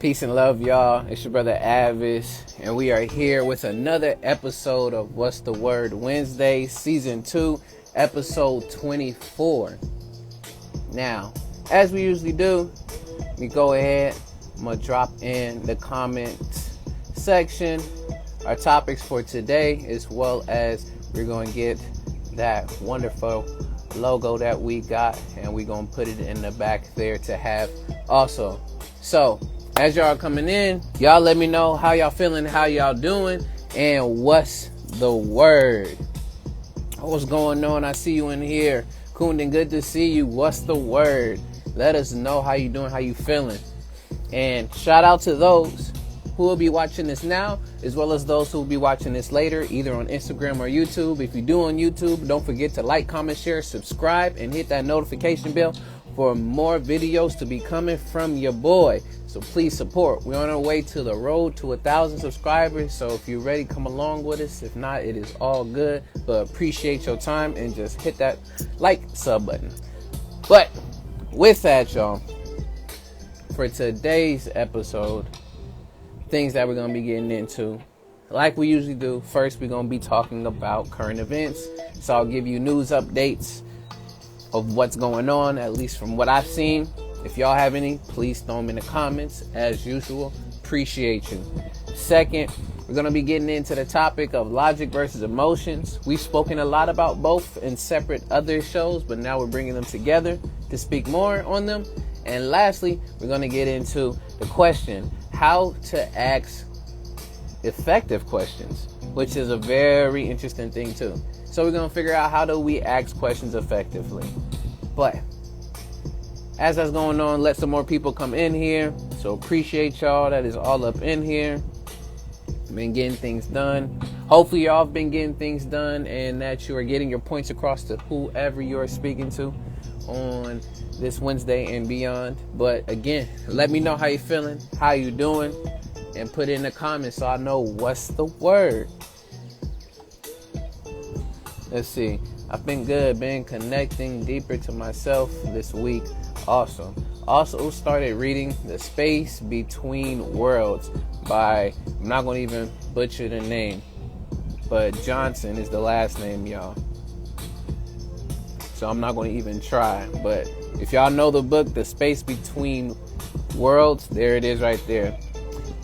Peace and love, y'all. It's your brother A.D.V.I.S S, and we are here with another episode of What's the Word Wednesday, Season 2, Episode 24. Now, as we usually do, we go ahead, I'm going to drop in the comment section our topics for today, as well as we're going to get that wonderful logo that we got, and we're going to put it in the back there to have also. So, as y'all coming in, y'all let me know how y'all feeling, how y'all doing, and what's the word. What's going on? I see you in here. Kundan, good to see you. What's the word? Let us know how you doing, how you feeling. And shout out to those who will be watching this now, as well as those who will be watching this later, either on Instagram or YouTube. If you do on YouTube, don't forget to like, comment, share, subscribe, and hit that notification bell for more videos to be coming from your boy. So please support. We're on our way to the road to 1,000 subscribers. So if you're ready, come along with us. If not, it is all good. But appreciate your time and just hit that like, sub button. But with that, y'all, for today's episode, things that we're going to be getting into, like we usually do, first we're going to be talking about current events. So I'll give you news updates of what's going on, at least from what I've seen. If y'all have any, please throw them in the comments as usual. Appreciate you. Second, we're going to be getting into the topic of logic versus emotions. We've spoken a lot about both in separate other shows, but now we're bringing them together to speak more on them. And lastly, we're going to get into the question, how to ask effective questions, which is a very interesting thing too. So we're going to figure out how do we ask questions effectively. But as that's going on, let some more people come in here. So appreciate y'all that is all up in here. Been getting things done. Hopefully y'all have been getting things done and that you are getting your points across to whoever you're speaking to on this Wednesday and beyond. But again, let me know how you feeling, how you doing, and put it in the comments so I know what's the word. Let's see. I've been good, been connecting deeper to myself this week. Awesome. Also started reading The Space Between Worlds by, I'm not going to even butcher the name, but Johnson is the last name, y'all. So I'm not going to even try. But if y'all know the book, The Space Between Worlds, there it is right there.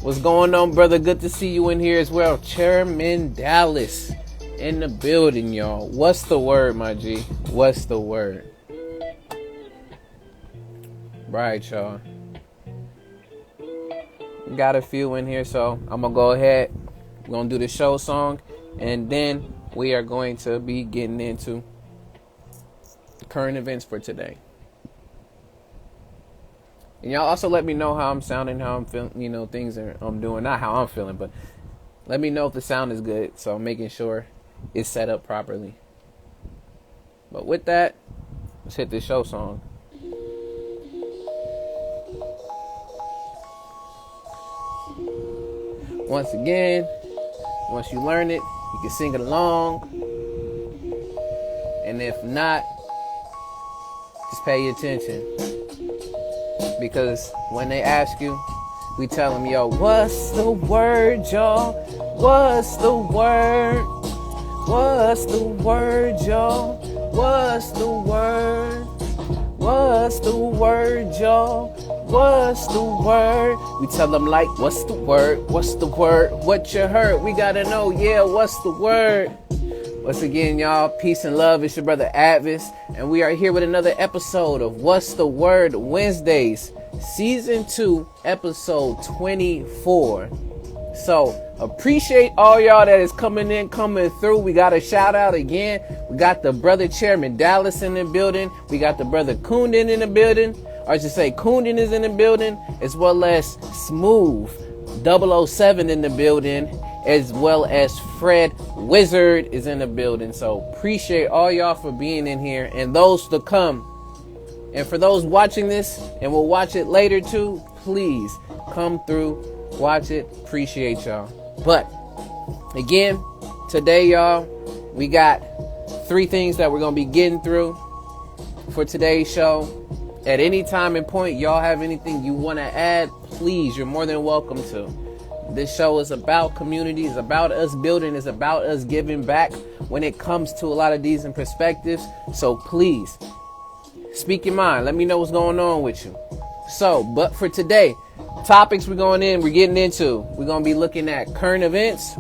What's going on, brother? Good to see you in here as well. Chairman Dallas in the building, y'all. What's the word, my G? What's the word? Right, y'all. Got a few in here, so I'm going to go ahead. We're going to do the show song, and then we are going to be getting into current events for today. And y'all also let me know how I'm sounding, how I'm feeling, things I'm doing. Not how I'm feeling, but let me know if the sound is good, so I'm making sure it's set up properly. But with that, let's hit this show song. Once again, once you learn it, you can sing it along. And if not, just pay attention. Because when they ask you, we tell them, yo, what's the word, y'all? What's the word? What's the word, y'all? What's the word? What's the word, y'all? What's the word? We tell them like, what's the word? What's the word? What you heard? We gotta know, yeah, what's the word? Once again, y'all, peace and love. It's your brother A.D.V.I.S S, and we are here with another episode of What's the Word Wednesdays, Season 2, Episode 24. So, appreciate all y'all that is coming through. We got a shout out again. We got the brother Chairman Dallas in the building. We got the brother Kundan in the building. Or I should say Kundan is in the building, as well as Smooth 007 in the building, as well as Fred Wizard is in the building. So appreciate all y'all for being in here and those to come. And for those watching this and will watch it later too, please come through, watch it. Appreciate y'all. But again, today, y'all, we got 3 things that we're going to be getting through for today's show. At any time and point, y'all have anything you want to add, please, you're more than welcome to. This show is about community, it's about us building, it's about us giving back when it comes to a lot of these and perspectives. So please, speak your mind. Let me know what's going on with you. So, but for today, topics we're getting into. We're going to be looking at current events.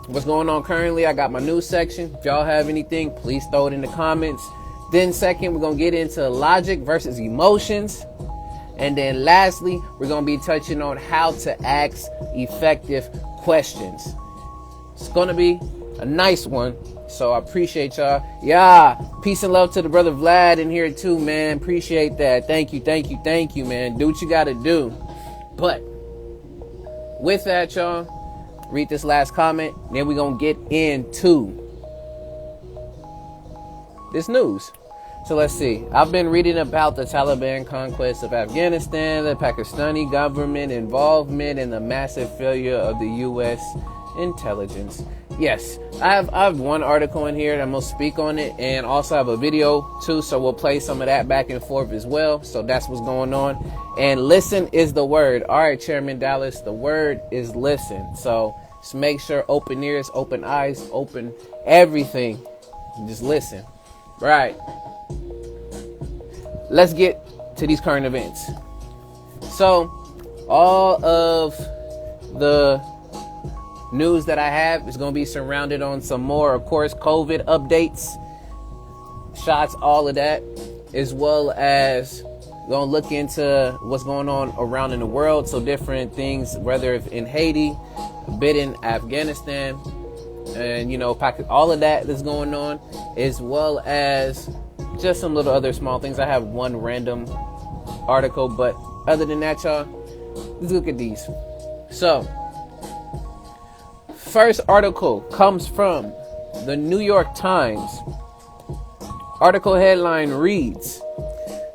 What's going on currently? I got my news section. If y'all have anything, please throw it in the comments. Then second, we're going to get into logic versus emotions. And then lastly, we're going to be touching on how to ask effective questions. It's going to be a nice one. So I appreciate y'all. Yeah. Peace and love to the brother Vlad in here too, man. Appreciate that. Thank you, man. Do what you got to do. But with that, y'all, read this last comment. Then we're going to get into this news. So let's see. I've been reading about the Taliban conquest of Afghanistan, the Pakistani government involvement, and the massive failure of the U.S. intelligence. Yes, I have one article in here that I'm going to speak on it, and also have a video too, so we'll play some of that back and forth as well. So that's what's going on. And listen is the word. All right, Chairman Dallas, the word is listen. So just make sure, open ears, open eyes, open everything. Just listen. Right. Let's get to these current events. So, all of the news that I have is going to be surrounded on some more, of course, COVID updates, shots, all of that, as well as going to look into what's going on around in the world. So different things, whether in Haiti, a bit in Afghanistan, and, you know, all of that that's going on, as well as just some little other small things. I have one random article, but other than that, y'all, let's look at these. So, first article comes from the New York Times. Article headline reads,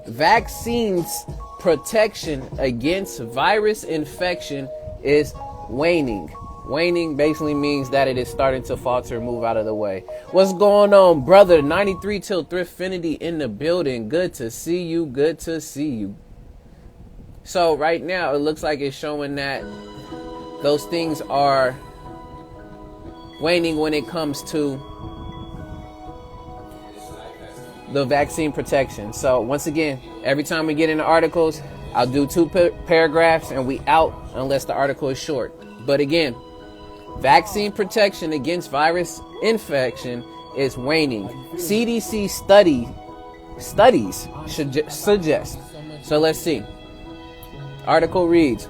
"Vaccines protection against virus infection is waning." Waning basically means that it is starting to falter, move out of the way. What's going on, brother? 93 till Thriftfinity in the building. Good to see you. Good to see you. So right now it looks like it's showing that those things are waning when it comes to the vaccine protection. So once again, every time we get into articles, I'll do two paragraphs and we out unless the article is short. But again, vaccine protection against virus infection is waning. CDC studies should suggest. So let's see. Article reads,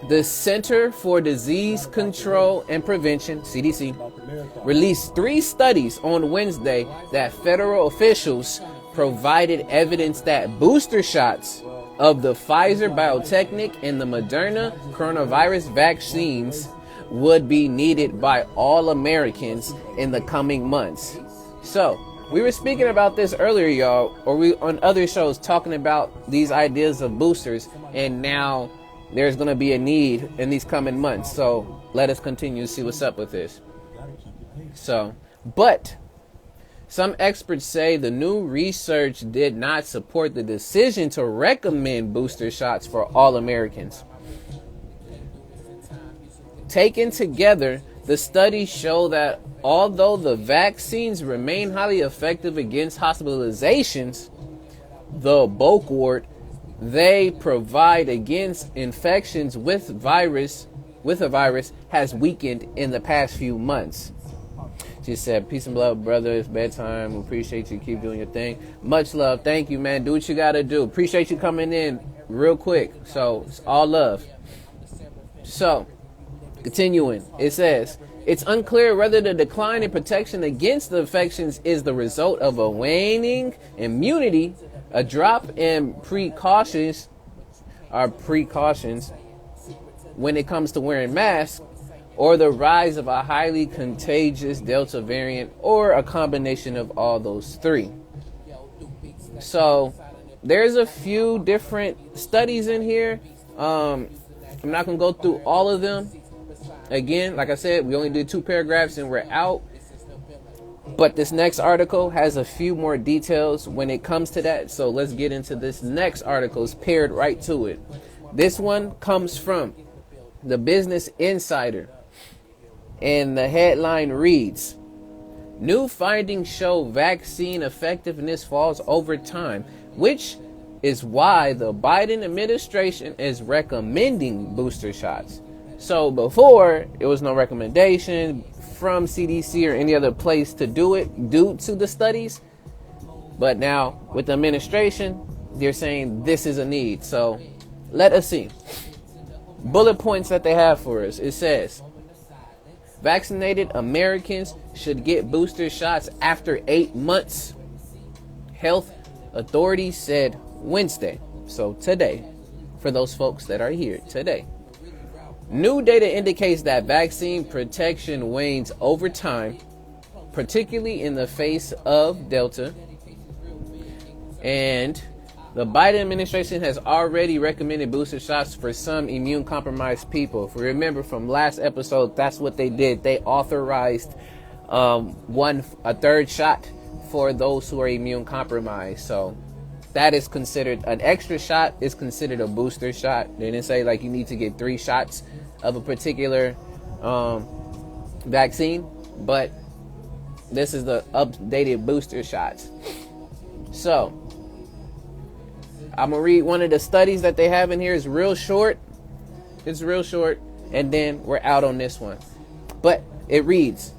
the Center for Disease Control and Prevention, CDC, released 3 studies on Wednesday that federal officials provided evidence that booster shots of the Pfizer Biotechnic and the Moderna coronavirus vaccines would be needed by all Americans in the coming months. So, we were speaking about this earlier, y'all, or we on other shows talking about these ideas of boosters, and now there's going to be a need in these coming months. So, let us continue to see what's up with this. So, but some experts say the new research did not support the decision to recommend booster shots for all Americans. Taken together, the studies show that although the vaccines remain highly effective against hospitalizations, the bulwark they provide against infections with a virus has weakened in the past few months. Just said, peace and love, brother. It's bedtime. We appreciate you. Keep doing your thing. Much love. Thank you, man. Do what you got to do. Appreciate you coming in real quick. So, it's all love. So, continuing, it says, it's unclear whether the decline in protection against the infections is the result of a waning immunity, a drop in precautions when it comes to wearing masks, or the rise of a highly contagious Delta variant, or a combination of all those 3. So there's a few different studies in here. I'm not going to go through all of them. Again, like I said, we only did 2 paragraphs and we're out. But this next article has a few more details when it comes to that. So let's get into this next article. It's paired right to it. This one comes from the Business Insider. And the headline reads, "New findings show vaccine effectiveness falls over time, which is why the Biden administration is recommending booster shots." So before, it was no recommendation from CDC or any other place to do it due to the studies. But now with the administration, they're saying this is a need. So let us see. Bullet points that they have for us. It says, vaccinated Americans should get booster shots after 8 months. Health authorities said Wednesday. So today, for those folks that are here today. New data indicates that vaccine protection wanes over time, particularly in the face of Delta. And the Biden administration has already recommended booster shots for some immune compromised people. If we remember from last episode, that's what they did. They authorized a third shot for those who are immune compromised. So that is considered an extra shot, is considered a booster shot. They didn't say like you need to get 3 shots of a particular vaccine, but this is the updated booster shots. So I'm gonna read one of the studies that they have in here. It's real short. And then we're out on this one. But it reads,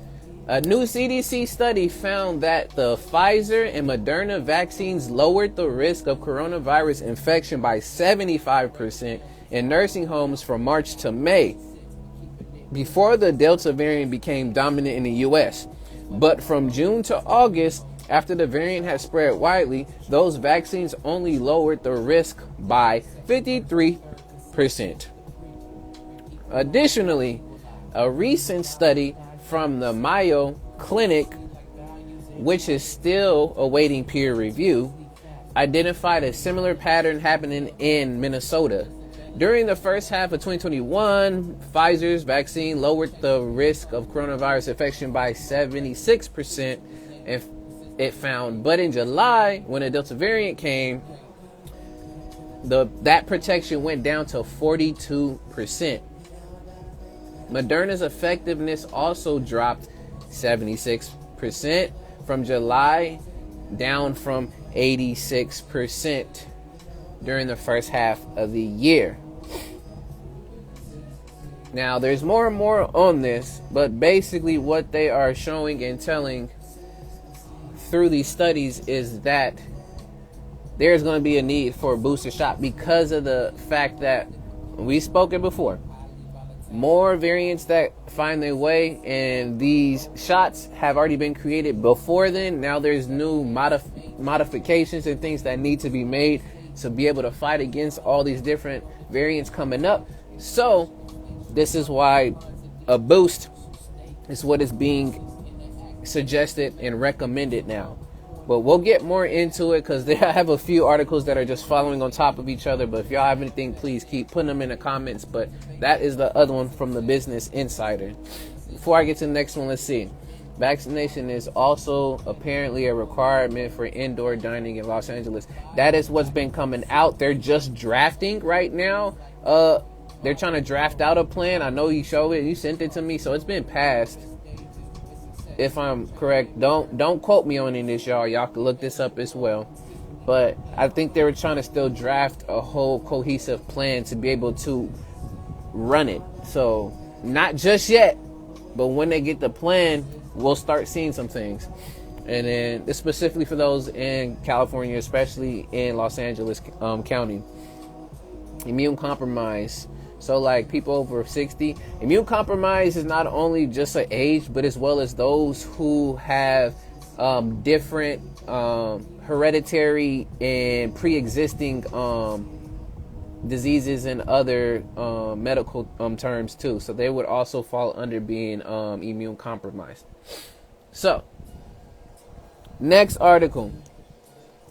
a new CDC study found that the Pfizer and Moderna vaccines lowered the risk of coronavirus infection by 75% in nursing homes from March to May, before the Delta variant became dominant in the U.S. But from June to August, after the variant had spread widely, those vaccines only lowered the risk by 53%. Additionally, a recent study from the Mayo Clinic, which is still awaiting peer review, identified a similar pattern happening in Minnesota. During the first half of 2021, Pfizer's vaccine lowered the risk of coronavirus infection by 76%, and it found. But in July, when the Delta variant came, that protection went down to 42%. Moderna's effectiveness also dropped 76% from July, down from 86% during the first half of the year. Now, there's more and more on this, but basically what they are showing and telling through these studies is that there's going to be a need for a booster shot because of the fact that we've spoken before. More variants that find their way, and these shots have already been created before then. Now there's new modifications and things that need to be made to be able to fight against all these different variants coming up. So this is why a boost is what is being suggested and recommended now. But we'll get more into it because they have a few articles that are just following on top of each other. But if y'all have anything, please keep putting them in the comments. But that is the other one from the Business Insider. Before I get to the next one, let's see. Vaccination is also apparently a requirement for indoor dining in Los Angeles. That is what's been coming out. They're just drafting right now. They're trying to draft out a plan. I know you showed it. You sent it to me. So it's been passed. If I'm correct, don't quote me on any of this, y'all. Y'all can look this up as well. But I think they were trying to still draft a whole cohesive plan to be able to run it. So not just yet, but when they get the plan, we'll start seeing some things. And then it's specifically for those in California, especially in Los Angeles County. Immune compromise. So like people over 60, immune compromise is not only just an age, but as well as those who have different hereditary and pre-existing diseases and other medical terms too. So they would also fall under being immune compromised. So next article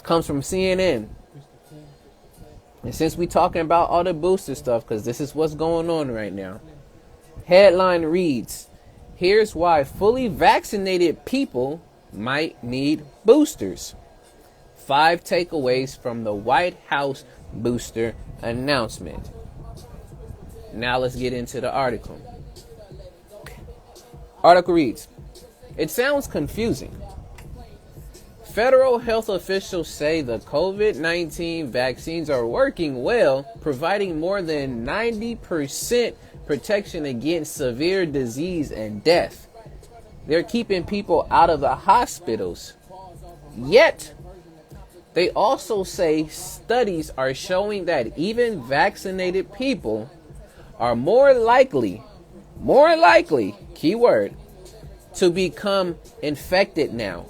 comes from CNN. And since we talking about all the booster stuff, because this is what's going on right now. Headline reads, here's why fully vaccinated people might need boosters. 5 takeaways from the White House booster announcement. Now let's get into the article. Article reads, it sounds confusing. Federal health officials say the COVID-19 vaccines are working well, providing more than 90% protection against severe disease and death. They're keeping people out of the hospitals. Yet, they also say studies are showing that even vaccinated people are more likely, keyword, to become infected now.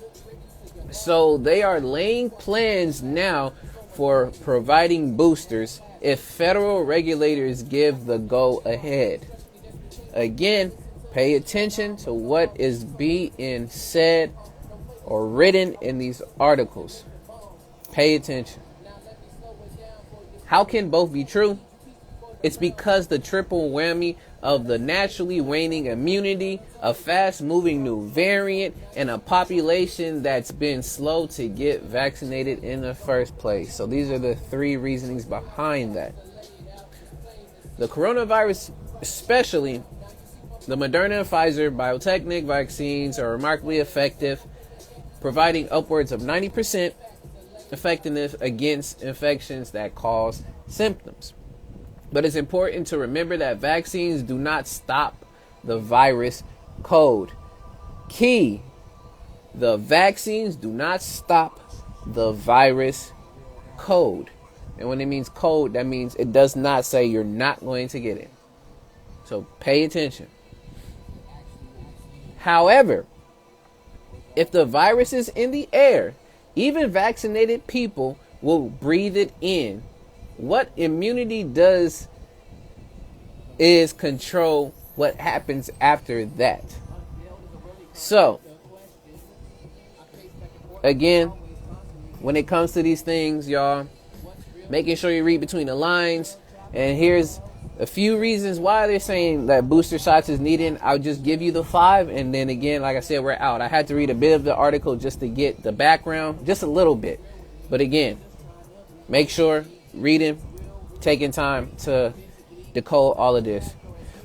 So they are laying plans now for providing boosters if federal regulators give the go ahead. Again, pay attention to what is being said or written in these articles. Pay attention. How can both be true? It's because the triple whammy of the naturally waning immunity, a fast-moving new variant, and a population that's been slow to get vaccinated in the first place. So these are the 3 reasonings behind that. The coronavirus, especially the Moderna and Pfizer Biotechnic vaccines, are remarkably effective, providing upwards of 90% effectiveness against infections that cause symptoms. But it's important to remember that vaccines do not stop the virus code. Key, the vaccines do not stop the virus code. And when it means code, that means it does not say you're not going to get it. So pay attention. However, if the virus is in the air, even vaccinated people will breathe it in. What immunity does is control what happens after that. So, again, when it comes to these things, y'all, making sure you read between the lines. And here's a few reasons why they're saying that booster shots is needed. I'll just give you the 5. And then again, like I said, we're out. I had to read a bit of the article just to get the background, just a little bit. But again, make sure reading, taking time to decode all of this.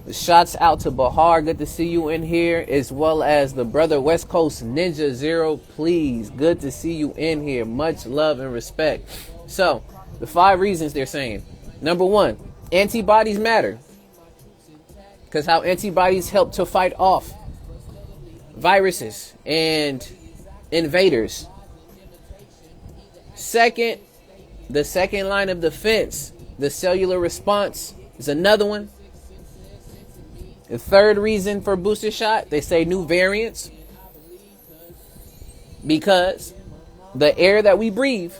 The shots out to Bahar, good to see you in here, as well as the brother West Coast Ninja Zero, please, good to see you in here. Much love and respect. So, the 5 reasons they're saying. Number 1, antibodies matter, because how antibodies help to fight off viruses and invaders. Second, the second line of defense, the cellular response, is another one. The third reason for booster shot, they say new variants. Because the air that we breathe,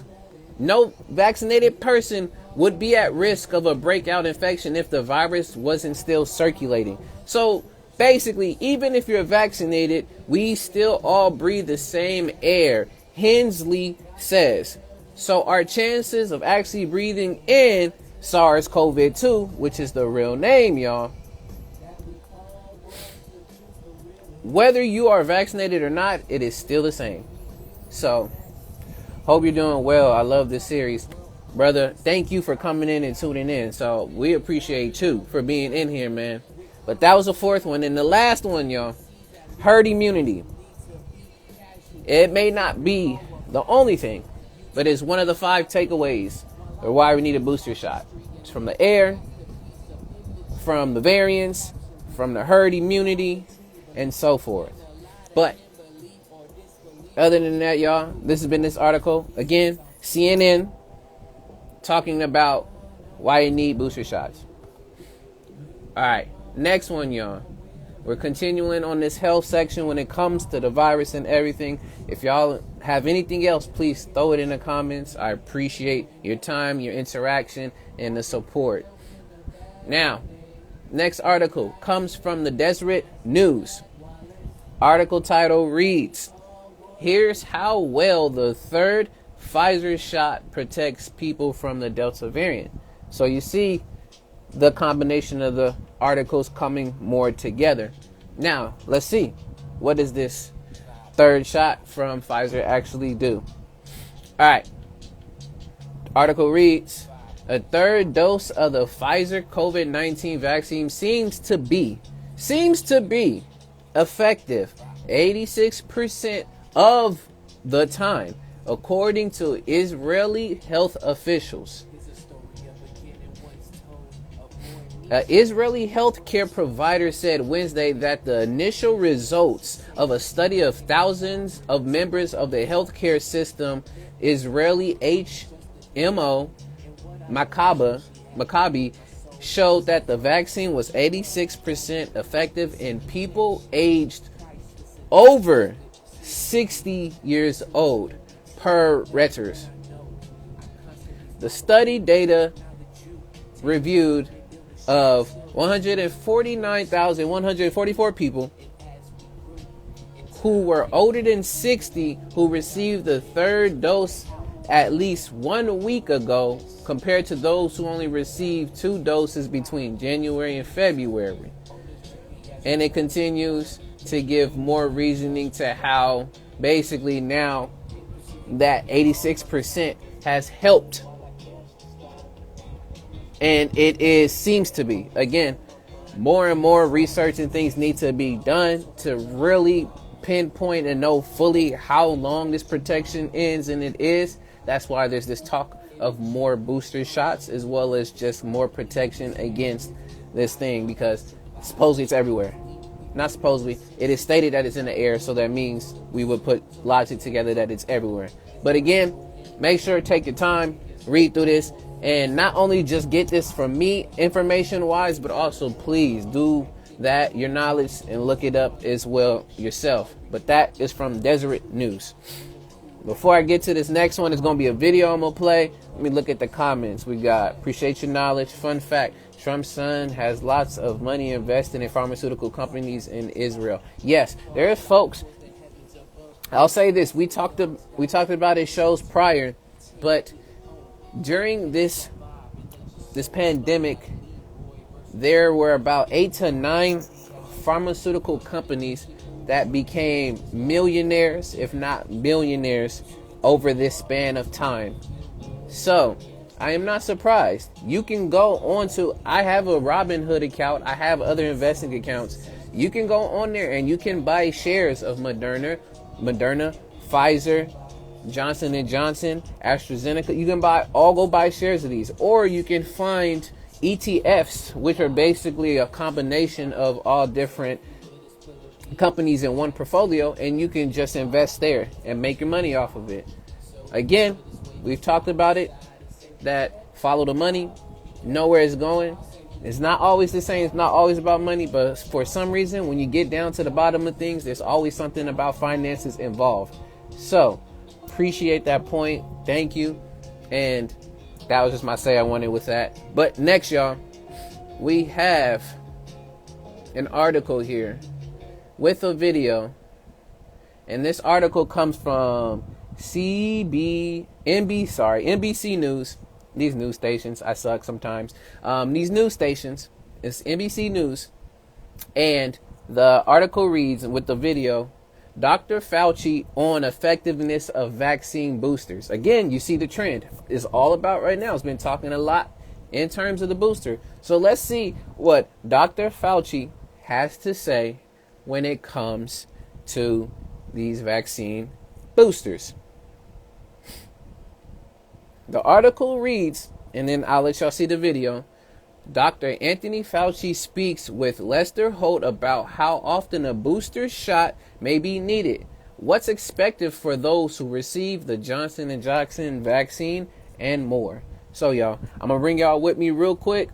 no vaccinated person would be at risk of a breakout infection if the virus wasn't still circulating. So basically, even if you're vaccinated, we still all breathe the same air, Hensley says. So our chances of actually breathing in SARS-CoV-2, which is the real name, y'all, whether you are vaccinated or not, it is still the same. So, hope you're doing well. I love this series. Brother, thank you for coming in and tuning in. So, we appreciate you for being in here, man. But that was the 4th one. And the last one, y'all, herd immunity. It may not be the only thing, but it's one of the 5 takeaways or why we need a booster shot. It's from the air, from the variants, from the herd immunity, and so forth. But other than that, y'all, this has been this article. Again, CNN talking about why you need booster shots. All right, next one, y'all. We're continuing on this health section when it comes to the virus and everything. If y'all have anything else, please throw it in the comments. I appreciate your time, your interaction, and the support. Now, next article comes from the Deseret News. Article title reads, here's how well the 3rd Pfizer shot protects people from the Delta variant. So you see the combination of the articles coming more together. Now, let's see. What is this third shot from Pfizer actually do. All right. Article reads, a third dose of the Pfizer COVID-19 vaccine seems to be effective 86% of the time, according to Israeli health officials. An Israeli healthcare provider said Wednesday that the initial results of a study of thousands of members of the healthcare system, Israeli HMO Maccabi, showed that the vaccine was 86% effective in people aged over 60 years old, per Reuters. The study data reviewed of 149,144 people who were older than 60 who received the third dose at least 1 week ago, compared to those who only received 2 doses between January and February. And it continues to give more reasoning to how basically now that 86% has helped. And it seems to be, again, more and more research and things need to be done to really pinpoint and know fully how long this protection ends, and it is. That's why there's this talk of more booster shots, as well as just more protection against this thing, because supposedly it's everywhere. Not supposedly, it is stated that it's in the air, so that means we would put logic together that it's everywhere. But again, make sure to take your time, read through this, and not only just get this from me information wise, but also please do that your knowledge and look it up as well yourself. But that is from Deseret News. Before I get to this next one, it's going to be a video I'm going to play. Let me look at the comments. We got, appreciate your knowledge. Fun fact, Trump's son has lots of money invested in pharmaceutical companies in Israel. Yes, there is folks. I'll say this. We talked about it shows prior, but during this pandemic, there were about 8 to 9 pharmaceutical companies that became millionaires, if not billionaires, over this span of time. So I am not surprised. You can go on to, I have a Robinhood account. I have other investing accounts. You can go on there and you can buy shares of Moderna, Pfizer, Johnson & Johnson, AstraZeneca. You can go buy shares of these. Or you can find ETFs, which are basically a combination of all different companies in one portfolio, and you can just invest there and make your money off of it. Again, we've talked about it, that follow the money, know where it's going. It's not always the same. It's not always about money, but for some reason, when you get down to the bottom of things, there's always something about finances involved. So appreciate that point. Thank you. And that was just my say I wanted with that. But next, y'all, we have an article here with a video. And this article comes from NBC News. These news stations, I suck sometimes. These news stations, it's NBC News. And the article reads, with the video, Dr. Fauci on effectiveness of vaccine boosters. Again, you see the trend. It's all about right now. It's been talking a lot in terms of the booster. So let's see what Dr. Fauci has to say when it comes to these vaccine boosters. The article reads, and then I'll let y'all see the video. Dr. Anthony Fauci speaks with Lester Holt about how often a booster shot may be needed, what's expected for those who receive the Johnson & Johnson vaccine, and more. So, y'all, I'm going to bring y'all with me real quick.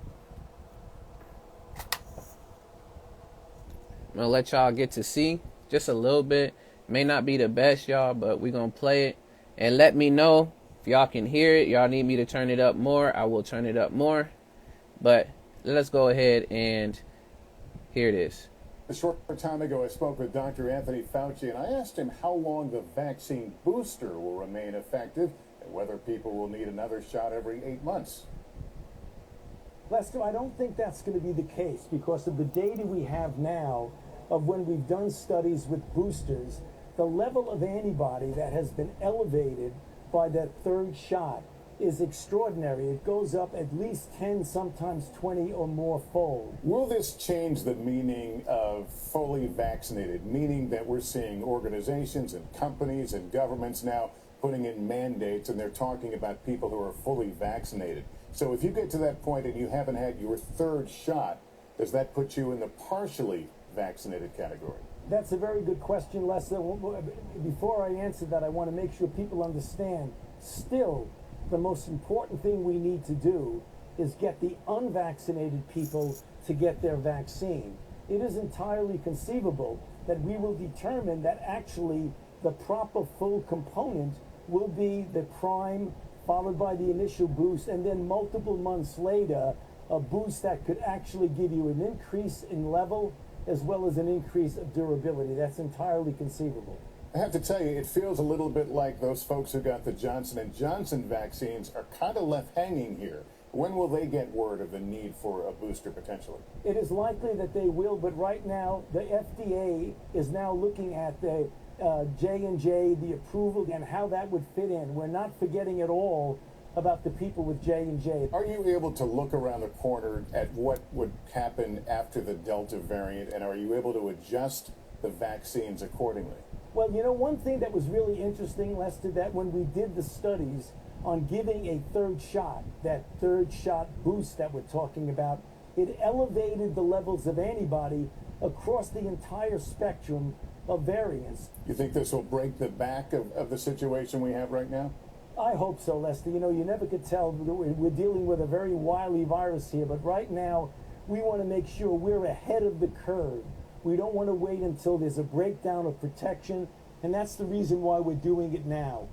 I'm going to let y'all get to see just a little bit. May not be the best, y'all, but we're going to play it. And let me know if y'all can hear it. Y'all need me to turn it up more, I will turn it up more. But let's go ahead and here it is. A short time ago, I spoke with Dr. Anthony Fauci, and I asked him how long the vaccine booster will remain effective and whether people will need another shot every 8 months. Lester, I don't think that's going to be the case because of the data we have now of when we've done studies with boosters. the level of antibody that has been elevated by that third shot is extraordinary. It goes up at least 10, sometimes 20 or more fold. Will this change the meaning of fully vaccinated, meaning that we're seeing organizations and companies and governments now putting in mandates, and they're talking about people who are fully vaccinated? So if you get to that point and you haven't had your third shot, does that put you in the partially vaccinated category? That's a very good question, Lester. Before I answer that, I want to make sure people understand, still, the most important thing we need to do is get the unvaccinated people to get their vaccine. It is entirely conceivable that we will determine that actually the proper full component will be the prime, followed by the initial boost, and then multiple months later, a boost that could actually give you an increase in level as well as an increase of durability. That's entirely conceivable. I have to tell you, it feels a little bit like those folks who got the Johnson & Johnson vaccines are kind of left hanging here. When will they get word of the need for a booster potentially? It is likely that they will, but right now the FDA is now looking at the J&J, the approval, and how that would fit in. We're not forgetting at all about the people with J&J. Are you able to look around the corner at what would happen after the Delta variant, and are you able to adjust the vaccines accordingly? Well, you know, one thing that was really interesting, Lester, that when we did the studies on giving a third shot, that third shot boost that we're talking about, it elevated the levels of antibody across the entire spectrum of variants. You think this will break the back of the situation we have right now? I hope so, Lester. You know, you never could tell. We're dealing with a very wily virus here, but right now we want to make sure we're ahead of the curve. We don't want to wait until there's a breakdown of protection, and that's the reason why we're doing it now.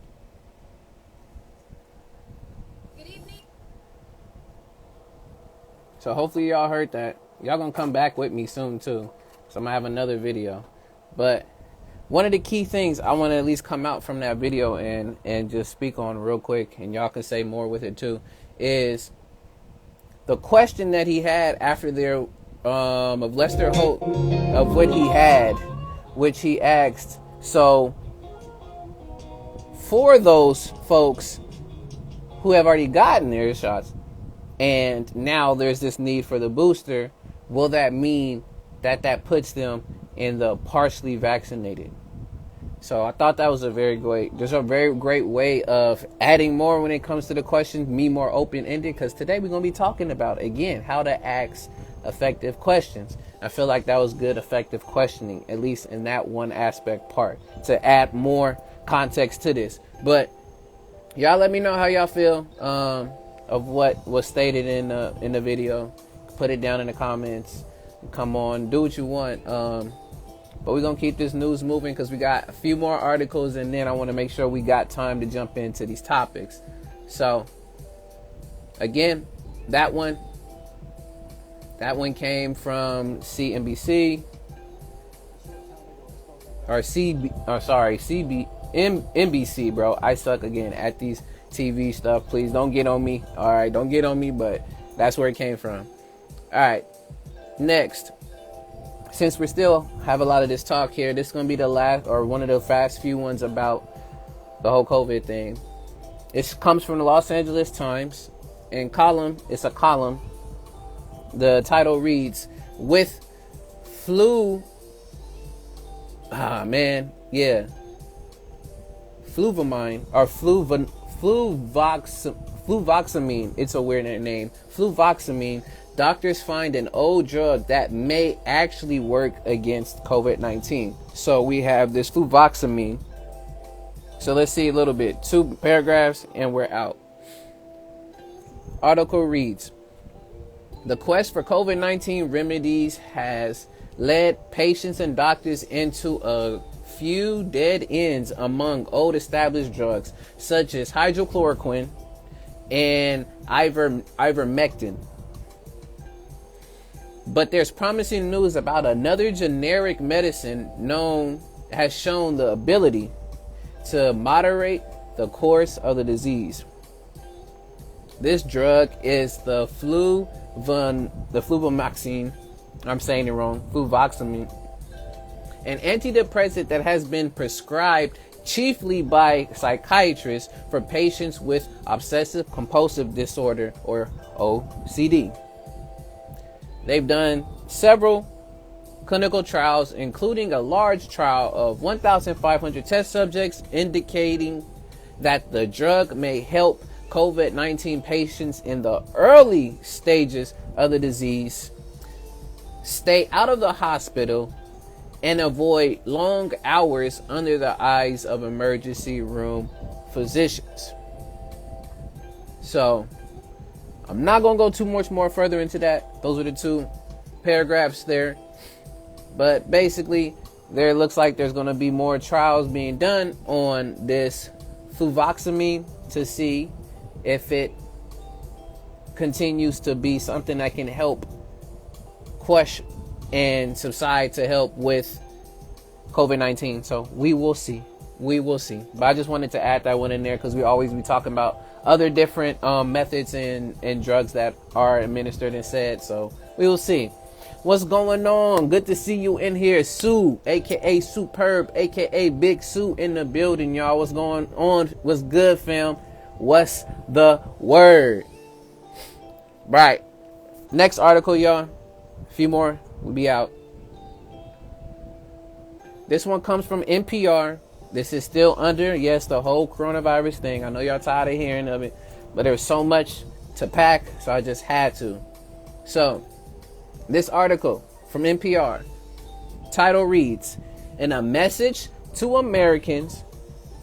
Good evening. So hopefully y'all heard that. Y'all gonna come back with me soon too. So I'm gonna have another video. But one of the key things I want to at least come out from that video and just speak on real quick, and y'all can say more with it too, is the question that he had after their of Lester Holt, of what he had, which he asked. So for those folks who have already gotten their shots and now there's this need for the booster, will that mean that puts them in the partially vaccinated? So I thought that was a very great way of adding more when it comes to the question, me more open-ended, because today we're going to be talking about, again, how to ask effective questions. I feel like that was good, effective questioning, at least in that one aspect part, to add more context to this. But y'all let me know how y'all feel of what was stated in the video. Put it down in the comments. Come on, do what you want. But we're going to keep this news moving because we got a few more articles, and then I want to make sure we got time to jump into these topics. So, again, that one came from CNBC, or NBC, bro. I suck again at these TV stuff. Please don't get on me. All right, don't get on me, but that's where it came from. All right, next. Since we still have a lot of this talk here, this is going to be the last, or one of the fast few ones about the whole COVID thing. It comes from the Los Angeles Times. It's a column. The title reads, with fluvamine, or fluvoxamine, it's a weird name, fluvoxamine. Doctors find an old drug that may actually work against COVID-19. So we have this fluvoxamine. So let's see a little bit. 2 paragraphs and we're out. Article reads, the quest for COVID-19 remedies has led patients and doctors into a few dead ends among old established drugs such as hydrochloroquine and ivermectin. But there's promising news about another generic medicine has shown the ability to moderate the course of the disease. This drug is the fluvoxamine. I'm saying it wrong. Fluvoxamine. an antidepressant that has been prescribed chiefly by psychiatrists for patients with obsessive compulsive disorder, or OCD. They've done several clinical trials, including a large trial of 1,500 test subjects, indicating that the drug may help COVID-19 patients in the early stages of the disease stay out of the hospital and avoid long hours under the eyes of emergency room physicians. So I'm not going to go too much more further into that. Those are the two paragraphs there. But basically, there looks like there's going to be more trials being done on this fluvoxamine to see if it continues to be something that can help quash and subside to help with COVID-19. So we will see. We will see. But I just wanted to add that one in there because we always be talking about other different methods and drugs that are administered and said. So we will see. What's going on? Good to see you in here. Sue, aka Superb, aka Big Sue in the building, y'all. What's going on? What's good, fam? What's the word? Right. Next article, y'all. A few more. We'll be out. This one comes from NPR. This is still under, yes, the whole coronavirus thing. I know y'all tired of hearing of it, but there's so much to pack, so I just had to. So, this article from NPR, title reads, "In a message to Americans,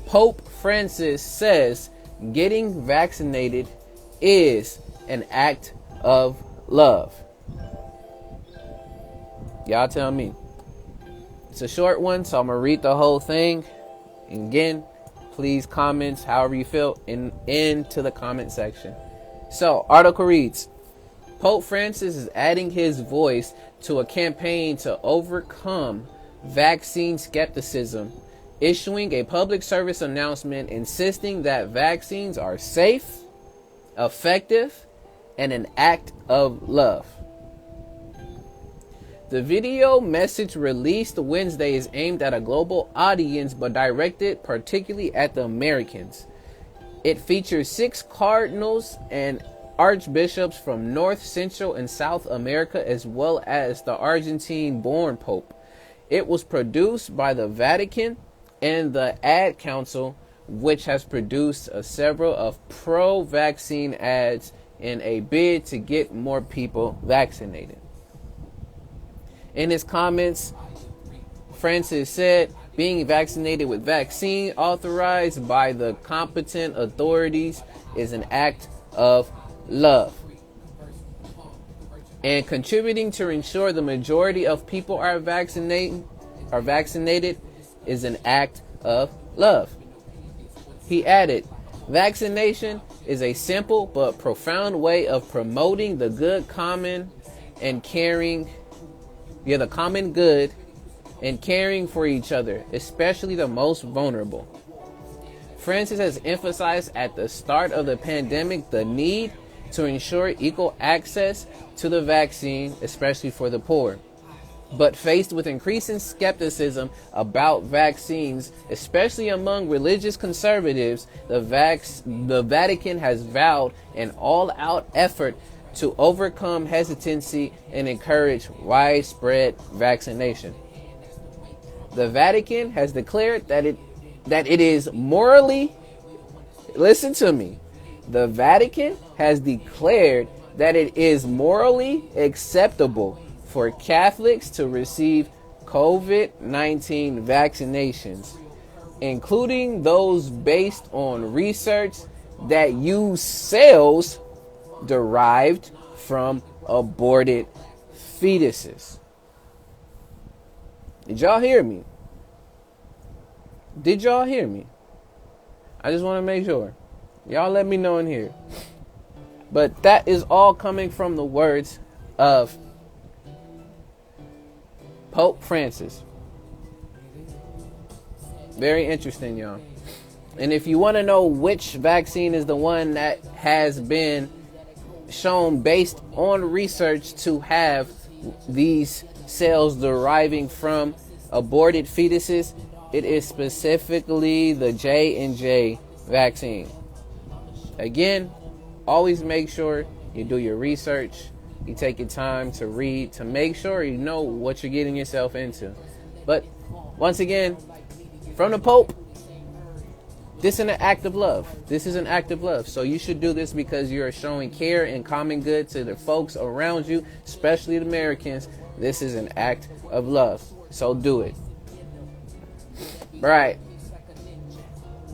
Pope Francis says getting vaccinated is an act of love." Y'all tell me. It's a short one, so I'm going to read the whole thing. And again, please comments however you feel into the comment section. So, article reads, Pope Francis is adding his voice to a campaign to overcome vaccine skepticism, issuing a public service announcement insisting that vaccines are safe, effective, and an act of love. The video message released Wednesday is aimed at a global audience but directed particularly at the Americans. It features 6 cardinals and archbishops from North, Central, and South America, as well as the Argentine-born Pope. It was produced by the Vatican and the Ad Council, which has produced several of pro-vaccine ads in a bid to get more people vaccinated. In his comments, Francis said, being vaccinated with vaccine authorized by the competent authorities is an act of love. And contributing to ensure the majority of people are vaccinated is an act of love. He added, vaccination is a simple but profound way of promoting the good common and the common good and caring for each other, especially the most vulnerable. Francis has emphasized at the start of the pandemic the need to ensure equal access to the vaccine, especially for the poor. But faced with increasing skepticism about vaccines, especially among religious conservatives, the Vatican has vowed an all-out effort to overcome hesitancy and encourage widespread vaccination. The Vatican has declared that it is morally, listen to me, the Vatican has declared that it is morally acceptable for Catholics to receive COVID-19 vaccinations, including those based on research that use cells derived from aborted fetuses. Did y'all hear me? Did y'all hear me? I just want to make sure. Y'all let me know in here. But that is all coming from the words of Pope Francis. Very interesting, y'all. And if you want to know which vaccine is the one that has been shown based on research to have these cells deriving from aborted fetuses, it is specifically the J&J vaccine. Again, always make sure you do your research, you take your time to read, to make sure you know what you're getting yourself into. But once again, from the Pope, this is an act of love. This is an act of love. So you should do this because you're showing care and common good to the folks around you, especially the Americans. This is an act of love. So do it. All right.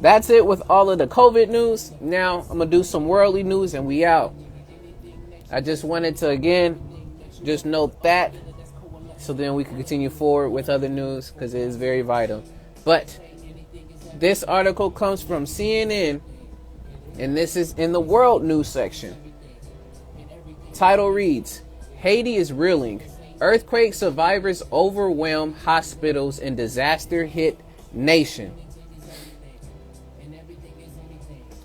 That's it with all of the COVID news. Now I'm going to do some worldly news and we out. I just wanted to, again, just note that so then we can continue forward with other news because it is very vital. But this article comes from CNN, and this is in the world news section. Title reads, Haiti is reeling. Earthquake survivors overwhelm hospitals in disaster hit nation.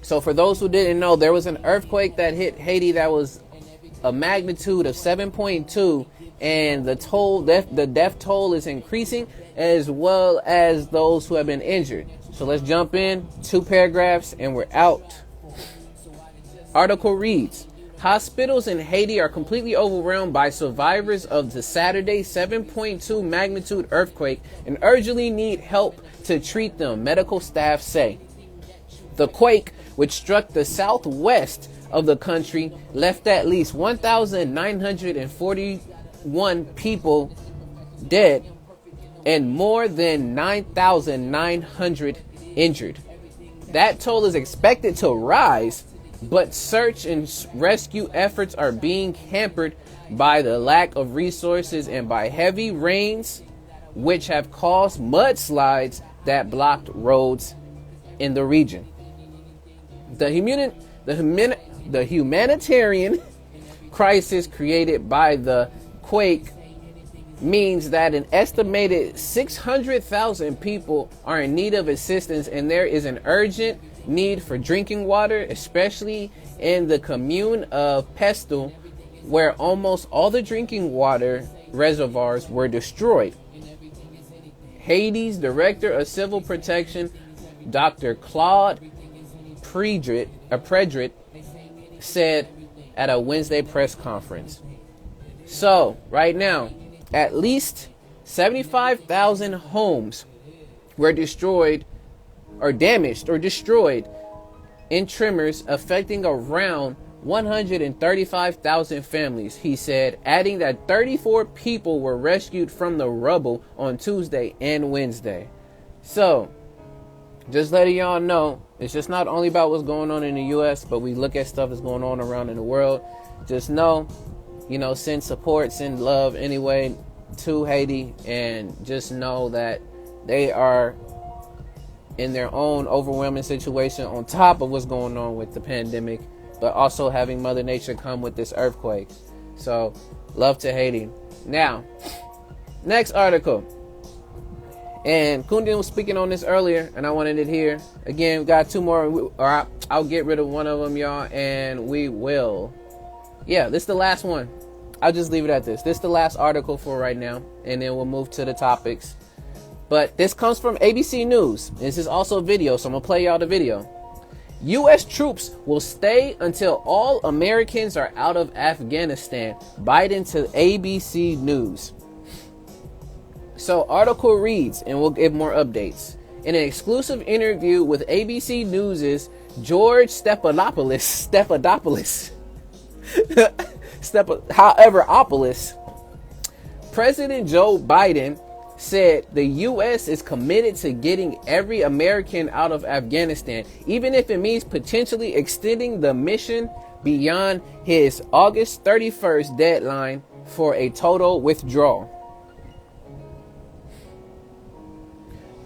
So for those who didn't know, there was an earthquake that hit Haiti that was a magnitude of 7.2, and the death toll is increasing, as well as those who have been injured. So let's jump in, 2 paragraphs, and we're out. Article reads, hospitals in Haiti are completely overwhelmed by survivors of the Saturday 7.2 magnitude earthquake and urgently need help to treat them, medical staff say. The quake, which struck the southwest of the country, left at least 1,941 people dead and more than 9,900 injured. That toll is expected to rise, but search and rescue efforts are being hampered by the lack of resources and by heavy rains, which have caused mudslides that blocked roads in the region. The humanitarian crisis created by the quake means that an estimated 600,000 people are in need of assistance, and there is an urgent need for drinking water, especially in the commune of Pestle, where almost all the drinking water reservoirs were destroyed. Haiti's Director of Civil Protection, Dr. Claude Predrit, said at a Wednesday press conference. So, right now, at least 75,000 homes were destroyed or damaged or destroyed in tremors affecting around 135,000 families, he said, adding that 34 people were rescued from the rubble on Tuesday and Wednesday. So, just letting y'all know, it's just not only about what's going on in the U.S., but we look at stuff that's going on around in the world. Just know, send support, send love anyway to Haiti, and just know that they are in their own overwhelming situation on top of what's going on with the pandemic, but also having Mother Nature come with this earthquake. So, love to Haiti. Now, next article. And Kundan was speaking on this earlier, and I wanted it here. Again, we got 2 more, or I'll get rid of one of them, y'all, and we will. Yeah, this is the last one. I'll just leave it at this. This is the last article for right now, and then we'll move to the topics. But this comes from ABC News. This is also a video, so I'm going to play y'all the video. U.S. troops will stay until all Americans are out of Afghanistan. Biden to ABC News. So, article reads, and we'll give more updates. In an exclusive interview with ABC News' George Stephanopoulos, President Joe Biden said the U.S. is committed to getting every American out of Afghanistan, even if it means potentially extending the mission beyond his August 31st deadline for a total withdrawal.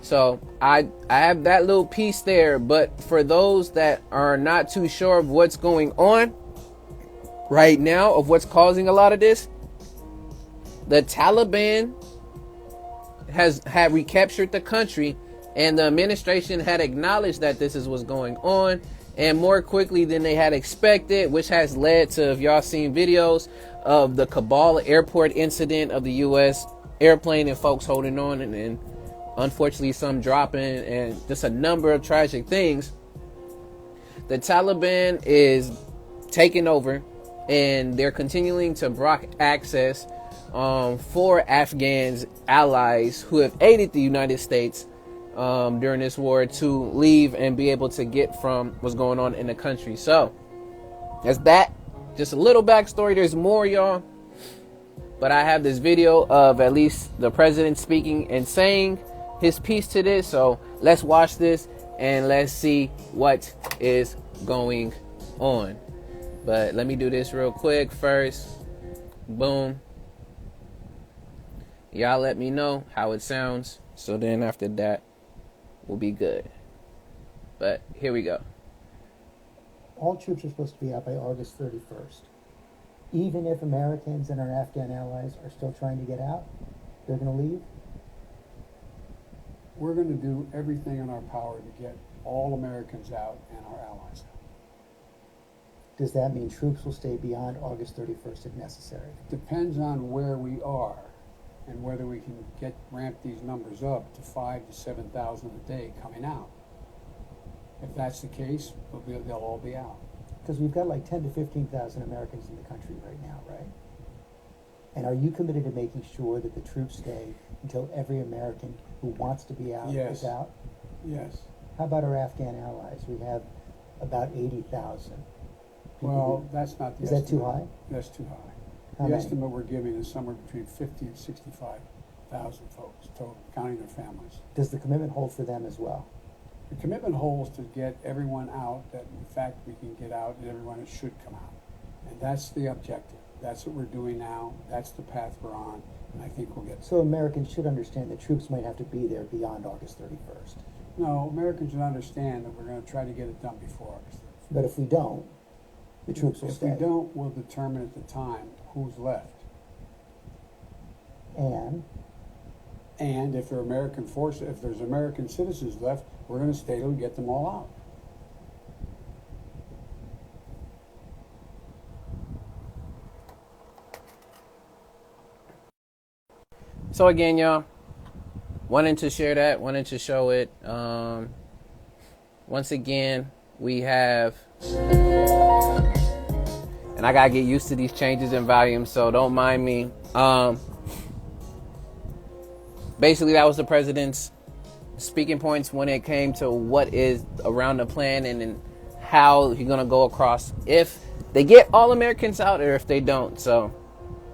So I have that little piece there, but for those that are not too sure of what's going on right now, of what's causing a lot of this, the Taliban had recaptured the country, and the administration had acknowledged that this is what's going on, and more quickly than they had expected, which has led to, if y'all seen videos of the Kabul airport incident of the U.S. airplane and folks holding on, and unfortunately some dropping, and just a number of tragic things. The Taliban is taking over, and they're continuing to block access for Afghans allies who have aided the United States during this war to leave and be able to get from what's going on in the country. So that's that. Just a little backstory. There's more, y'all, but I have this video of at least the president speaking and saying his piece to this. So let's watch this and let's see what is going on. But let me do this real quick first. Boom. Y'all let me know how it sounds, so then after that we'll be good. But here we go. All troops are supposed to be out by August 31st. Even if Americans and our Afghan allies are still trying to get out, they're going to leave? We're going to do everything in our power to get all Americans out and our allies out. Does that mean troops will stay beyond August 31st if necessary? Depends on where we are and whether we can ramp these numbers up to 5,000 to 7,000 a day coming out. If that's the case, they'll all be out. Because we've got like 10 to 15,000 Americans in the country right now, right? And are you committed to making sure that the troops stay until every American who wants to be out Yes. is out? Yes. How about our Afghan allies? We have about 80,000. Well, that's not the Is estimate. that too high? That's too high. How The many? estimate we're giving is somewhere between 50 and 65,000 folks total, counting their families. Does the commitment hold for them as well? The commitment holds to get everyone out that in fact we can get out and everyone that should come out. And that's the objective. That's what we're doing now. That's the path we're on. And I think we'll get So Americans should understand that troops might have to be there beyond August 31st. No, Americans should understand that we're going to try to get it done before August 31st. But if we don't, the troops will If stay. we don't, we'll determine at the time who's left. And if there are American forces, if there's American citizens left, we're going to stay till we get them all out. So again, y'all, wanting to share that, wanting to show it. Once again, we have, and I gotta get used to these changes in volume, so don't mind me. Basically, that was the president's speaking points when it came to what is around the plan and how he's gonna go across if they get all Americans out or if they don't. So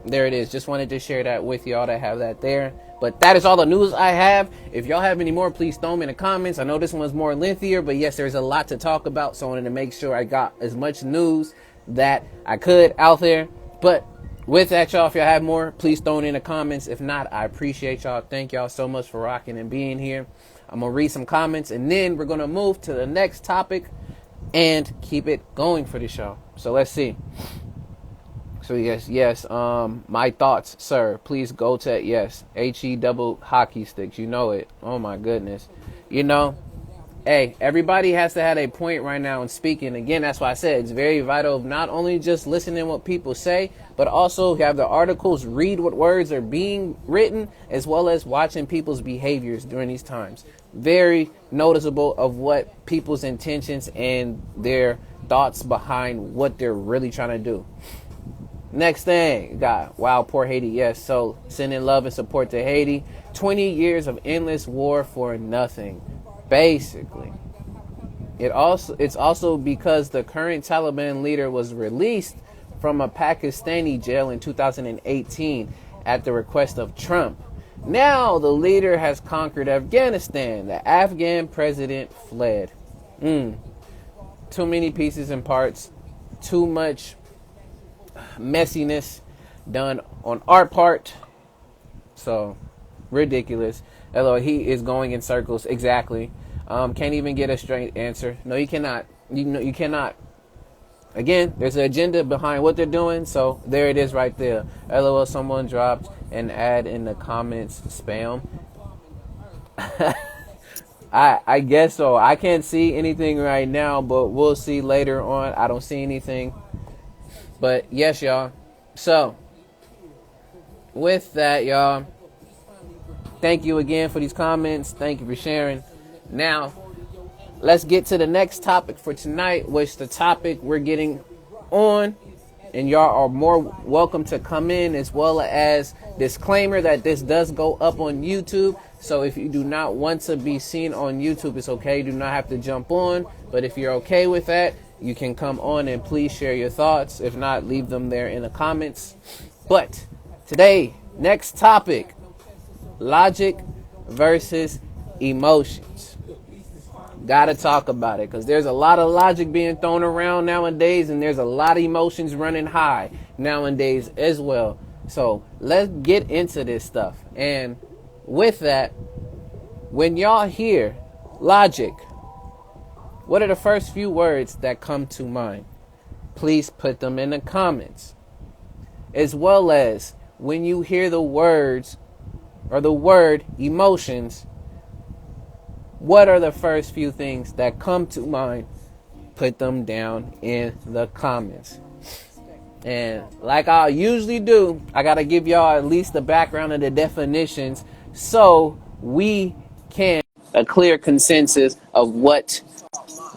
there it is. Just wanted to share that with y'all to have that there. But that is all the news I have. If y'all have any more, please throw them in the comments. I know this one was more lengthier, but yes, there's a lot to talk about. So I wanted to make sure I got as much news that I could out there. But with that, y'all, if y'all have more, please throw it in the comments. If not, I appreciate y'all. Thank y'all so much for rocking and being here. I'm going to read some comments, and then we're going to move to the next topic and keep it going for the show. So let's see. So yes. My thoughts, sir. Please go to yes. HE double hockey sticks. You know it. Oh my goodness. You know, hey, everybody has to have a point right now in speaking. Again, that's why I said it's very vital of not only just listening what people say, but also have the articles, read what words are being written, as well as watching people's behaviors during these times. Very noticeable of what people's intentions and their thoughts behind what they're really trying to do. Next thing, got wow, poor Haiti. Yes, so sending love and support to Haiti. 20 years of endless war for nothing, basically. It's also because the current Taliban leader was released from a Pakistani jail in 2018 at the request of Trump. Now the leader has conquered Afghanistan. The Afghan president fled. Too many pieces and parts. Too much messiness done on our part. So ridiculous. Although he is going in circles. Exactly. Can't even get a straight answer. No, you cannot. You cannot. Again, there's an agenda behind what they're doing. So there it is right there. LOL, someone dropped an ad in the comments. Spam. I guess so. I can't see anything right now, but we'll see later on. I don't see anything. But yes, y'all. So with that, y'all, Thank you again for these comments. Thank you for sharing. Now, let's get to the next topic for tonight, which the topic we're getting on, and y'all are more welcome to come in, as well as disclaimer that this does go up on YouTube. So if you do not want to be seen on YouTube, it's okay. You do not have to jump on. But if you're okay with that, you can come on and please share your thoughts. If not, leave them there in the comments. But today, next topic, logic versus emotions. Gotta talk about it, because there's a lot of logic being thrown around nowadays, and there's a lot of emotions running high nowadays as well. So let's get into this stuff. And with that, when y'all hear logic, what are the first few words that come to mind? Please put them in the comments. As well as when you hear the words or the word emotions, what are the first few things that come to mind? Put them down in the comments. And like I usually do, I got to give y'all at least the background of the definitions so we can a clear consensus of what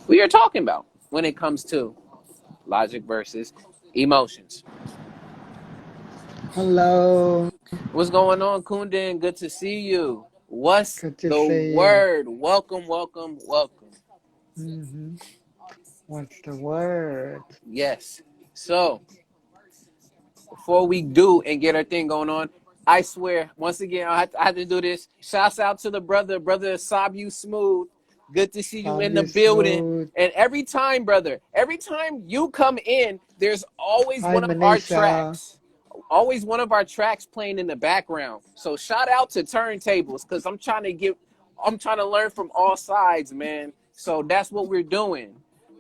we are talking about when it comes to logic versus emotions. Hello, What's going on, Kundan? Good to see you. What's good to the see you. word? Welcome, welcome, welcome. hmm What's the word? Yes. So, before we do and get our thing going on, I swear, once again, I have to do this. Shouts out to the brother Sabu Smooth. Good to see you in the Sabi building. Smooth. And every time, brother, every time you come in, there's always Hi, one of our Manisha. tracks. Always one of our tracks playing in the background. So shout out to turntables, because I'm trying to learn from all sides, man. So that's what we're doing.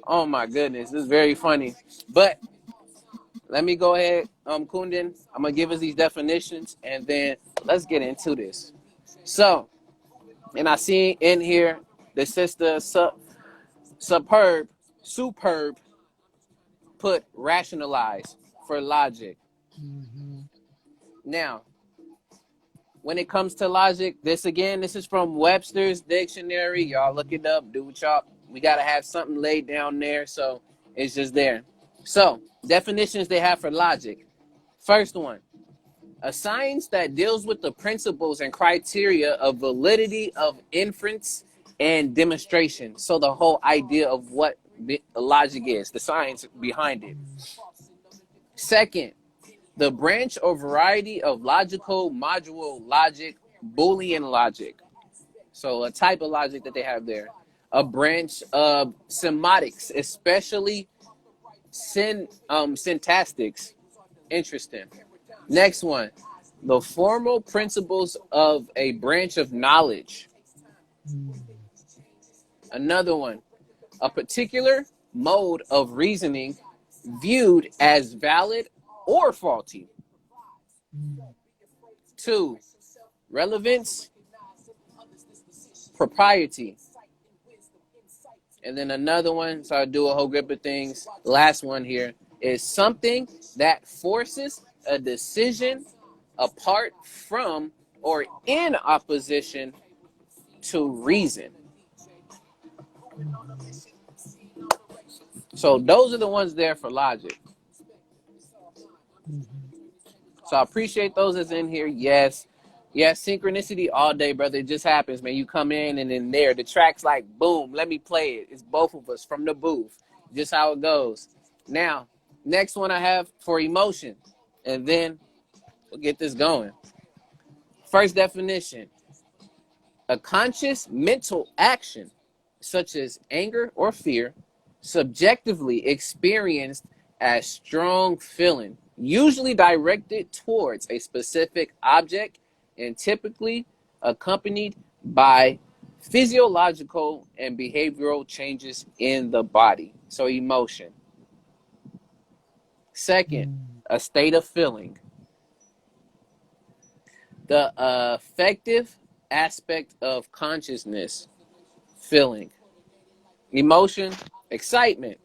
Oh my goodness, this is very funny. But let me go ahead, Kundan. I'm gonna give us these definitions, and then let's get into this. So, and I see in here the sister superb put rationalize for logic. hmm Now, when it comes to logic, this is from Webster's dictionary. Y'all look it up, do what y'all. We gotta have something laid down there, so it's just there. So, definitions they have for logic. First one, a science that deals with the principles and criteria of validity of inference and demonstration. So the whole idea of what logic is, the science behind it. Second, the branch or variety of logical module logic, Boolean logic. So a type of logic that they have there. A branch of semiotics, especially syntactics. Interesting. Next one, the formal principles of a branch of knowledge. Another one, a particular mode of reasoning viewed as valid or faulty. Two, relevance, propriety. And then another one, so I do a whole grip of things. Last one here is something that forces a decision apart from or in opposition to reason. So those are the ones there for logic. So I appreciate those that's in here. Yes. Yes, synchronicity all day, brother. It just happens, man. You come in and then there, the track's like, boom, let me play it. It's both of us from the booth. Just how it goes. Now, next one I have for emotion. And then we'll get this going. First definition, a conscious mental action, such as anger or fear, subjectively experienced as strong feeling, usually directed towards a specific object and typically accompanied by physiological and behavioral changes in the body. So, emotion. Second, a state of feeling. The affective aspect of consciousness, feeling. Emotion, excitement.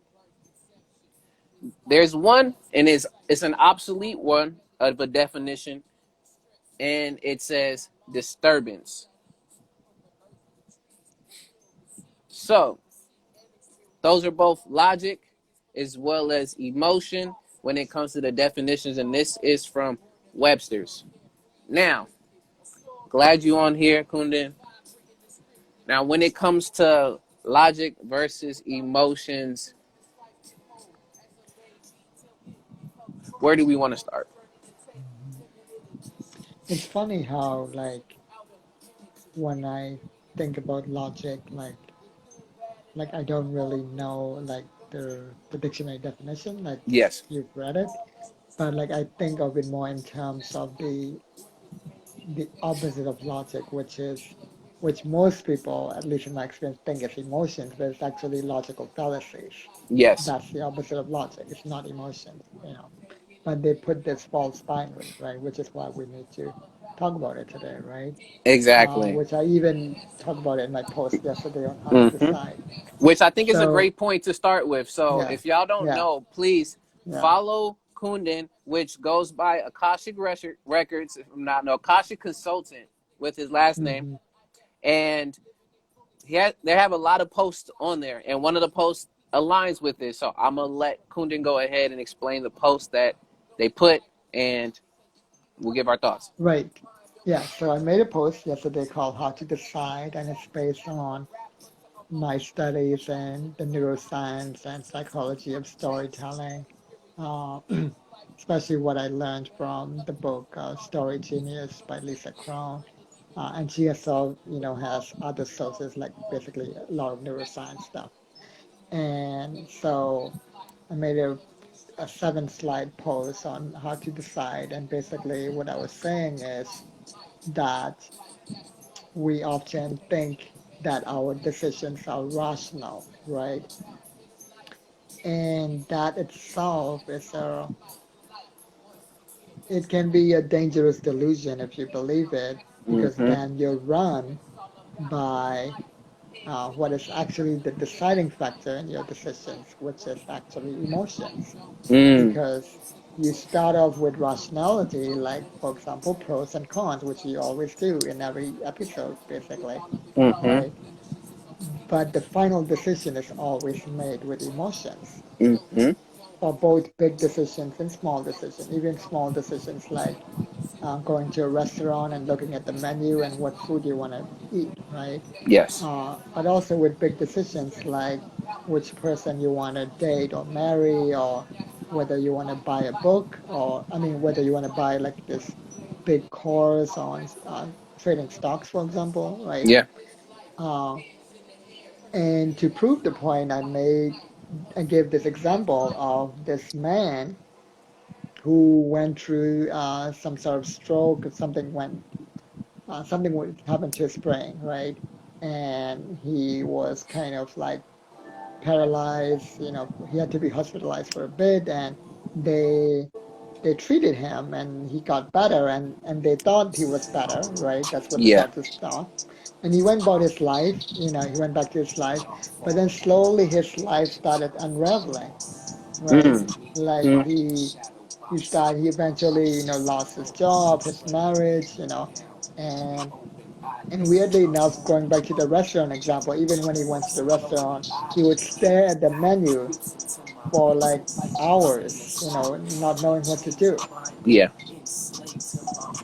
There's one, and it's an obsolete one of a definition, and it says disturbance. So, those are both logic as well as emotion when it comes to the definitions, and this is from Webster's. Now, glad you on here, Kundan. Now, when it comes to logic versus emotions, where do we want to start? Mhm. It's funny how, like, when I think about logic, like I don't really know like the dictionary definition, like Yes. you've read it, but like I think of it more in terms of the opposite of logic, which most people, at least in my experience, think is emotions, but it's actually logical fallacies. Yes. That's the opposite of logic. It's not emotions, But they put this false binary, right? Which is why we need to talk about it today, right? Exactly. Which I even talked about it in my post yesterday on how to Hmm. decide. Which I think is a So great point to start with. So yeah, if y'all don't yeah, know, please yeah. follow Kundan, which goes by Akashic Records, if I'm not no Akashic Consultant with his last name, Hmm. and they have a lot of posts on there, and one of the posts aligns with this. So I'm gonna let Kundan go ahead and explain the post that they put, and we'll give our thoughts. Right. Yeah. So I made a post yesterday called How to Decide, and it's based on my studies in the neuroscience and psychology of storytelling, uh, especially what I learned from the book Story Genius by Lisa Krohn. And she herself, has other sources like basically a lot of neuroscience stuff. And so I made a 7-slide post on how to decide. And basically, what I was saying is that we often think that our decisions are rational, right? And that itself it can be a dangerous delusion if you believe it, because Mm-hmm. then you're run by what is actually the deciding factor in your decisions, which is actually emotions. Mm. Because you start off with rationality, like, for example, pros and cons, which you always do in every episode, basically, Mm-hmm. right? But the final decision is always made with emotions Mm-hmm. for both big decisions and small decisions, even small decisions like going to a restaurant and looking at the menu and what food you want to eat, right? Yes. But also with big decisions like which person you want to date or marry, or whether you want to buy a book, or I mean, whether you want to buy like this big course on trading stocks, for example, right? Yeah. Uh, and to prove the point, I gave this example of this man who went through some sort of stroke, or something would happen to his brain, right? And he was kind of like paralyzed. He had to be hospitalized for a bit, and they they treated him, and he got better, and they thought he was better, right? That's what the Yeah. doctors thought. And he went about his life. He went back to his life, but then slowly his life started unraveling, right? Mm. Like Mm. he eventually, lost his job, his marriage, and weirdly enough, going back to the restaurant example, even when he went to the restaurant, he would stare at the menu for like hours, not knowing what to do. Yeah.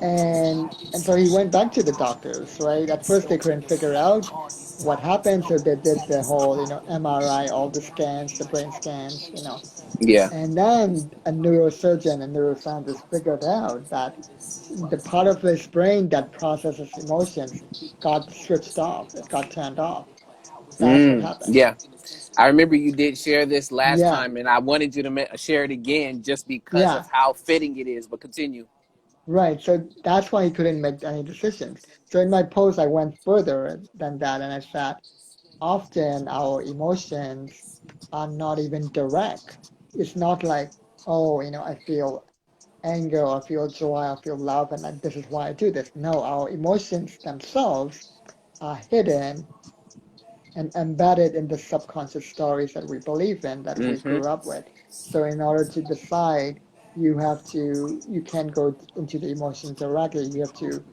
And so he went back to the doctors, right? At first they couldn't figure out what happened, so they did the whole, MRI, all the scans, the brain scans, Yeah. And then a neurosurgeon and neuroscientist figured out that the part of his brain that processes emotions got switched off. It got turned off. That's what Mm. happened. Yeah. I remember you did share this last Yeah, time, and I wanted you to share it again just because of yeah, how fitting it is. But continue. right. So that's why he couldn't make any decisions. So in my post, I went further than that, and I said, often our emotions are not even direct. It's not like, oh, I feel anger, or I feel joy, or I feel love, and this is why I do this. No, our emotions themselves are hidden and embedded in the subconscious stories that we believe in, that we Mm-hmm. grew up with. So, in order to decide you can't go into the emotions directly. You have to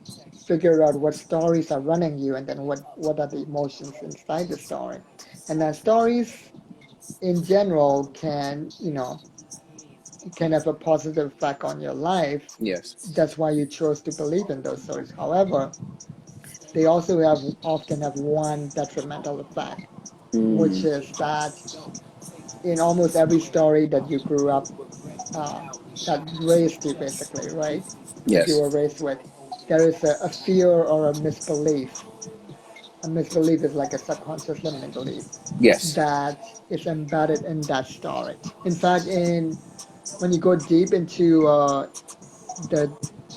figure out what stories are running you, and then what are the emotions inside the story. And then stories in general can, can have a positive effect on your life. Yes. That's why you chose to believe in those stories. However, they also often have one detrimental effect, which Mm. is that in almost every story that you grew up, uh, that raised you basically, right? That you Yes. were raised with, there is a fear or a misbelief. A misbelief is like a subconscious limiting belief Yes. that is embedded in that story. In fact, in when you go deep into the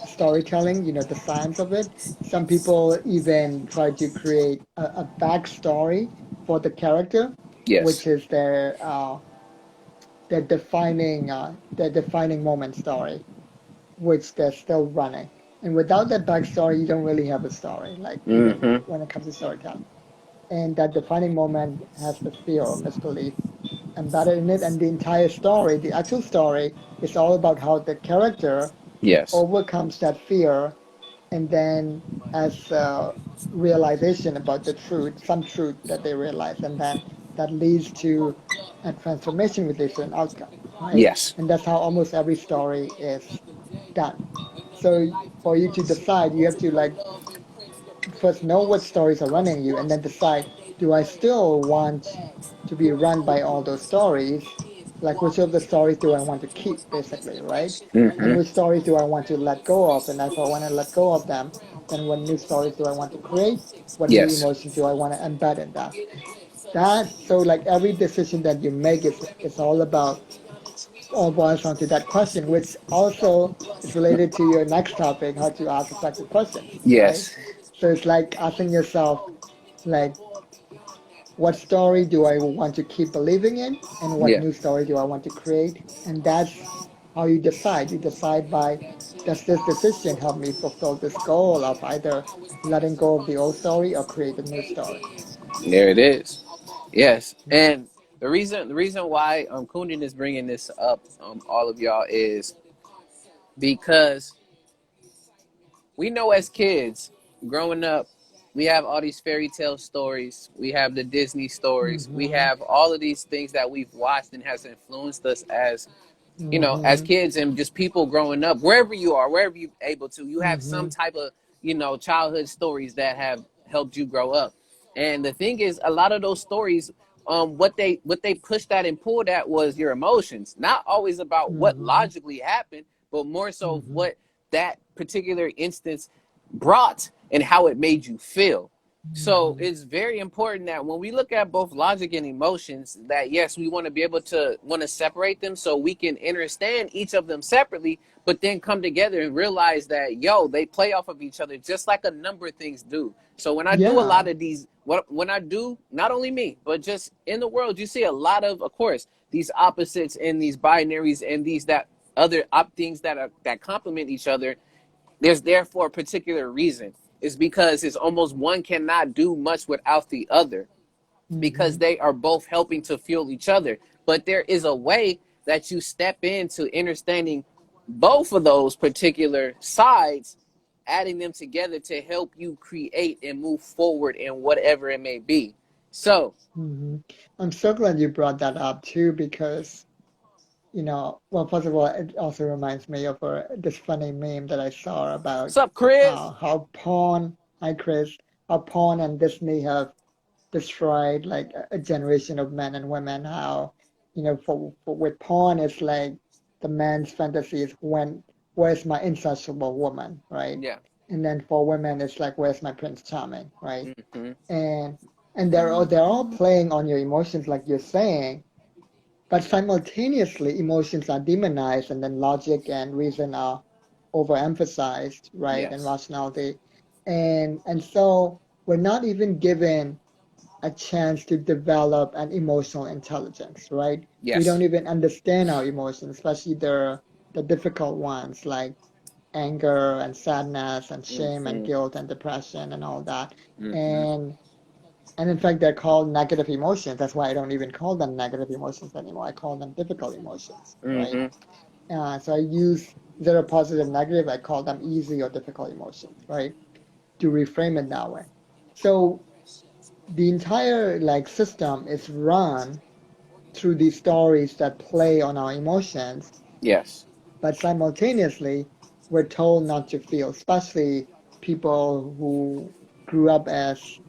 storytelling, the science of it, some people even try to create a backstory for the character, Yes. which is their defining moment story, which they're still running. And without that backstory, you don't really have a story, like even Mm-hmm. when it comes to storytelling. And that defining moment has the fear or misbelief embedded in it, and the entire story, the actual story, is all about how the character Yes. overcomes that fear, and then as a realization about the truth, some truth that they realize, and then that leads to a transformation with this an outcome, right? Yes. And that's how almost every story is done. So for you to decide, you have to like first know what stories are running you, and then decide, do I still want to be run by all those stories? Like, which of the stories do I want to keep, basically, right? And Mm-hmm. which stories do I want to let go of? And if I want to let go of them, then what new stories do I want to create? What new Yes. emotions do I want to embed in that? So like every decision that you make is all about, all boils down to that question, which also is related to your next topic, how to ask effective questions, right? Yes. So it's like asking yourself, like, what story do I want to keep believing in, and what Yeah. new story do I want to create? And that's how you decide. You decide by, does this decision help me fulfill this goal of either letting go of the old story or create a new story? There it is. Yes. And the reason why Kundan is bringing this up, all of y'all, is because we know as kids growing up, we have all these fairy tale stories, we have the Disney stories, we Mm-hmm. have all of these things that we've watched and has influenced us as as Mm-hmm. kids and just people growing up, wherever you are, wherever you're able to, you have some Mm-hmm. type of, childhood stories that have helped you grow up. And the thing is, a lot of those stories, what they pushed at and pulled at was your emotions, not always about what Mm-hmm. logically happened, but more so Mm-hmm. what that particular instance brought and how it made you feel. So Mm-hmm. it's very important that when we look at both logic and emotions, that yes, we want to be able to separate them so we can understand each of them separately, but then come together and realize that they play off of each other just like a number of things do. So when I do a Yeah. lot of these, when I do, not only me, but just in the world, you see a lot of course, these opposites and these binaries and these that other things that complement each other. There's therefore a particular reason. It's because it's almost one cannot do much without the other because Mm-hmm. they are both helping to fuel each other. But there is a way that you step into understanding both of those particular sides, adding them together to help you create and move forward in whatever it may be. So, Mm-hmm. I'm so glad you brought that up too, because well, first of all, it also reminds me of this funny meme that I saw what's about up, Chris? how porn, hi Chris, how porn and Disney have destroyed like a generation of men and women. How, for with porn, it's like the man's fantasy is where's my insatiable woman, right? Yeah. And then for women, it's like, where's my Prince Charming, right? Mm-hmm. And they're all playing on your emotions, like you're saying, but simultaneously, emotions are demonized, and then logic and reason are overemphasized, right? And Yes. rationality, and so we're not even given a chance to develop an emotional intelligence, right? We Yes. don't even understand our emotions, especially the difficult ones like anger and sadness and shame and Mm-hmm. guilt and depression and all that. Mm-hmm. And and in fact, they're called negative emotions. That's why I don't even call them negative emotions anymore. I call them difficult emotions, right? Mm-hmm. So I use zero positive negative. I call them easy or difficult emotions, right? To reframe it that way. So the entire like system is run through these stories that play on our emotions, Yes. but simultaneously we're told not to feel, especially people who grew up as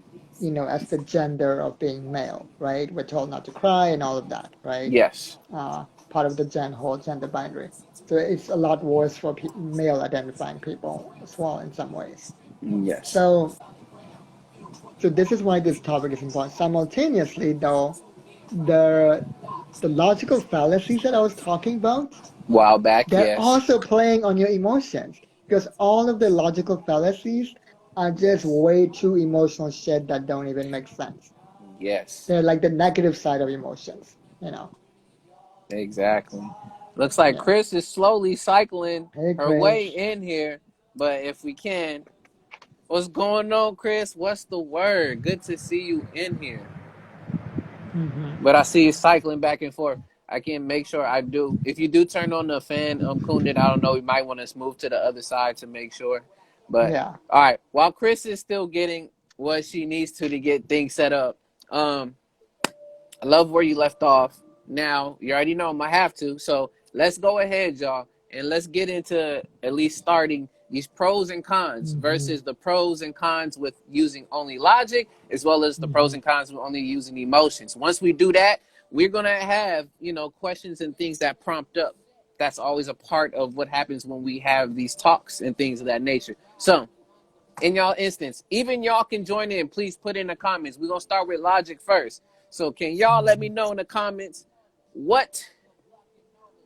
as the gender of being male, right? We're told not to cry and all of that, right? Yes. Part of the whole gender binary. So it's a lot worse for male identifying people as well in some ways. Yes. So this is why this topic is important. Simultaneously, though, the logical fallacies that I was talking about, While back, they're yes. also playing on your emotions because all of the logical fallacies are just way too emotional shit that don't even make sense. Yes. They're like the negative side of emotions. Exactly. Looks like Yeah. Chris is slowly cycling Hey, her way Chris. in here. But if we can, what's going on, Chris? What's the word? Good to see you in here. Mm-hmm. But I see you cycling back and forth. I can make sure I do. If you do turn on the fan, Kundan, I don't know. We might want to move to the other side to make sure. But Yeah. all right, while Chris is still getting what she needs to get things set up, I love where you left off. Now, you already know I'm going to have to. So let's go ahead, y'all, and let's get into at least starting these pros and cons Mm-hmm. versus the pros and cons with using only logic, as well as the pros Mm-hmm. and cons with only using emotions. Once we do that, we're going to have, questions and things that prompt up. That's always a part of what happens when we have these talks and things of that nature. So, in y'all instance, even y'all can join in. Please put in the comments. We're gonna start with logic first. So can y'all let Mm-hmm. me know in the comments what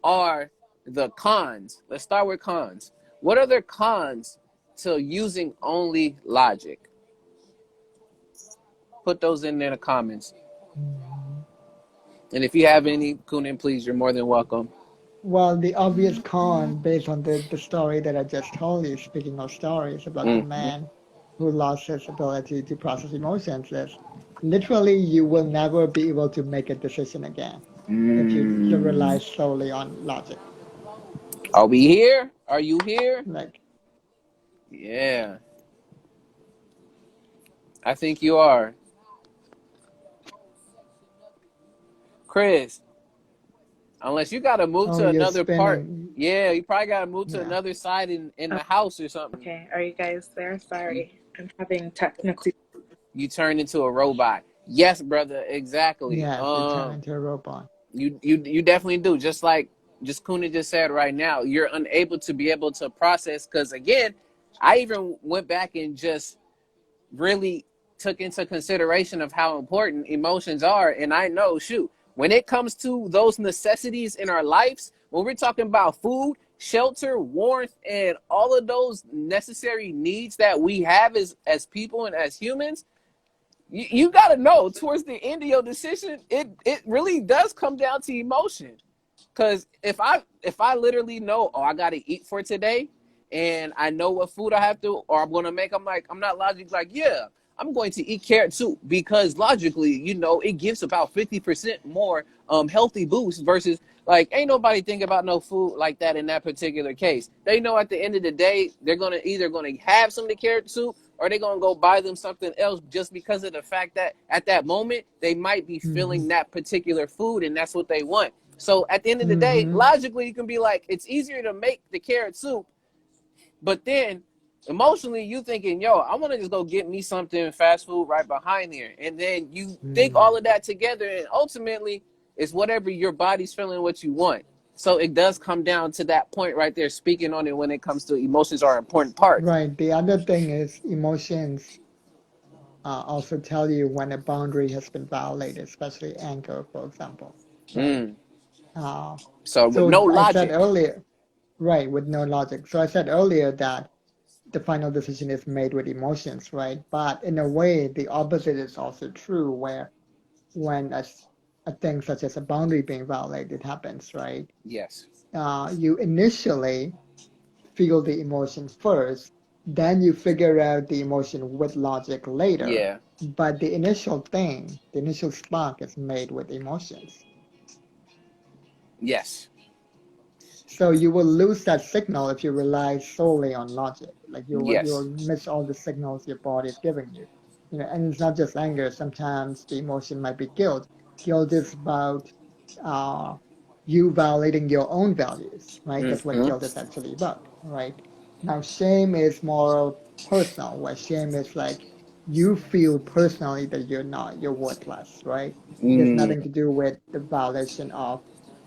are the cons? Let's start with cons. What are the cons to using only logic? Put those in there in the comments. Mm-hmm. And if you have any, Kunin, please, you're more than welcome. Well, the obvious con, based on the story that I just told you, speaking of stories about the Mm-hmm. man who lost his ability to process emotions, is literally you will never be able to make a decision again if you rely solely on logic. Are we here? Are you here? Like, Yeah, I think you are. Chris, unless you got to move oh, to you're another part. spinning. Yeah, you probably got to move to Yeah. another side in Oh, the house or something. okay. Are you guys there? You, Sorry. I'm having technical. you turn into a robot. Yes, brother, exactly. Yes, you turn into a robot. You definitely do. Just Kuna just said right now, you're unable to be able to process because again, I even went back and just really took into consideration of how important emotions are. And I know, shoot, when it comes to those necessities in our lives, when we're talking about food, shelter, warmth, and all of those necessary needs that we have as people and as humans, you got to know towards the end of your decision, it really does come down to emotion. Because if I literally know, oh, I gotta eat for today, and I know what food I have to or I'm gonna make, I'm not logically like, yeah, I'm going to eat carrot soup because logically, it gives about 50% more healthy boost versus like ain't nobody think about no food like that in that particular case. They know at the end of the day they're gonna either gonna have some of the carrot soup or they're gonna go buy them something else just because of the fact that at that moment they might be Mm-hmm. feeling that particular food and that's what they want. So at the end of the day, Mm-hmm. logically, you can be like, it's easier to make the carrot soup, but then emotionally, you thinking, yo, I want to just go get me something fast food right behind here. And then you think Mm-hmm. all of that together, and ultimately, it's whatever your body's feeling what you want. So it does come down to that point right there, speaking on it when it comes to emotions are an important part. Right. The other thing is emotions also tell you when a boundary has been violated, especially anger, for example, right? Mm. Uh, So with so no I said logic, earlier, right, with no logic. So I said earlier that the final decision is made with emotions, right? But in a way, the opposite is also true, where when a thing such as a boundary being violated happens, right? yes. You initially feel the emotion first, then you figure out the emotion with logic later. Yeah. But the initial thing, the initial spark is made with emotions. Yes. So you will lose that signal if you rely solely on logic. Like you'll Yes. miss all the signals your body is giving you. You know, and it's not just anger. Sometimes the emotion might be guilt. Guilt is about uh, you violating your own values, right? That's what Mm-hmm. guilt is actually about, right? Now, shame is more personal, where shame is like you feel personally that you're worthless, right? It has Mm, nothing to do with the violation of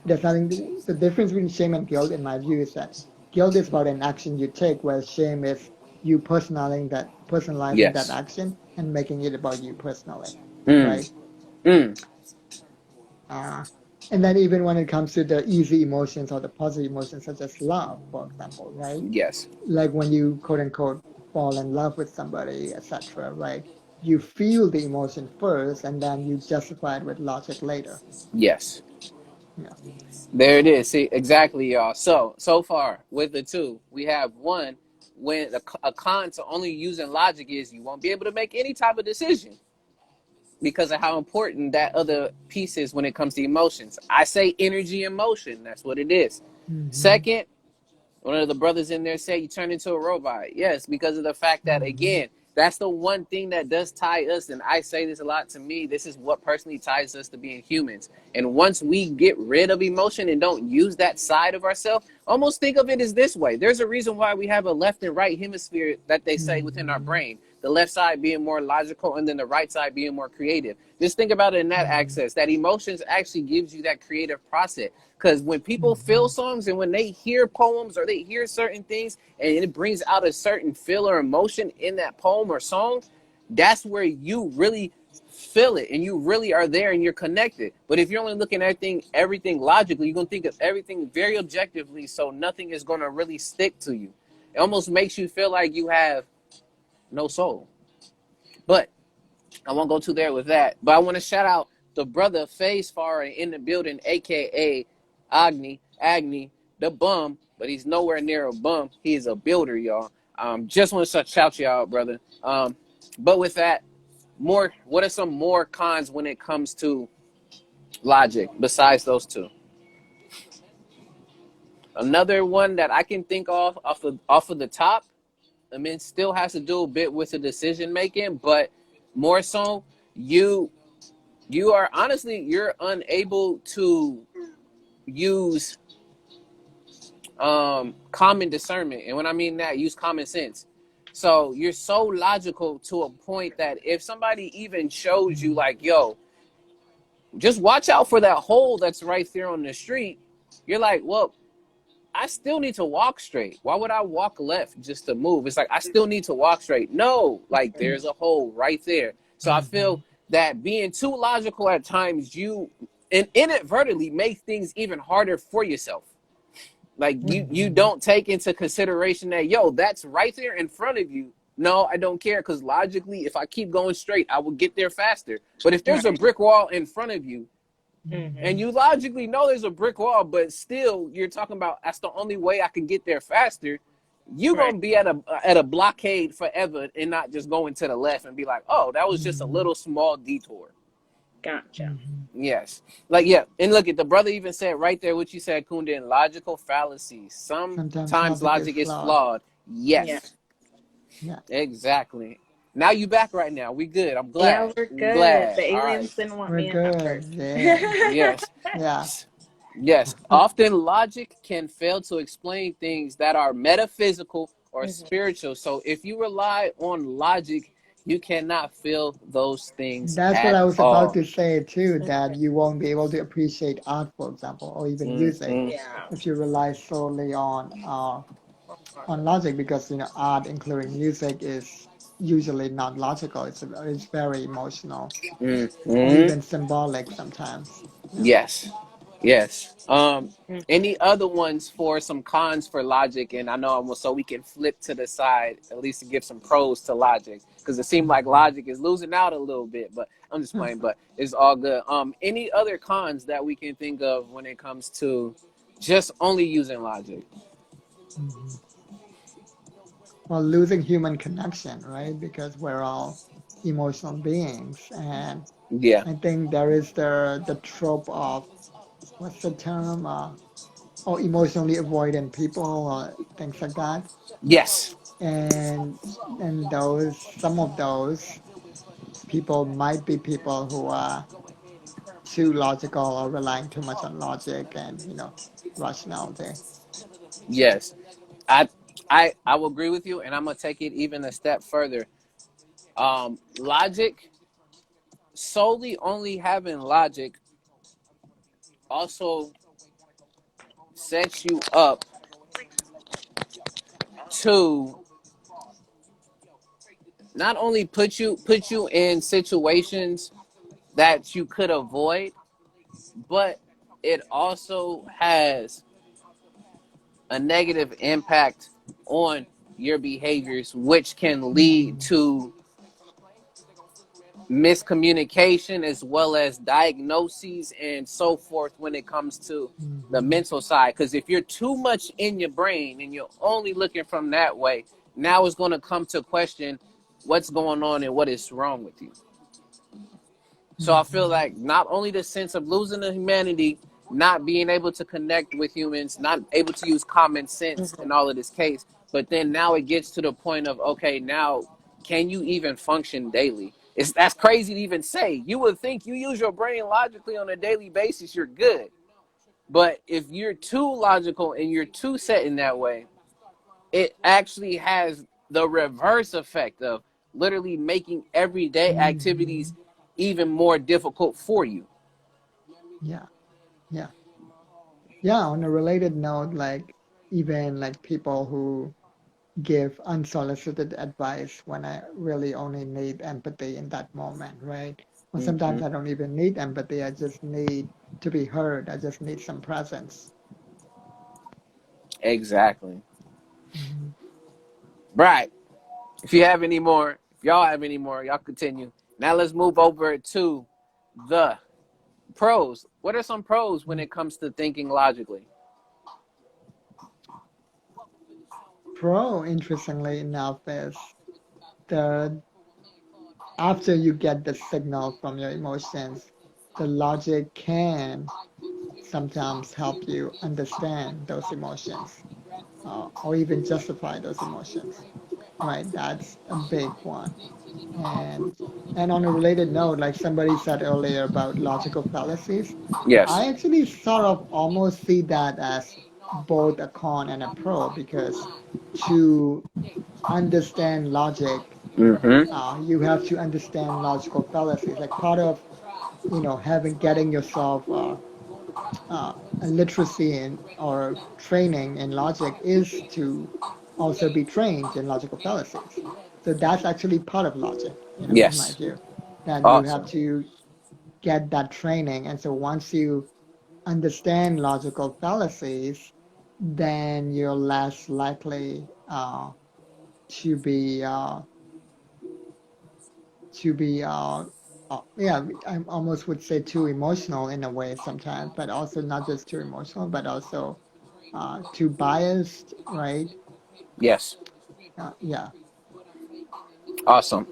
there's nothing the difference between shame and guilt in my view is that guilt is about an action you take, whereas shame is you personalizing that yes. action and making it about you personally, Mm, right? mm, uh, and then even when it comes to the easy emotions or the positive emotions such as love, for example, right? yes. Like when you quote unquote fall in love with somebody, etc., right? You feel the emotion first and then you justify it with logic later. Yes. Yeah. There it is. See, exactly, y'all. So far with the two, we have one when a con to only using logic is you won't be able to make any type of decision because of how important that other piece is when it comes to emotions. I say energy and motion. That's what it is. Mm-hmm. Second, one of the brothers in there said you turn into a robot. Yes, because of the fact that Mm-hmm. again, that's the one thing that does tie us, and I say this a lot to me. This is what personally ties us to being humans. And once we get rid of emotion and don't use that side of ourselves, almost think of it as this way. There's a reason why we have a left and right hemisphere that they say within our Mm-hmm. brain. The left side being more logical and then the right side being more creative. Just think about it in that Mm-hmm. access. That emotions actually gives you that creative process. Because when people feel Mm-hmm. songs and when they hear poems or they hear certain things and it brings out a certain feel or emotion in that poem or song, that's where you really feel it and you really are there and you're connected. But if you're only looking at everything logically, you're gonna think of everything very objectively, so nothing is gonna really stick to you. It almost makes you feel like you have no soul. But I won't go too there with that. But I want to shout out the brother Phase Far in the building, aka Agni, the bum, but he's nowhere near a bum. He's a builder, y'all. Just want to shout you out, brother. But with that, what are some more cons when it comes to logic besides those two? Another one that I can think of off of the top, I mean, still has to do a bit with the decision making, but more so, you you are honestly you're unable to use common discernment, and when I mean that, use common sense. So you're so logical to a point that if somebody even shows you like, yo, just watch out for that hole that's right there on the street, you're like, well, I still need to walk straight. Why would I walk left just to move? It's like I still need to walk straight. No, like there's a hole right there. So I Mm-hmm. feel that being too logical at times, you inadvertently make things even harder for yourself. Like you Mm-hmm. don't take into consideration that yo, that's right there in front of you. No, I don't care because logically, if I keep going straight, I will get there faster. But if there's a Right. brick wall in front of you, Mm-hmm. and you logically know there's a brick wall, but still you're talking about that's the only way I can get there faster. You're Right. gonna be at a blockade forever and not just going to the left and be like, oh, that was just a Mm-hmm. little small detour. Gotcha. Mm-hmm. Yes, like yeah, and look at the brother even said right there what you said, Kundan, logical fallacy. Sometimes Sometimes logic is logic is flawed. flawed. Yeah. Yes, Yeah. exactly. Now you back right now. We good. I'm Yeah, glad. we're I'm good. glad. The All right. aliens didn't want We're me in that good. part. Yeah. Yes. Yeah. Yes, often logic can fail to explain things that are metaphysical or Mhm. spiritual. So if you rely on logic, you cannot feel those things That's what at I was about all. to say too, that you won't be able to appreciate art, for example, or even music Mm-hmm. Yeah. if you rely solely on logic, because art, including music, is usually not logical. It's very emotional or Mm-hmm. even symbolic sometimes. Yeah. Yes. Yes. Mhm. Any other ones for some cons for logic? And I know almost so we can flip to the side, at least to give some pros to logic. Because it seemed like Mhm. logic is losing out a little bit, but I'm just playing, but it's all good. Any other cons that we can think of when it comes to just only using logic? Mhm. Well, losing human connection, right? Because we're all emotional beings, and Yeah. I think there is the trope of what's the term? or emotionally avoidant people or things like that. Yes. And those some of those people might be people who are too logical or relying too much on logic and rationality. Yes. I will agree with you, and I'm gonna take it even a step further. Logic, solely only having logic, also sets you up to not only put you in situations that you could avoid, but it also has a negative impact on your behaviors, which can lead Mm-hmm. to miscommunication as well as diagnoses and so forth when it comes to the Mm-hmm. mental side. Because if you're too much in your brain and you're only looking from that way, now it's going to come to question what's going on and what is wrong with you. So I feel Mm-hmm. like not only the sense of losing the humanity, not being able to connect with humans, not able to use common sense in all of this case, but then now it gets to the point of, okay, now can you even function daily? That's crazy to even say. You would think you use your brain logically on a daily basis, you're good. But if you're too logical and you're too set in that way, it actually has the reverse effect of literally making everyday Mm-hmm. activities even more difficult for you. Yeah, yeah, yeah. On a related note, like even like people who give unsolicited advice when I really only need empathy in that moment, right? Or sometimes Mm-hmm. I don't even need empathy. I just need to be heard. I just need some presence. Exactly. Mm-hmm. Right. If you have any more, if y'all have any more, y'all continue. Now let's move over to the pros. What are some pros when it comes to thinking logically? Pro, interestingly enough, is the after you get the signal from your emotions, the logic can sometimes help you understand those emotions or even justify those emotions, right? That's a big one. And on a related note, like somebody said earlier about logical fallacies, Yes. I actually sort of almost see that as both a con and a pro because to understand logic, Mm-hmm. you have to understand logical fallacies. Like part of having getting yourself a literacy in or training in logic is to also be trained in logical fallacies. So that's actually part of logic, in my Yes. view, that you have Awesome. to get that training. And so once you understand logical fallacies, then you're less likely to be to be yeah, I almost would say too emotional in a way sometimes, but also not just too emotional, but also too biased, right? Yes. Yeah. Awesome.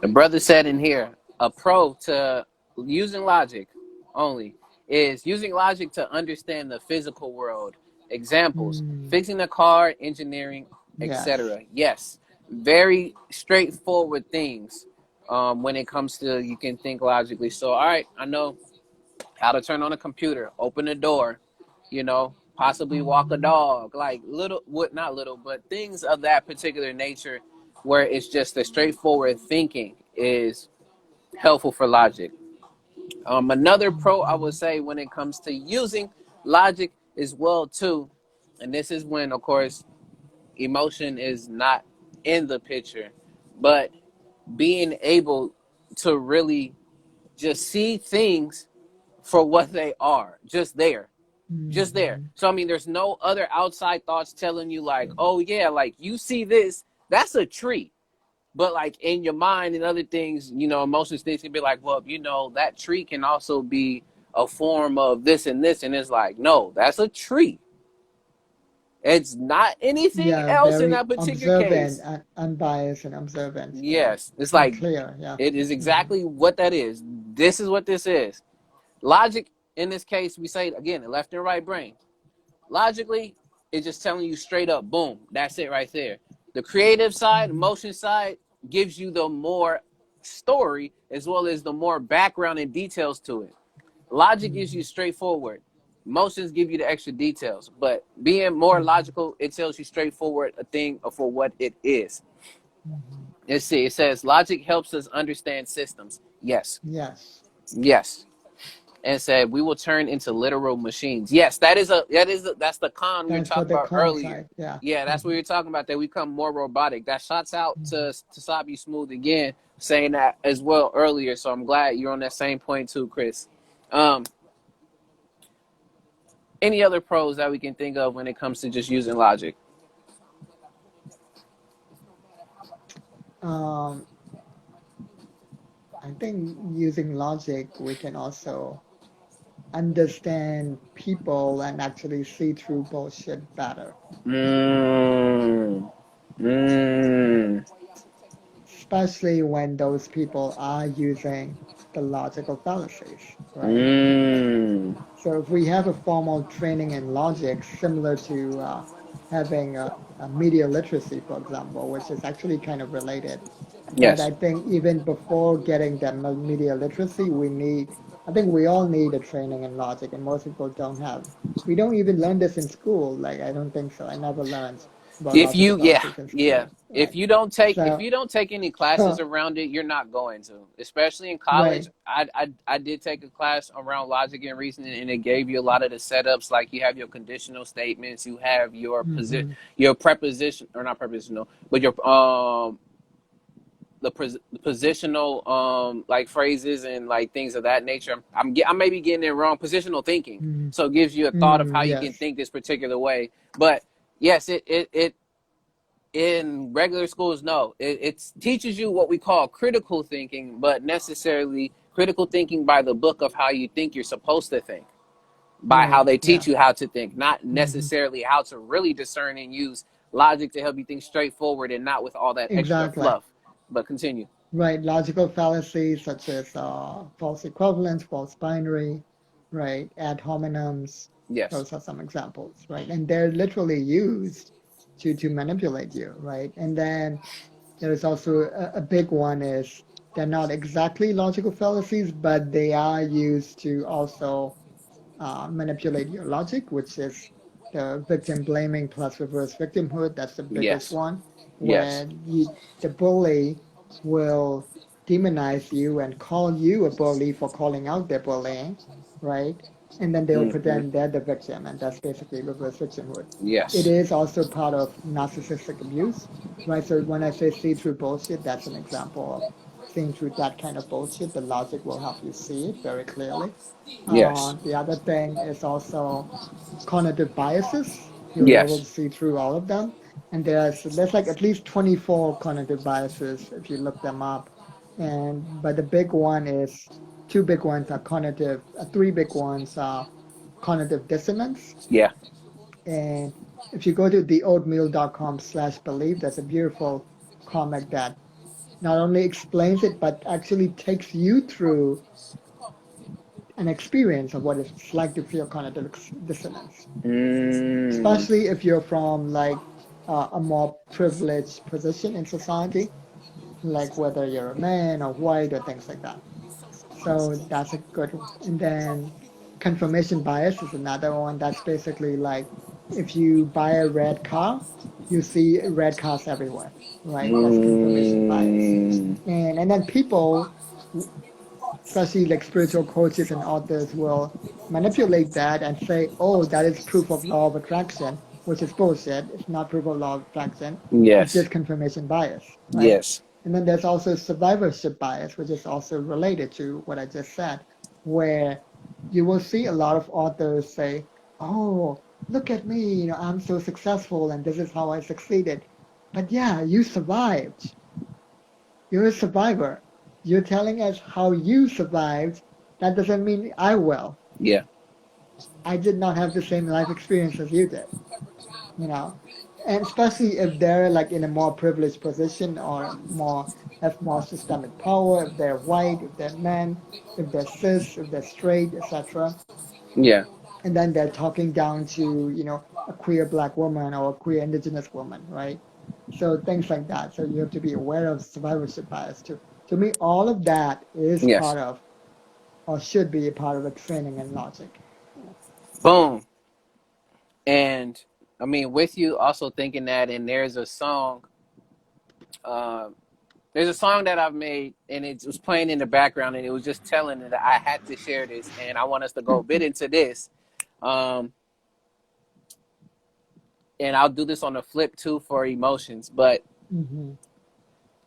The brother said in here, a pro to using logic only is using logic to understand the physical world. Examples: Mm, fixing a car, engineering, yes. etc. Yes, very straightforward things. When it comes to you can think logically. So, all right, I know how to turn on a computer, open a door, possibly walk a Hmm. dog, like little, what not little, but things of that particular nature, where it's just the straightforward thinking is helpful for logic. Another pro I would Hmm. say when it comes to using logic as well too, and this is when of course emotion is not in the picture, but being able to really just see things for what they are, just there. Hmm. So I mean, there's no other outside thoughts telling you like, oh yeah, like you see this, that's a tree. But like in your mind and other things, emotions, things can be like, well, that tree can also be a form of this and this, and it's like, no, that's a tree. It's not anything Yeah, else in very that particular observant, case. unbiased, and observant. Yeah, Yes, it's and like clear. Yeah. it is Hmm. exactly what that is. This is what this is. Logic in this case, we say again, the left and right brain. logically, it's just telling you straight up, boom, that's it right there. The creative side, Mm-hmm. emotion side, gives you the more story as well as the more background and details to it. Logic gives Mm-hmm. you straightforward. Emotions give you the extra details. But being more Mm-hmm. logical, it tells you straightforward a thing for what it is. Mm-hmm. Let's see. It says logic helps us understand systems. Yes. Yes, Yes. And said we will turn into literal machines. Yes, that's the con we were that's what talking the about con earlier. side. Yeah. Yeah, that's what Mm-hmm. we were talking about. That we become more robotic. That shots out Mm-hmm. to Sabi Smooth again, saying that as well earlier. So I'm glad you're on that same point too, Chris. Um, any other pros that we can think of when it comes to just using logic? Um, I think using logic, we can also understand people and actually see through bullshit better, Mmm. Mmm. especially when those people are using the logical fallacies, right? Mmm. So if we have a formal training in logic, similar to having a media literacy, for example, which is actually kind of related. But Yes. I think even before getting that media literacy, I think we all need a training in logic, and most people don't have. We don't even learn this in school. Like, I don't think so. I never learned about If logical you, yeah, fallacies in yeah. school, right? If So, you don't take any classes around it, you're not going to. Especially in college, right. I did take a class around logic and reasoning, and it gave you a lot of the setups. Like you have your conditional statements, you have Mm-hmm, your preposition or not prepositional, but your the positional like phrases and like things of that nature. I may be getting it wrong. Positional thinking, mm-hmm, so it gives you a thought of mm, how you can yes. think this particular way. But yes, it in regular schools, no, it teaches you what we call critical thinking, but necessarily critical thinking by the book of how you think you're supposed to think, by how Right. they teach Yeah. you how to think, not Mm-hmm. necessarily how to really discern and use logic to help you think straightforward and not with all that extra Exactly. fluff. But continue. Right, logical fallacies such as false equivalence, false binary, right, ad hominems. Yes. Those are some examples, right? And they're literally used to manipulate you, right? And then there's also a big one is they're not exactly logical fallacies, but they are used to also manipulate your logic, which is the victim blaming plus reverse victimhood. That's the biggest Yes. one, Yes. where the bully will demonize you and call you a bully for calling out their bullying, right? And then they'll Mm-hmm. pretend they're the victim, and that's basically reverse victimhood. It Yes. is also part of narcissistic abuse, right? So when I say see through bullshit, that's an example of seeing through that kind of bullshit. The logic will help you see it very clearly. Yes. The other thing is also cognitive biases. You'll be able Yes. to see through all of them. And there's like at least 24 cognitive biases if you look them up. And but the big one is two big ones are cognitive, three big ones are cognitive dissonance. Yeah. And if you go to theoatmeal.com/believe, there's a beautiful comic that not only explains it but actually takes you through an experience of what it's like to feel cognitive dissonance, Mm. especially if you're from like a more privileged position in society, like whether you're a man or white or things like that. So that's a good one. And then confirmation bias is another one. That's basically like if you buy a red car, you see red cars everywhere, right? That's confirmation bias. Mm. And then people, especially like spiritual coaches and authors, will manipulate that and say, oh, that is proof of law of attraction, which is bullshit. It's not proof of law of attraction. It's Yes. just confirmation bias, right? Yes. And then there's also survivorship bias, which is also related to what I just said, where you will see a lot of authors say, oh, look at me, I'm so successful and this is how I succeeded. But yeah, you survived. You're a survivor. You're telling us how you survived. That doesn't mean I will. Yeah. I did not have the same life experience as you did, you know? And especially if they're like in a more privileged position or have more systemic power, if they're white, if they're men, if they're cis, if they're straight, etc. Yeah. and then they're talking down to, a queer black woman or a queer indigenous woman, right? So things like that. So you have to be aware of survivorship bias too. To me, all of that is Yes. part of, or should be a part of the training and logic. Boom. And I mean, with you also thinking that, and uh, there's a song that I've made, and it was playing in the background, and it was just telling me that I had to share this, and I want us to go a bit into this. Um, and I'll do this on the flip too for emotions, but Mm-hmm.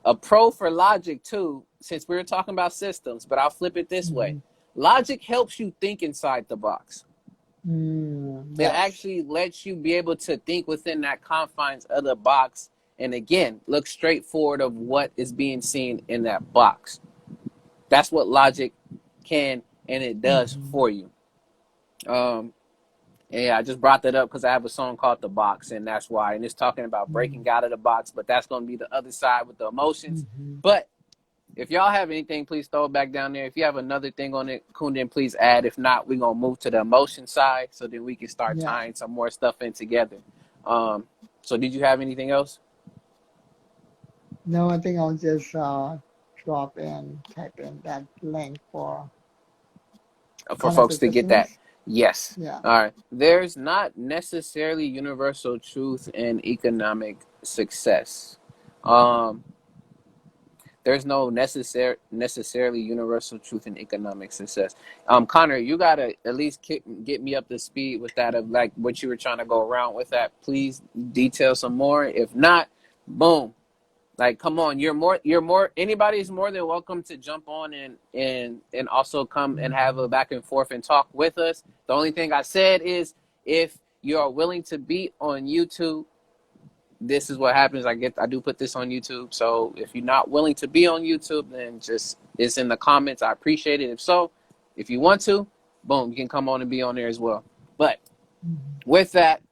a pro for logic too, since we were talking about systems, but I'll flip it this way. Mm-hmm. Logic helps you think inside the box. It Yes. actually lets you be able to think within that confines of the box, and again, look straight forward of what is being seen in that box. That's what logic can and it does Mm-hmm. for you. Um, and yeah, I just brought that up because I have a song called The Box, and that's why. And it's talking about breaking out of the box, but that's going to be the other side with the emotions. Mm-hmm. But if y'all have anything, please throw it back down there. If you have another thing on it, Kundan, please add. If not, we're going to move to the emotion side so then we can start Yeah. tying some more stuff in together. So did you have anything else? No, I think I'll just type in that link for For Connor folks for to get that? listeners. Yes. Yeah. All right. There's not necessarily universal truth in economic success. Um, there's no necessarily universal truth in economic success. Connor, you gotta at least get me up to speed with that of like what you were trying to go around with that. Please detail some more. If not, boom. Like, come on, anybody's more than welcome to jump on and also come and have a Mm-hmm. back and forth and talk with us. The only thing I said is if you are willing to be on YouTube, this is what happens. I do put this on YouTube. So if you're not willing to be on YouTube, then just it's in the comments. I appreciate it. If so, if you want to, boom, you can come on and be on there as well. But Mm-hmm. with that,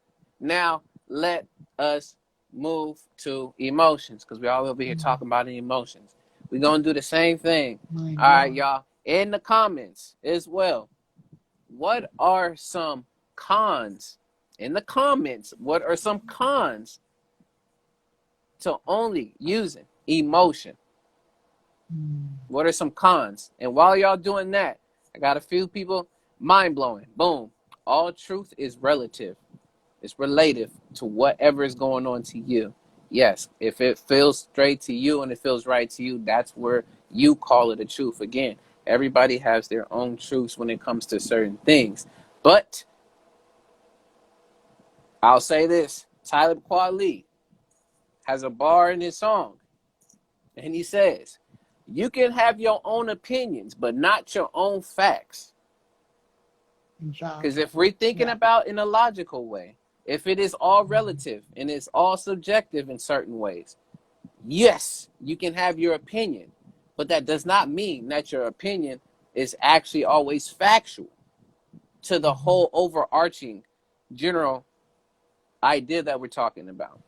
now let us move to emotions because we're all over here talking about the emotions. We're going to do the same thing. Mind All right, blowing. y'all. In the comments as well, what are some cons? In the comments, what are some cons to only using emotion? Mm-hmm. What are some cons? And while y'all doing that, I got a few people mind blowing. Boom. All truth is relative. It's relative to whatever is going on to you. Yes, if it feels straight to you and it feels right to you, that's where you call it a truth. Again, everybody has their own truths when it comes to certain things. But I'll say this, Tyler Kweli has a bar in his song, and he says, you can have your own opinions, but not your own facts. Because Exactly. if we're thinking Yeah. about in a logical way, if it is all relative and it's all subjective in certain ways, yes, you can have your opinion, but that does not mean that your opinion is actually always factual to the Mm-hmm. whole overarching general idea that we're talking about.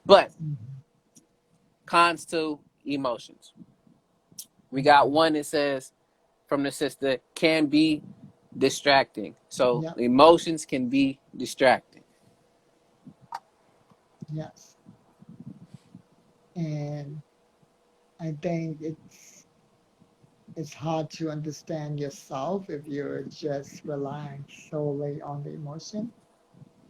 But Mm-hmm. cons to emotions. We got one that says from the sister can be distracting. So Yeah. emotions can be distracting. Yes. And I think it's hard to understand yourself if you're just relying solely on the emotion.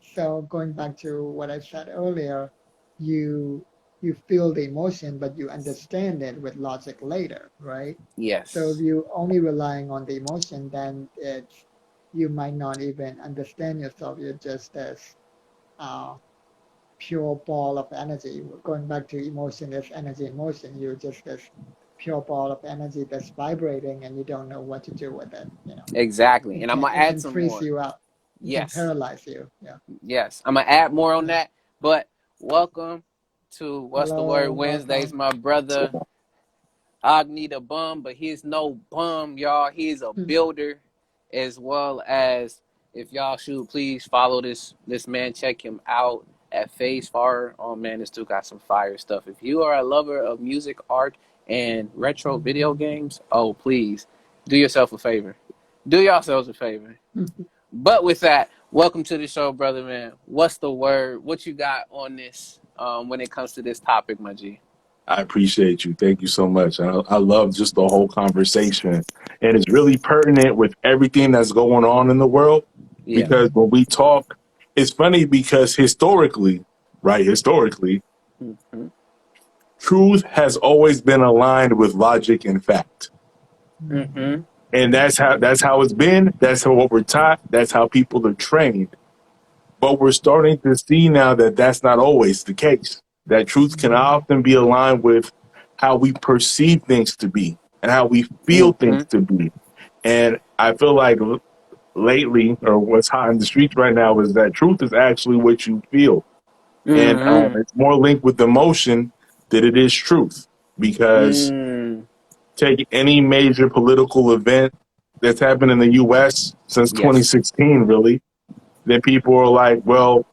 So going back to what I said earlier, you you feel the emotion, but you understand it with logic later, right? So if Yes. you only relying on the emotion, then it's you might not even understand yourself. You're just this uh, pure ball of energy. Going back to emotion is energy in motion. You're just this pure ball of energy that's vibrating, and you don't know what to do with it. Exactly. It And I'm can gonna it add can some freeze more. you up. It can Yes. paralyze you. Yeah. Yes. I'm gonna add more on Yeah. that. But welcome to What's the Word Hello. Wednesdays, Welcome. my brother Agni the bum, but he's no bum, y'all. He's a builder, as well as if y'all should please follow this man, check him out at Phase Far. Oh man, this dude got some fire stuff. If you are a lover of music, art, and retro video games, oh please do yourself a favor. Do yourselves a favor. But with that, welcome to the show, brother man. What's the word? What you got on this when it comes to this topic, my G? I appreciate you. Thank you so much. I love just the whole conversation. And it's really pertinent with everything that's going on in the world Yeah. because when we talk, it's funny because historically, right, historically, Mm-hmm. truth has always been aligned with logic and fact. Mm-hmm. And that's how it's been. That's how what we're taught. That's how people are trained. But we're starting to see now that that's not always the case. That truth can often be aligned with how we perceive things to be and how we feel Mm-hmm. things to be. And I feel like lately, or what's hot in the streets right now, is that truth is actually what you feel. And Mm-hmm. it's more linked with emotion than it is truth. Because Mm. take any major political event that's happened in the U.S. since Yes. 2016, really, then people are like, well,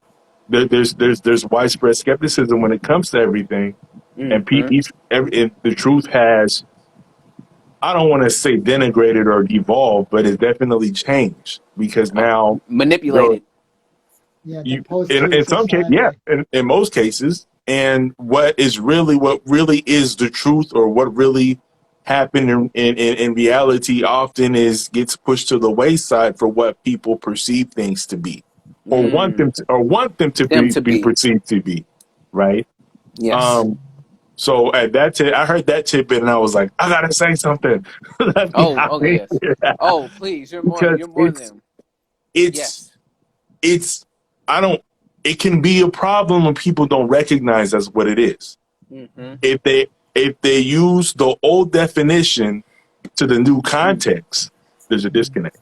there's widespread skepticism when it comes to everything, and Mm-hmm. the truth has, I don't want to say denigrated or devolved, but it's definitely changed because now there Manipulated. Yeah, the you post-truth in some cases, yeah, society. in most cases, and what really is the truth or what really happened in reality often is gets pushed to the wayside for what people perceive things to be or Mm. want them to Them to be be. perceived to be, right? Yes. um so at that I heard that tidbit and I was like, I gotta say something. Let me Oh, hop okay, in yes. here. Oh, please, Because you're more than it's yes. it's I don't it can be a problem when people don't recognize that's what it is. Mm-hmm. If they use the old definition to the new context, there's a disconnect,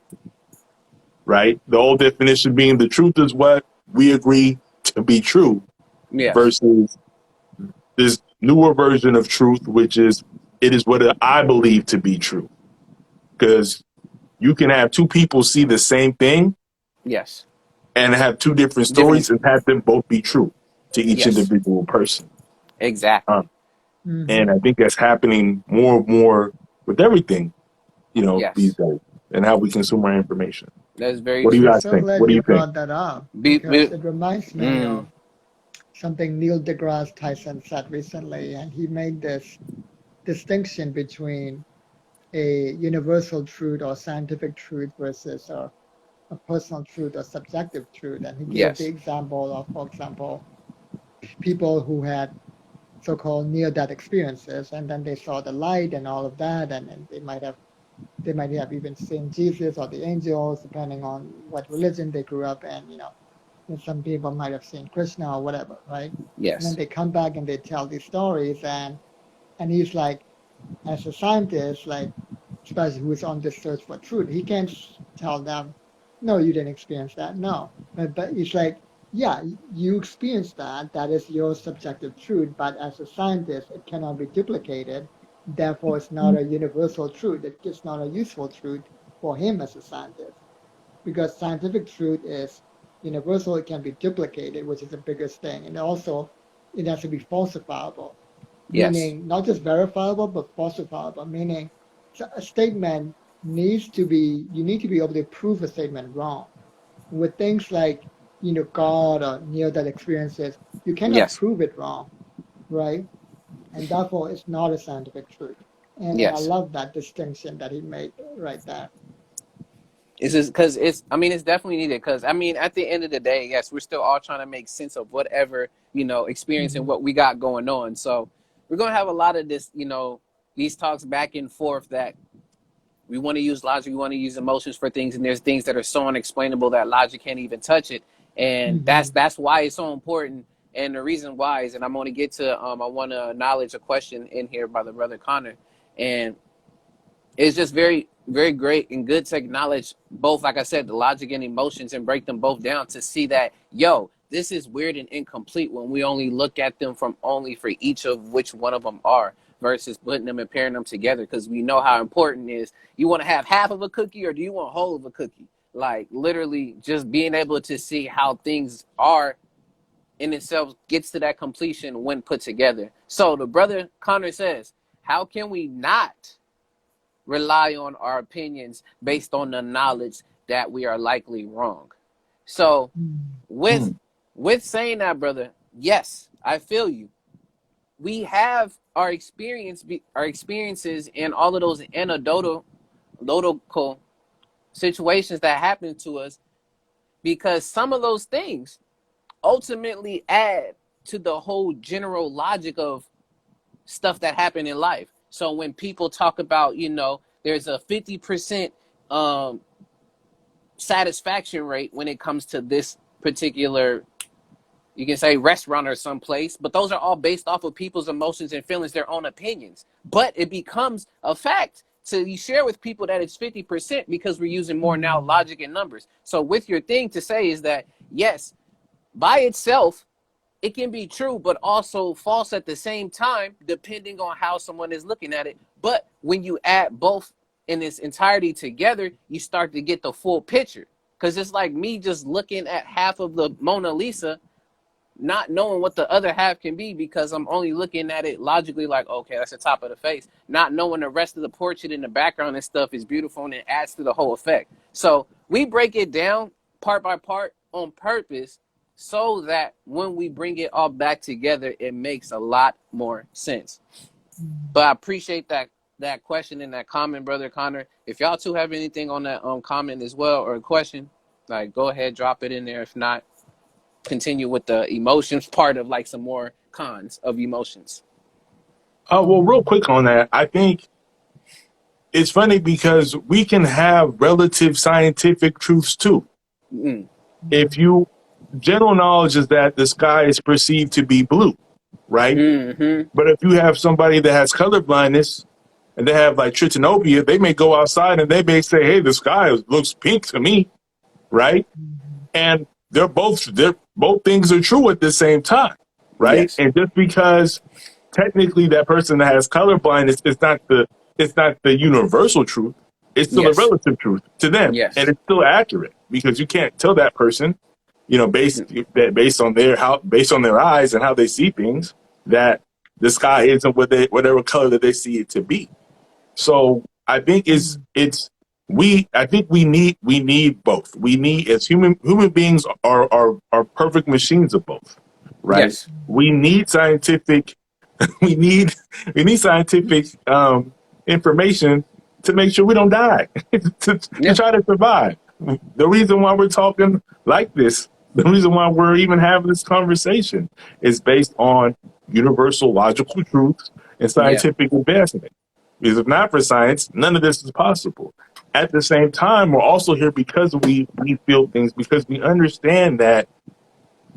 right? The old definition being the truth is what we agree to be true Yes. versus this newer version of truth, which is it is what I believe to be true. Because you can have two people see the same thing Yes. and have two different Different stories and have them both be true to each yes. individual person. Exactly. And I think that's happening more and more with everything, these Yes. days and how we consume our information. That's very What do you I'm true. guys so think? glad What do you you think? brought that up Be, because be it reminds me mm, of something Neil deGrasse Tyson said recently, and he made this distinction between a universal truth or scientific truth versus a personal truth or subjective truth. And he gave the yes. example of, for example, people who had so-called near-death experiences, and then they saw the light and all of that, and they might have even seen Jesus or the angels, depending on what religion they grew up in. And some people might have seen Krishna or whatever, right? And then Yes. they come back and they tell these stories, and he's like, as a scientist, like especially who's on this search for truth, he can't tell them, no, you didn't experience that. No, but it's like, yeah, you experienced that. That is your subjective truth. But as a scientist, it cannot be duplicated. Therefore, it's not a universal truth. It's not a useful truth for him as a scientist because scientific truth is universal. It can be duplicated, which is the biggest thing. And also, it has to be falsifiable, Yes. meaning not just verifiable, but falsifiable, meaning a statement you need to be able to prove a statement wrong. With things like, God or near-death experiences, you cannot Yes. prove it wrong, right? And therefore, it's not a scientific truth. And I Yes. love that distinction that he made right there. It's just because it's definitely needed because at the end of the day, yes, we're still all trying to make sense of whatever, experiencing Mm-hmm. what we got going on. So we're going to have a lot of this, these talks back and forth that we want to use logic, we want to use emotions for things. And there's things that are so unexplainable that logic can't even touch it. And Mm-hmm. that's why it's so important. And the reason why is, and I'm going to get to, I want to acknowledge a question in here by the brother Connor. And it's just very, very great and good to acknowledge both, like I said, the logic and emotions and break them both down to see that, this is weird and incomplete when we only look at them from only for each of which one of them are versus putting them and pairing them together because we know how important it is. You want to have half of a cookie or do you want whole of a cookie? Like literally just being able to see how things are in itself gets to that completion when put together. So the brother Connor says, how can we not rely on our opinions based on the knowledge that we are likely wrong. So with Mm. with saying that, brother, yes, I feel you. We have our experiences and all of those anecdotal situations that happen to us, because some of those things ultimately add to the whole general logic of stuff that happen in life. So when people talk about, there's a 50% um, satisfaction rate when it comes to this particular, you can say, restaurant or someplace, but those are all based off of people's emotions and feelings, their own opinions. But it becomes a fact to you share with people that it's 50% because we're using more now logic and numbers. So with your thing to say is that, yes, by itself, it can be true, but also false at the same time, depending on how someone is looking at it. But when you add both in its entirety together, you start to get the full picture. Because it's like me just looking at half of the Mona Lisa, not knowing what the other half can be, because I'm only looking at it logically, like, okay, that's the top of the face, not knowing the rest of the portrait in the background and stuff is beautiful and it adds to the whole effect. So we break it down part by part on purpose so that when we bring it all back together, it makes a lot more sense. But I appreciate that question and that comment, brother Connor. If y'all two have anything on that comment as well, or a question, like, go ahead, drop it in there. If not, continue with the emotions part of like some more cons of emotions. Well, real quick on that, I think it's funny because we can have relative scientific truths too. Mm. If you general knowledge is that the sky is perceived to be blue, right? Mm-hmm. But if you have somebody that has color blindness and they have like tryptopia, they may go outside and they may say, "Hey, the sky looks pink to me," right? And they're both things are true at the same time, right? Yes. And just because technically that person that has color blindness is not the universal truth, it's still a Yes. relative truth to them, and Yes. it's still accurate because you can't tell that person, based on their eyes and how they see things, that the sky isn't whatever color that they see it to be. So I think I think we need both. We need, as human beings are perfect machines of both, right? Yes. We need scientific we need we need scientific information to make sure we don't die to Yeah. try to survive. The reason why we're talking like this, the reason why we're even having this conversation, is based on universal logical truths and Yeah. scientific advancement. Because if not for science, none of this is possible. At the same time, we're also here because we feel things, because we understand that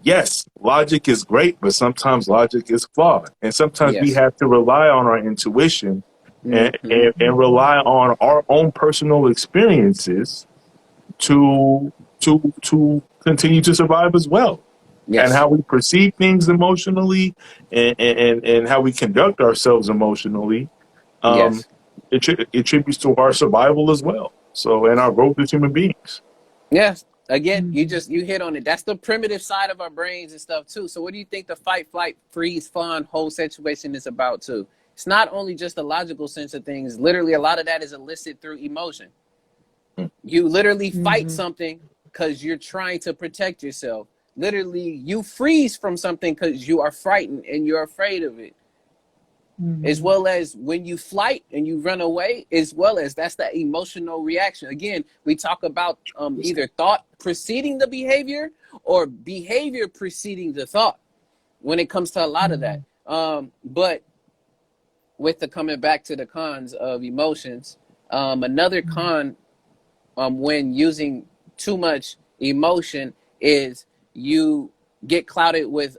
yes, logic is great, but sometimes logic is flawed. And sometimes we Yes. have to rely on our intuition and, Mm-hmm. and, and rely on our own personal experiences to to continue to survive as well. And Yes. how we perceive things emotionally and how we conduct ourselves emotionally, um, Yes. it attributes to our survival as well. So, and our growth as human beings. Yes. Again, you hit on it. That's the primitive side of our brains and stuff too. So what do you think the fight, flight, freeze, fun whole situation is about too? It's not only just the logical sense of things. Literally, a lot of that is elicited through emotion. You literally fight something because you're trying to protect yourself. Literally, you freeze from something because you are frightened and you're afraid of it. As well as when you flight and you run away, as well as that's the emotional reaction. Again, we talk about either thought preceding the behavior or behavior preceding the thought when it comes to a lot of that. But with the coming back to the cons of emotions, another con when using too much emotion is you get clouded with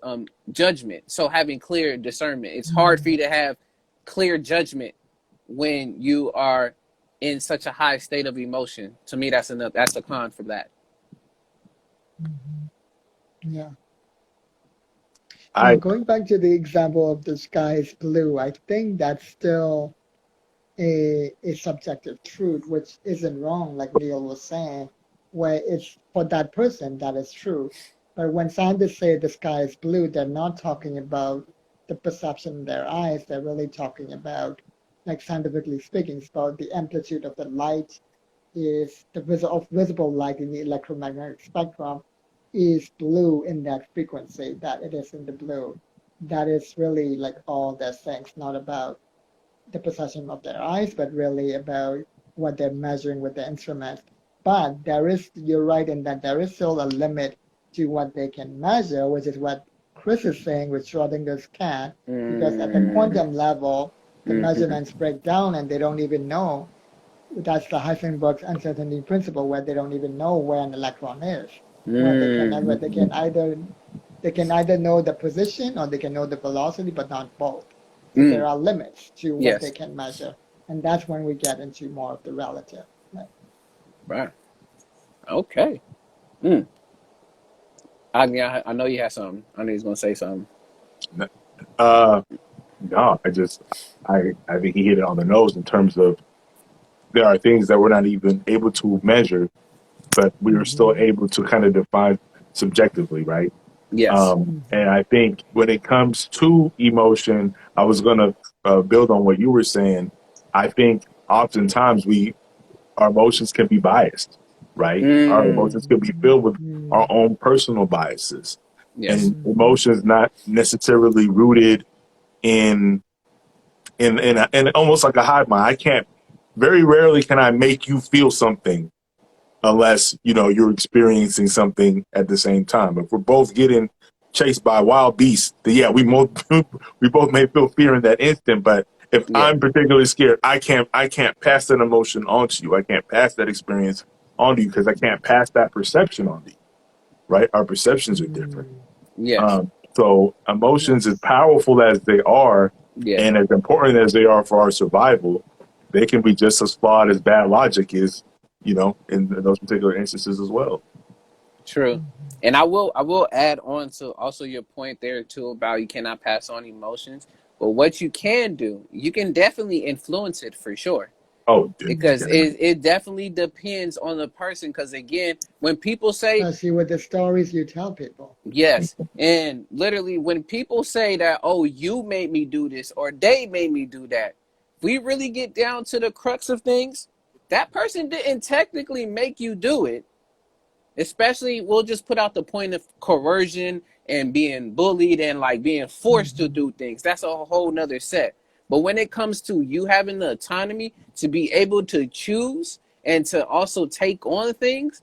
judgment. So having clear discernment, it's hard for you to have clear judgment when you are in such a high state of emotion. To me, that's a con for that. Yeah. I Going back to the example of the sky is blue, I think that's still a subjective truth, which isn't wrong, like Neil was saying, where it's for that person that is true. But when scientists say the sky is blue, they're not talking about the perception in their eyes. They're really talking about, like scientifically speaking, it's about the amplitude of the light is the visible light in the electromagnetic spectrum is blue in that frequency, that it is in the blue. That is really like all those things, not about the perception of their eyes, but really about what they're measuring with the instruments. But you're right in that there is still a limit to what they can measure, which is what Chris is saying with Schrodinger's cat, because at the quantum level, the measurements break down and they don't even know. That's the Heisenberg's uncertainty principle, where they don't even know where an electron is. Where they can either know the position or they can know the velocity, but not both. So there are limits to what they can measure, and that's when we get into more of the relative. Right. Okay. I know you had something. I know he's gonna say something. No, I think he hit it on the nose in terms of there are things that we're not even able to measure, but we are still able to kind of define subjectively, right? Yes. And I think when it comes to emotion, I was going to build on what you were saying. I think oftentimes our emotions can be biased, right? Our emotions can be filled with our own personal biases, Yes. and emotions not necessarily rooted in almost like a hive mind. I can't. Very rarely can I make you feel something unless you're experiencing something at the same time. If we're both getting chased by wild beasts, then yeah, we both may feel fear in that instant. But if Yeah. I'm particularly scared, I can't pass that emotion onto you. I can't pass that experience onto you because I can't pass that perception onto you. Right? Our perceptions are different. Yes. So emotions, as powerful as they are, Yeah. and as important as they are for our survival, they can be just as flawed as bad logic is, in those particular instances as well. True. And I will add on to also your point there too about you cannot pass on emotions. But what you can do, you can definitely influence it for sure. Oh, Because yeah. it definitely depends on the person. Because again, when people say, Especially with the stories you tell people. yes, and literally when people say that, oh, you made me do this or they made me do that, if we really get down to the crux of things, that person didn't technically make you do it. Especially, we'll just put out the point of coercion and being bullied and like being forced to do things. That's a whole nother set. But when it comes to you having the autonomy to be able to choose and to also take on things,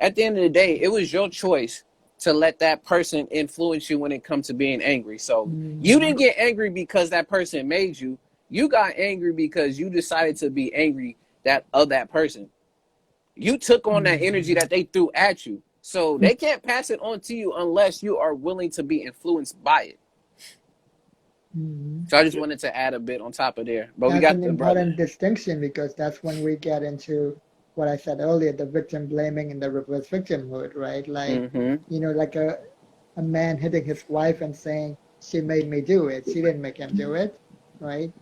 at the end of the day, it was your choice to let that person influence you when it comes to being angry. So you didn't get angry because that person made you. You got angry because you decided to be angry of that person. You took on that energy that they threw at you. So they can't pass it on to you unless you are willing to be influenced by it. So I just wanted to add a bit on top of there. But we That's got an the important brother. distinction, because that's when we get into what I said earlier, the victim blaming and the reverse victimhood, right? Like, like a man hitting his wife and saying, she made me do it. She didn't make him do it, right?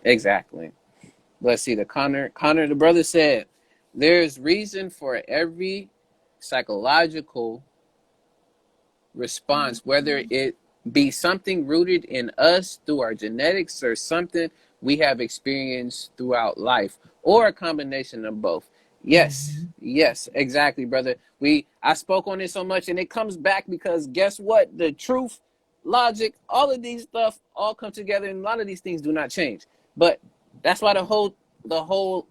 Exactly. Let's see. Connor, the brother said, there's reason for every psychological response, whether it be something rooted in us through our genetics or something we have experienced throughout life, or a combination of both. Yes, exactly, brother. I spoke on it so much, and it comes back because guess what? The truth, logic, all of these stuff all come together, and a lot of these things do not change. But that's why the whole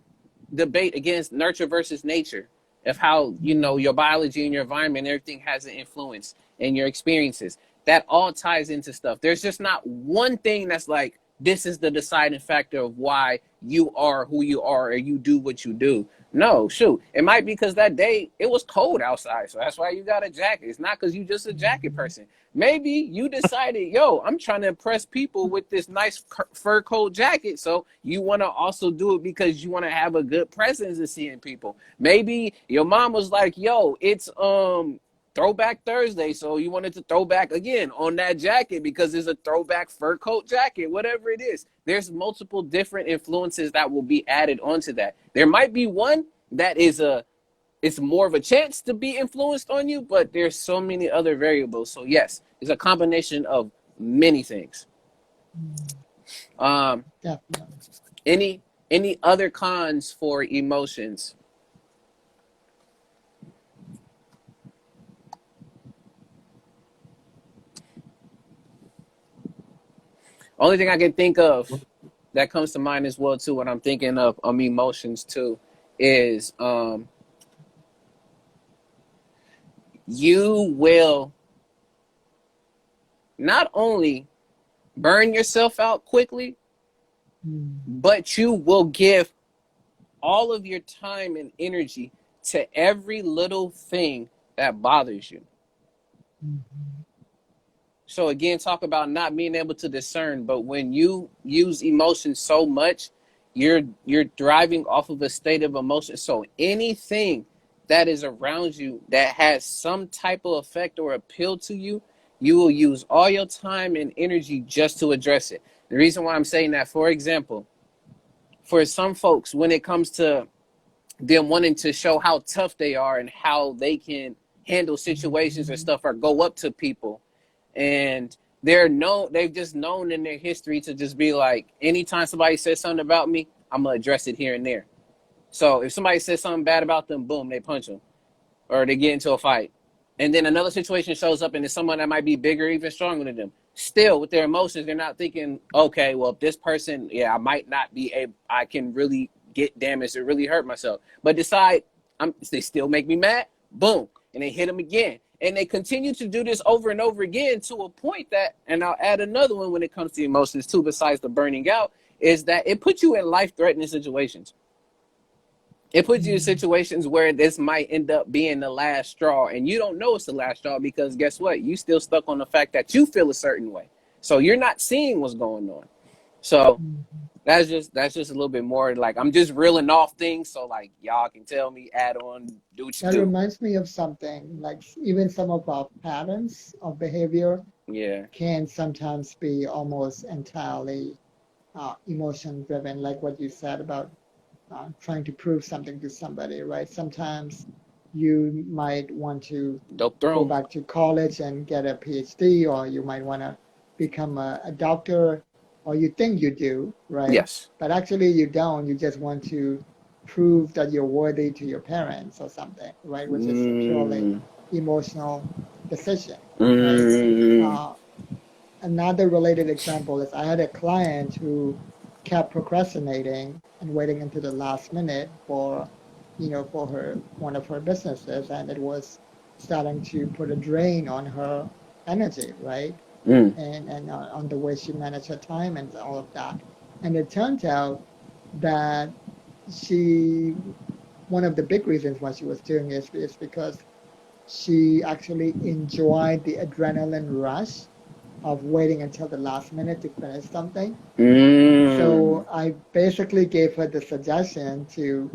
debate against nurture versus nature, of how your biology and your environment and everything has an influence in your experiences, that all ties into stuff. There's just not one thing that's like, this is the deciding factor of why you are who you are or you do what you do. No, shoot, it might be because that day it was cold outside, so that's why you got a jacket. It's not because you just a jacket person. Maybe you decided, yo, I'm trying to impress people with this nice fur coat jacket, so you want to also do it because you want to have a good presence of seeing people. Maybe your mom was like, yo, it's Throwback Thursday, so you wanted to throw back again on that jacket because it's a throwback fur coat jacket, whatever it is. There's multiple different influences that will be added onto that. There might be one that it's more of a chance to be influenced on you, but there's so many other variables. So yes, it's a combination of many things. Definitely. Any other cons for emotions? Only thing I can think of that comes to mind as well too when I'm thinking of emotions too is you will not only burn yourself out quickly, but you will give all of your time and energy to every little thing that bothers you. So again, talk about not being able to discern, but when you use emotion so much, you're driving off of a state of emotion. So anything that is around you that has some type of effect or appeal to you, you will use all your time and energy just to address it. The reason why I'm saying that, for example, for some folks, when it comes to them wanting to show how tough they are and how they can handle situations and stuff or go up to people, and they've just known in their history to just be like, anytime somebody says something about me, I'm gonna address it here and there. So if somebody says something bad about them, boom, they punch them or they get into a fight. And then another situation shows up and it's someone that might be bigger, even stronger than them. Still, with their emotions, they're not thinking, okay, well, if this person, yeah, I might not be able, I can really get damaged or really hurt myself. But decide, they still make me mad, boom, and they hit them again. And they continue to do this over and over again to a point that, and I'll add another one when it comes to emotions too, besides the burning out, is that it puts you in life-threatening situations. It puts you in situations where this might end up being the last straw, and you don't know it's the last straw because guess what? You still stuck on the fact that you feel a certain way. So you're not seeing what's going on. So that's just a little bit more like I'm just reeling off things so like y'all can tell me, add on, do what you That do. reminds me of something like even some of our patterns of behavior Yeah. can sometimes be almost entirely emotion driven, like what you said about trying to prove something to somebody, right? Sometimes you might want to Dope go throne. back to college and get a PhD, or you might want to become a doctor, or you think you do, right? Yes. But actually you don't. You just want to prove that you're worthy to your parents or something, right? Which is a purely emotional decision, right? Uh, Another related example is I had a client who kept procrastinating and waiting until the last minute for, for her one of her businesses, and it was starting to put a drain on her energy, right? And on the way she managed her time and all of that. And it turned out that she one of the big reasons why she was doing it is because she actually enjoyed the adrenaline rush of waiting until the last minute to finish something. So I basically gave her the suggestion to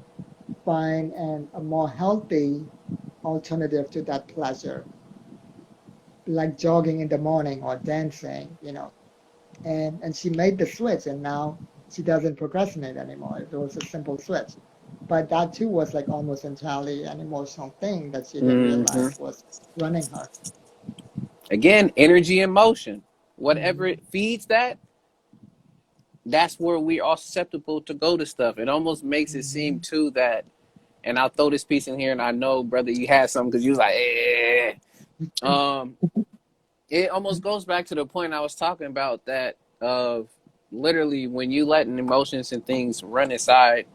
find a more healthy alternative to that pleasure, like jogging in the morning or dancing, and she made the switch, and now she doesn't procrastinate anymore. It was a simple switch. But that too was like almost entirely an emotional thing that she didn't realize was running her. Again, energy and motion. Whatever it feeds that, that's where we are susceptible to go to stuff. It almost makes it seem too that, and I'll throw this piece in here, and I know, brother, you had something because you was like, eh. It almost goes back to the point I was talking about that of literally when you letting emotions and things run inside,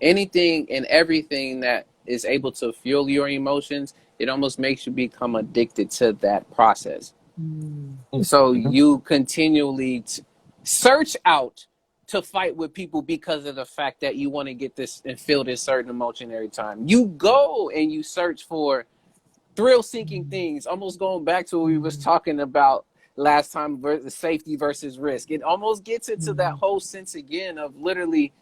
anything and everything that is able to fuel your emotions, it almost makes you become addicted to that process. So you continually search out to fight with people because of the fact that you want to get this and feel this certain emotion every time. You go and you search for thrill-seeking things, almost going back to what we was talking about last time, versus safety versus risk. It almost gets into that whole sense again of literally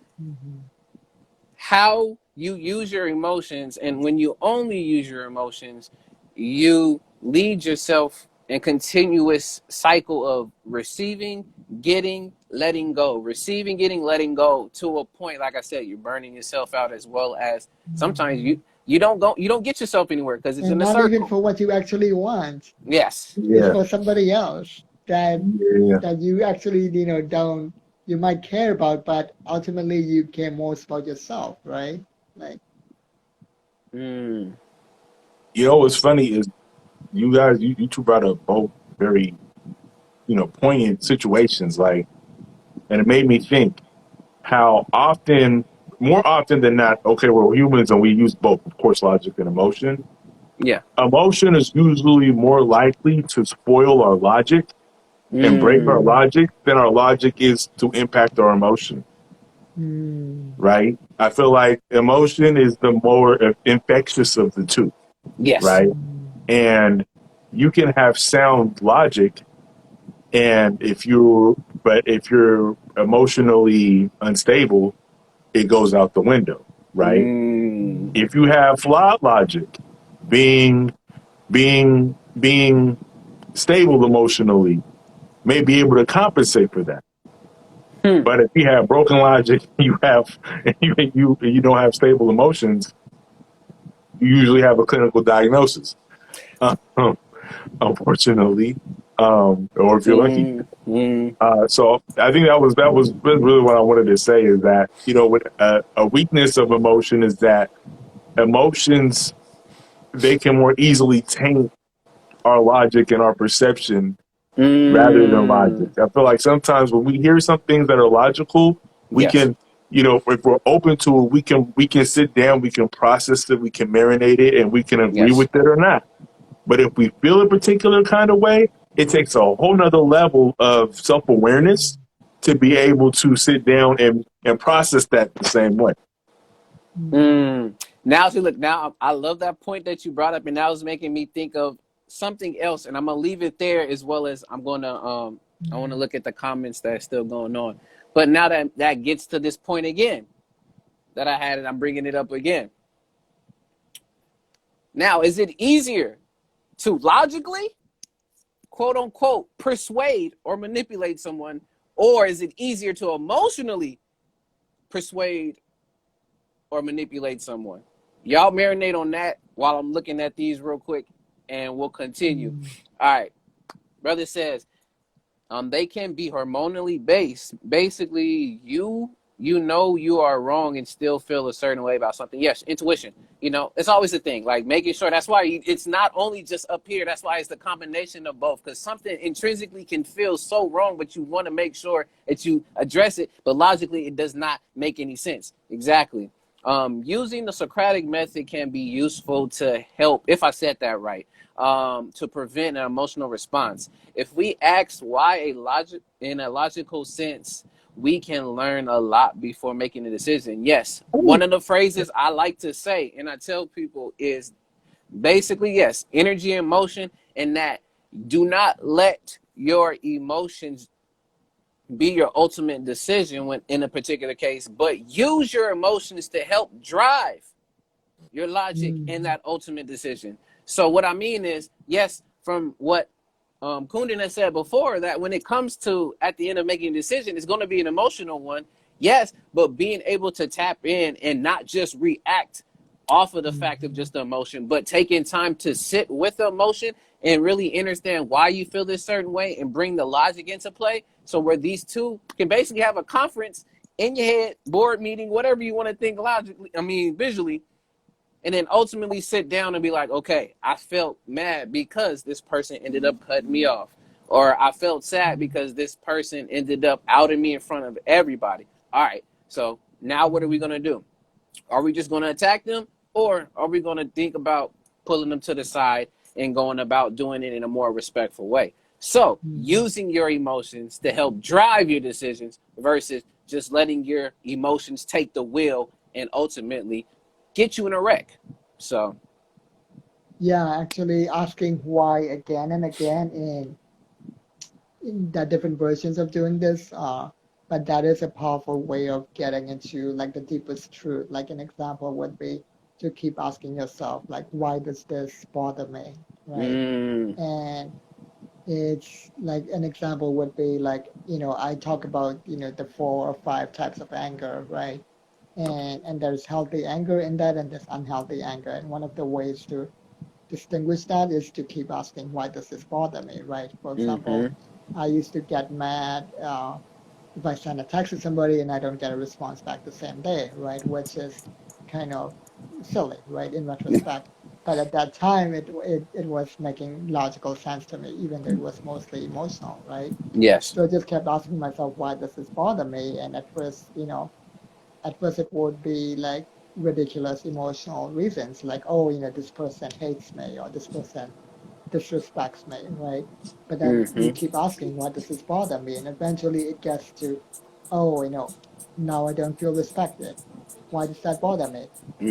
how you use your emotions, and when you only use your emotions, you lead yourself in continuous cycle of receiving, getting, letting go, receiving, getting, letting go, to a point, like I said, you're burning yourself out, as well as sometimes you don't get yourself anywhere because it's And in a not even circle. for what you actually want. Yes. It's Yeah. for somebody else that Yeah. that you actually don't. you might care about, but ultimately you care most about yourself, right? Like, Mm. You know what's funny is you guys, you two brought up both very, poignant situations. Like, and it made me think how often, more often than not, okay, we're humans and we use both, of course, logic and emotion. Yeah. Emotion is usually more likely to spoil our logic and break our Mm. logic than our logic is to impact our emotion, mm, right? I feel like emotion is the more infectious of the two, Yes. right? mm, And you can have sound logic, and if you're emotionally unstable, it goes out the window, right? Mm. If you have flawed logic, being being stable emotionally may be able to compensate for that. Hmm. But if you have broken logic, you don't have stable emotions, you usually have a clinical diagnosis. Uh, unfortunately, or if you're lucky. Mm. Mm. So I think that was really what I wanted to say is that with a weakness of emotion is that emotions, they can more easily taint our logic and our perception rather than logic. Mm. I feel like sometimes when we hear some things that are logical, we Yes. can, if we're open to it, we can sit down, we can process it, we can marinate it, and we can agree Yes. with it or not. But if we feel a particular kind of way, it takes a whole nother level of self awareness to be able to sit down and process that the same way. mm, Mm. Now, see, look, now I love that point that you brought up, and that was making me think of something else, and I'm gonna leave it there as well as I want to mm, look at the comments that's still going on. But now that gets to this point again that I had, and I'm bringing it up again. Now, is it easier to logically, quote unquote, persuade or manipulate someone, or is it easier to emotionally persuade or manipulate someone? Y'all marinate on that while I'm looking at these real quick, and we'll continue. mm, All right, brother says they can be hormonally based. Basically, you know you are wrong and still feel a certain way about something. Yes, intuition. It's always a thing. Like making sure. That's why it's not only just up here. That's why it's the combination of both. Because something intrinsically can feel so wrong, but you want to make sure that you address it. But logically, it does not make any sense. Exactly. Using the Socratic method can be useful to help, if I said that right, to prevent an emotional response. If we ask why in a logical sense, we can learn a lot before making a decision. Yes, one of the phrases I like to say, and I tell people, is basically yes, energy and motion, and that do not let your emotions be your ultimate decision when in a particular case, but use your emotions to help drive your logic in mm, that ultimate decision. So what I mean is, yes, from what Kundan has said before, that when it comes to at the end of making a decision, it's going to be an emotional one. Yes, but being able to tap in and not just react off of the fact of mm, just the emotion, but taking time to sit with the emotion and really understand why you feel this certain way and bring the logic into play. So where these two can basically have a conference in your head, board meeting, whatever you want to think logically, visually, and then ultimately sit down and be like, okay, I felt mad because this person ended up cutting me off. Or I felt sad because this person ended up outing me in front of everybody. All right, so now what are we going to do? Are we just going to attack them? Or are we going to think about pulling them to the side and going about doing it in a more respectful way? So mm. using your emotions to help drive your decisions versus just letting your emotions take the wheel and ultimately get you in a wreck. So, Yeah, actually asking why again and again in the different versions of doing this. But that is a powerful way of getting into like the deepest truth. Like an example would be to keep asking yourself, like, why does this bother me? Right. mm, And it's like an example would be like, I talk about, the 4 or 5 types of anger, right? And there's healthy anger in that and there's unhealthy anger. And one of the ways to distinguish that is to keep asking, why does this bother me, right? For example, mm-hmm, I used to get mad if I send a text to somebody and I don't get a response back the same day, right? Which is kind of silly, right, in retrospect. But at that time, it was making logical sense to me, even though it was mostly emotional, right? Yes. So I just kept asking myself, why does this bother me? And at first, at first it would be like ridiculous emotional reasons, like, oh, this person hates me or this person disrespects me, right? But then you Mm-hmm. keep asking, why does this bother me? And eventually it gets to, oh, now I don't feel respected. Why does that bother me?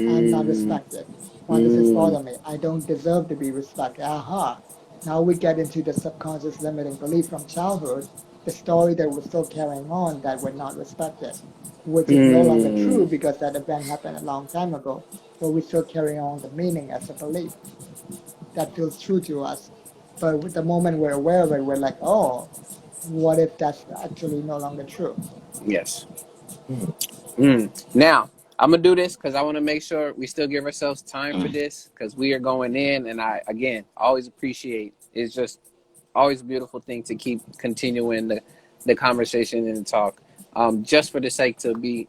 I'm not Mm, respected. Why does this mm, bother me? I don't deserve to be respected. Aha. Now we get into the subconscious limiting belief from childhood, the story that we're still carrying on that we're not respected, which is no longer true mm. because that event happened a long time ago, but we still carry on the meaning as a belief that feels true to us. But with the moment we're aware of it, we're like, oh, what if that's actually no longer true? Yes. Now, I'm gonna do this because I want to make sure we still give ourselves time for this because we are going in, and I again always appreciate. It's just always a beautiful thing to keep continuing the conversation and the talk. Just for the sake to be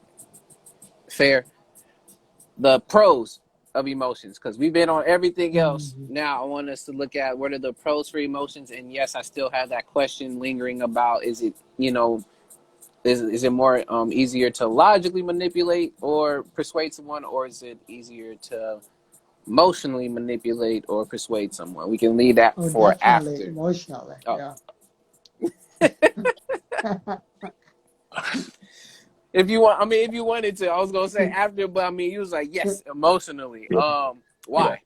fair, the pros of emotions because we've been on everything else. Mm-hmm. Now I want us to look at what are the pros for emotions, and yes, I still have that question lingering about: is it is it more easier to logically manipulate or persuade someone, or is it easier to emotionally manipulate or persuade someone? We can leave that Oh, for definitely after. emotionally. Oh. Yeah. If you want, I mean, if you wanted to, I was gonna say after, but I mean, you was like, yes, emotionally. Yeah. Yeah. Why?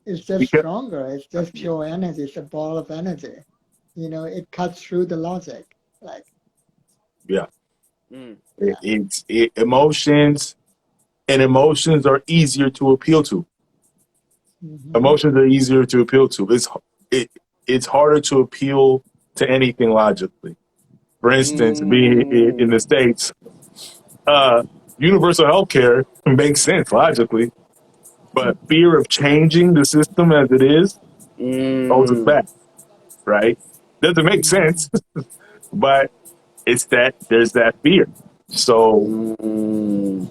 It's just Because, stronger. It's just pure energy. It's a ball of energy. It cuts through the logic. Like, yeah. Mm, yeah. Emotions, and emotions are easier to appeal to. Mm-hmm. Emotions are easier to appeal to. It it's harder to appeal to anything logically. For instance, being in the mm, States, uh, universal health care makes sense logically, but fear of changing the system as it is holds us mm, back, right? Doesn't make Mm-hmm. sense, but it's that there's that fear. So mm.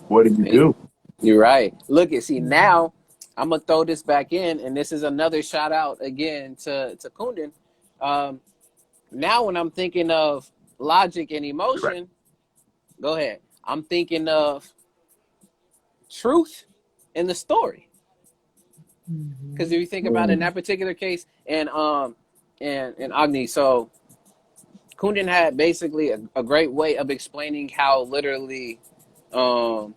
what do you do? You're right. Look at see Mm-hmm. now. I'm gonna throw this back in, and this is another shout out again to Kundan. Um, Now, when I'm thinking of logic and Right. emotion, go ahead. I'm thinking of truth in the story. Because Mm-hmm. if you think about it in Mm, that particular case, and Agni, so Kundan had basically a great way of explaining how literally um,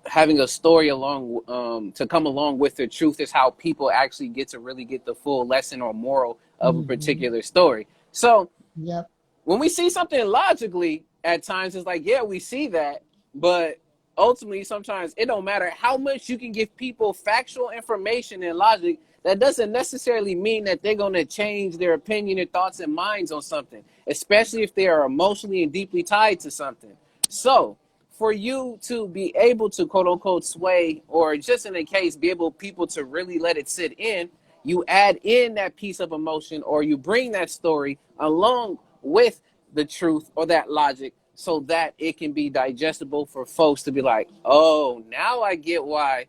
having a story along to come along with the truth is how people actually get to really get the full lesson or moral of a Mm-hmm. particular story. So Yep. when we see something logically at times it's like yeah we see that but ultimately sometimes it don't matter how much you can give people factual information and logic that doesn't necessarily mean that they're going to change their opinion or thoughts and minds on something especially if they are emotionally and deeply tied to something so for you to be able to quote unquote sway or just in a case be able people to really let it sit in you add in that piece of emotion or you bring that story along with the truth or that logic so that it can be digestible for folks to be like, oh, now I get why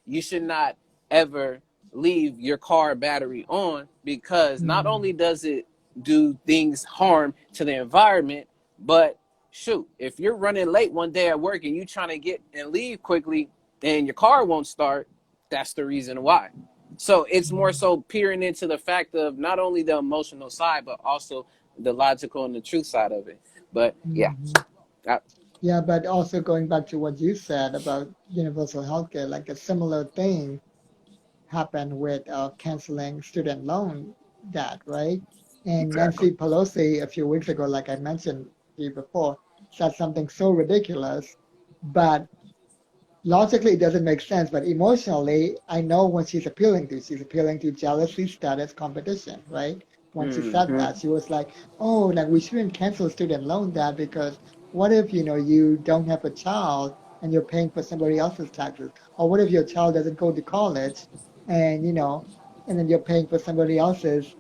you should not ever leave your car battery on because not Mm-hmm. only does it do things harm to the environment, but shoot, if you're running late one day at work and you trying to get and leave quickly and your car won't start, that's the reason why. So it's more so peering into the fact of not only the emotional side, but also the logical and the truth side of it. But yeah, Mm-hmm. I, Yeah, but also going back to what you said about universal healthcare, like a similar thing happened with canceling student loan debt, right? And exactly. Nancy Pelosi a few weeks ago, like I mentioned to you before, said something so ridiculous, but logically it doesn't make sense, but emotionally, I know what she's appealing to. She's appealing to jealousy, status, competition, right? When she said mm-hmm, that, she was like, "Oh, like we shouldn't cancel student loan debt because what if you don't have a child and you're paying for somebody else's taxes, or what if your child doesn't go to college and and then you're paying for somebody else's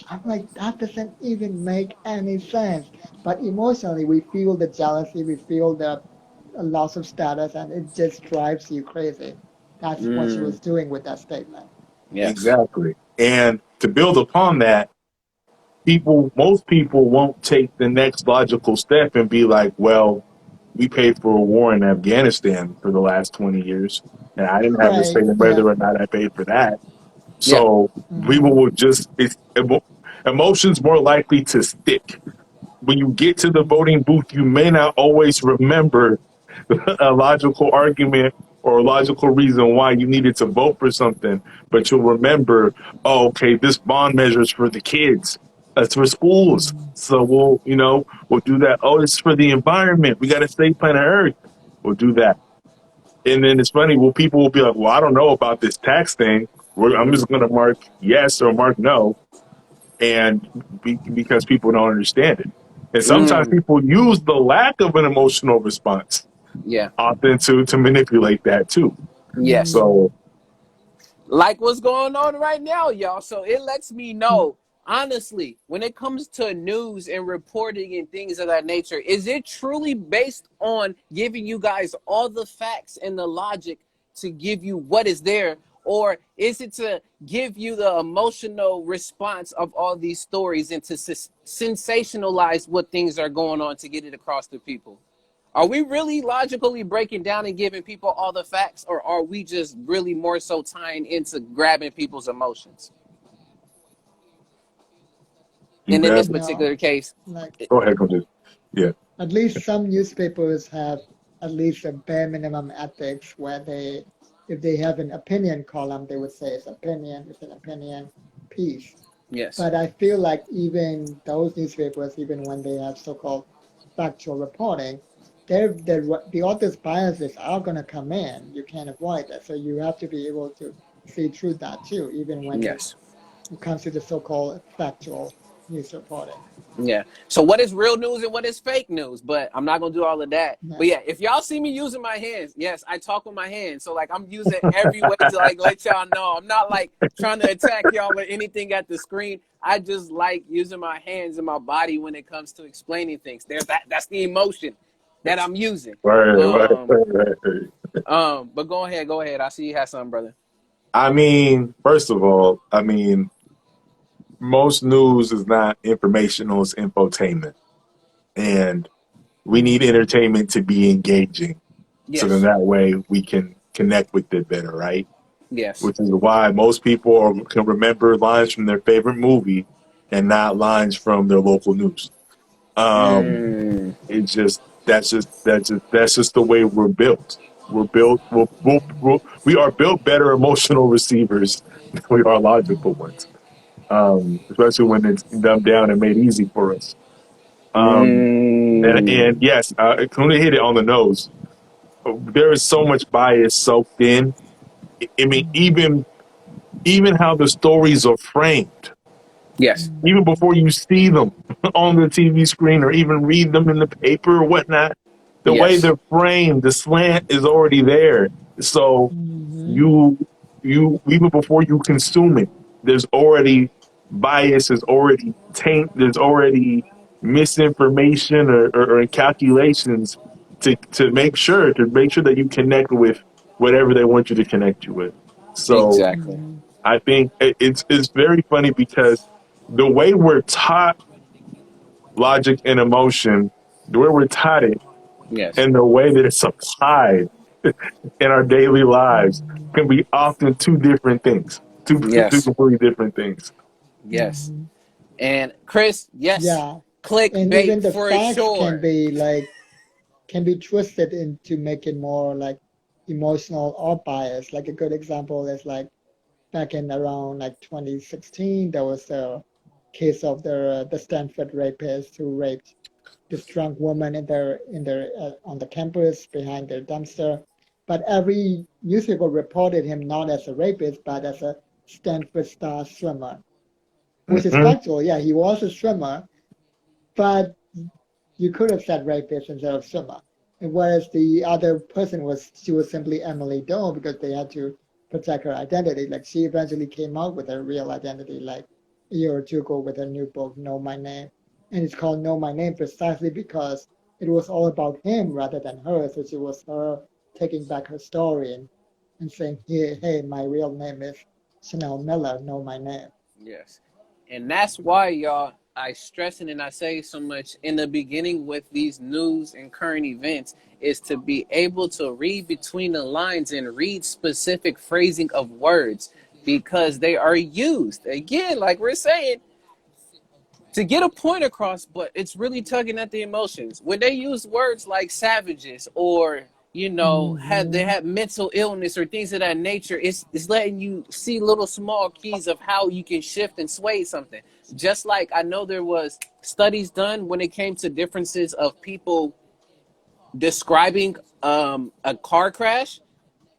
I'm like, that doesn't even make any sense. But emotionally, we feel the jealousy, we feel the loss of status, and it just drives you crazy. That's what she Mm, was doing with that statement. yes. Exactly. And to build upon that, most people won't take the next logical step and be like, well, we paid for a war in Afghanistan for the last 20 years, and I didn't have to say Right. whether Yeah. or not I paid for that. Yeah. So people Mm-hmm. will emotions more likely to stick. When you get to the Mm-hmm. voting booth, you may not always remember a logical argument or a logical reason why you needed to vote for something, but you'll remember, oh, okay, this bond measure is for the kids. That's for schools. Mm-hmm. So we'll do that. Oh, it's for the environment. We got to save planet Earth. We'll do that. And then it's funny. Well, people will be like, well, I don't know about this tax thing. I'm just going to mark yes or mark no, and because people don't understand it. And sometimes Mm, people use the lack of an emotional response yeah. often to manipulate that too. Yes. So Like what's going on right now, y'all. So it lets me know, honestly, when it comes to news and reporting and things of that nature, is it truly based on giving you guys all the facts and the logic to give you what is there? Or is it to give you the emotional response of all these stories and to sensationalize what things are going on to get it across to people? Are we really logically breaking down and giving people all the facts, or are we just really more so tying into grabbing people's emotions? you And in grab this it. No, particular case, like Go ahead, Kundan. Yeah. at least some newspapers have at least a bare minimum ethics where they, if they have an opinion column, they would say it's an opinion piece. yes, But I feel like even those newspapers, even when they have so-called factual reporting, the author's biases are going to come in. You can't avoid that. So you have to be able to see through that too, even when yes. it comes to the so-called factual news reporting. Yeah. So what is real news and what is fake news? But I'm not gonna do all of that. But Yeah. yeah, if y'all see me using my hands, yes, I talk with my hands. So like I'm using every way to like let y'all know. I'm not like trying to attack y'all or anything at the screen. I just like using my hands and my body when it comes to explaining things. There's that's the emotion that I'm using. Right, right, Um right. but go ahead, go ahead. I see you have something, brother. I mean, first of all, I mean, most news is not informational, it's infotainment. And we need Mm-hmm. entertainment to be engaging. So then Yes. that way we can connect with it better, right? Yes. Which is why most people can remember lines from their favorite movie and not lines from their local news. Um, Mm, it's just that's just the way we're built. We're built. We are built better emotional receivers than we are logical ones. Especially when it's dumbed down and made easy for us. Um, and mm, yes, Kuna hit it on the nose. There is so much bias soaked in. I mean, even how the stories are framed, yes. even before you see them on the TV screen or even read them in the paper or whatnot, the way Yes. they're framed, the slant is already there. So Mm-hmm. you you even before you consume it, there's already bias, there's already taint, there's already misinformation or calculations to make sure that you connect with whatever they want you to connect you with. So Exactly. Mm-hmm. I think it's very funny because the way we're taught logic and emotion, the way we're taught it, Yes. and the way that it's applied in our daily lives Mm-hmm. can be often two different things, two Yes. completely different things. Yes. Mm-hmm. And Chris, yes, Yeah. And even clickbait the for facts can sure. be like can be twisted into make it more like emotional or biased. Like a good example is like back in around like 2016, there was a case of the Stanford rapist who raped this drunk woman in their on the campus behind their dumpster. But every newspaper reported him not as a rapist, but as a Stanford star swimmer, which is Hmm. factual. Yeah, he was a swimmer, but you could have said rapist instead of swimmer. And whereas the other person she was simply Emily Doe because they had to protect her identity. Like she eventually came out with her real identity, like a year or two ago with her new book, Know My Name. And it's called Know My Name precisely because it was all about him rather than her. So it was her taking back her story and saying, hey, my real name is Chanel Miller, know my name. Yes. And that's why, y'all, I stress it and I say so much in the beginning with these news and current events is to be able to read between the lines and read specific phrasing of words because they are used. Again, like we're saying, to get a point across, but it's really tugging at the emotions. When they use words like savages or had they Mm-hmm. had mental illness or things of that nature, it's letting you see little small keys of how you can shift and sway something. Just like I know there was studies done when it came to differences of people describing a car crash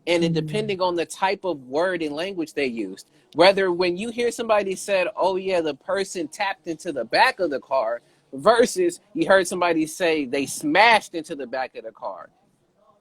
and it Mm-hmm. depending on the type of word and language they used. Whether when you hear somebody said, "Oh yeah, the person tapped into the back of the car," versus you heard somebody say they smashed into the back of the car.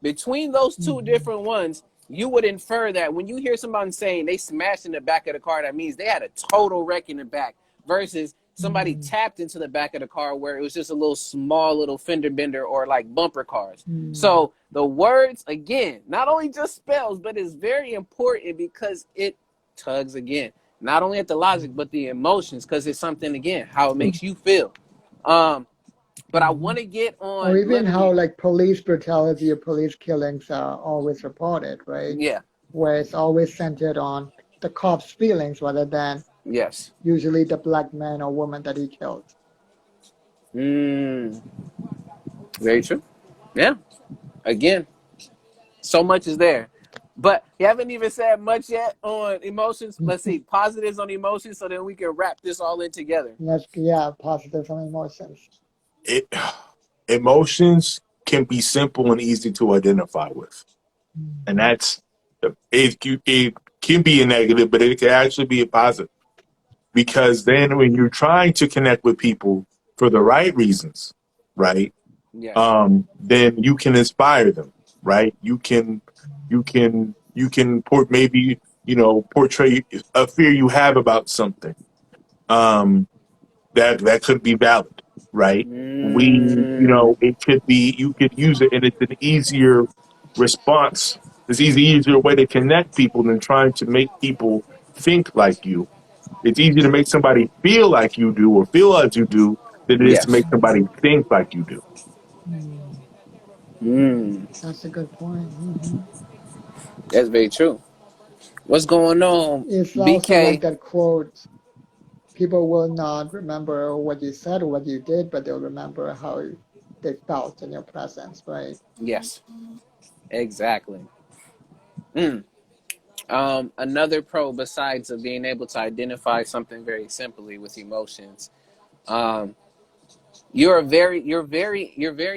Between those two Mm-hmm. different ones, you would infer that when you hear somebody saying they smashed in the back of the car, that means they had a total wreck in the back, versus somebody Mm-hmm. tapped into the back of the car where it was just a little small little fender bender or like bumper cars. Mm-hmm. So the words, again, not only just spells, but it's very important because it tugs again, not only at the logic, but the emotions, because it's something, again, how it makes you feel. Um, but I Mm-hmm. want to get Or on even how literally, like police brutality or police killings are always reported, right? yeah, Where it's always centered on the cop's feelings rather than yes. usually the black man or woman that he killed. Mm, very true. Yeah. Again, so much is there. But you haven't even said much yet on emotions. Let's see, positives on emotions, so then we can wrap this all in together. Let's yeah, positive some emotions. It emotions can be simple and easy to identify with, and Mm-hmm. that's it can be a negative, but it can actually be a positive because then when you're trying to connect with people for the right reasons, right? Yes. Then you can inspire them, right? You can maybe portray a fear you have about something. Um, that could be valid, right? Mm, It could be you could use it, and it's an easier response. It's easier way to connect people than trying to make people think like you. It's easier to make somebody feel like you do or feel as you do than it is to yes. make somebody think like you do. Mm, Mm, that's a good point. Hmm. that's very true. What's going on, It's also like BK? that quote: "People will not remember what you said or what you did, but they'll remember how they felt in your presence." Right? Yes, exactly. Mm. Another pro besides of being able to identify something very simply with emotions. Um, you're very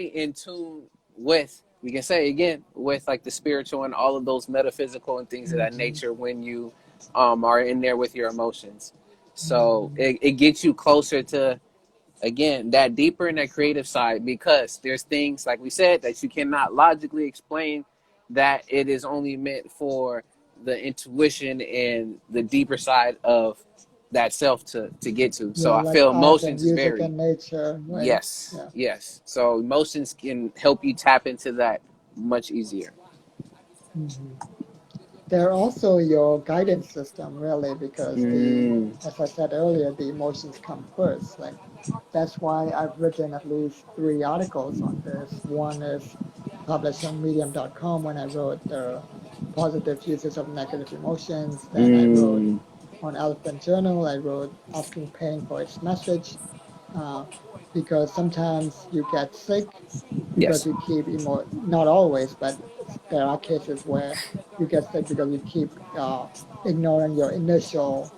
in tune with, we can say again, with like the spiritual and all of those metaphysical and things of that Hmm. nature when you are in there with your emotions. So Hmm. it gets you closer to, again, that deeper and that creative side, because there's things like we said that you cannot logically explain, that it is only meant for the intuition and the deeper side of that self to get to. So Yeah, I like feel art and emotions is music very, and nature. Right? yes, Yeah. yes. So emotions can help you tap into that much easier. Hmm. They're also your guidance system, really, because Mm, as I said earlier, the emotions come first. Like that's why I've written at least three articles on this. One is published on medium.com when I wrote the positive uses of negative emotions. Then I wrote mm, on Elephant Journal, I wrote asking pain for its message, uh, because sometimes you get sick because yes. you keep not always, but there are cases where you get sick because you keep ignoring your initial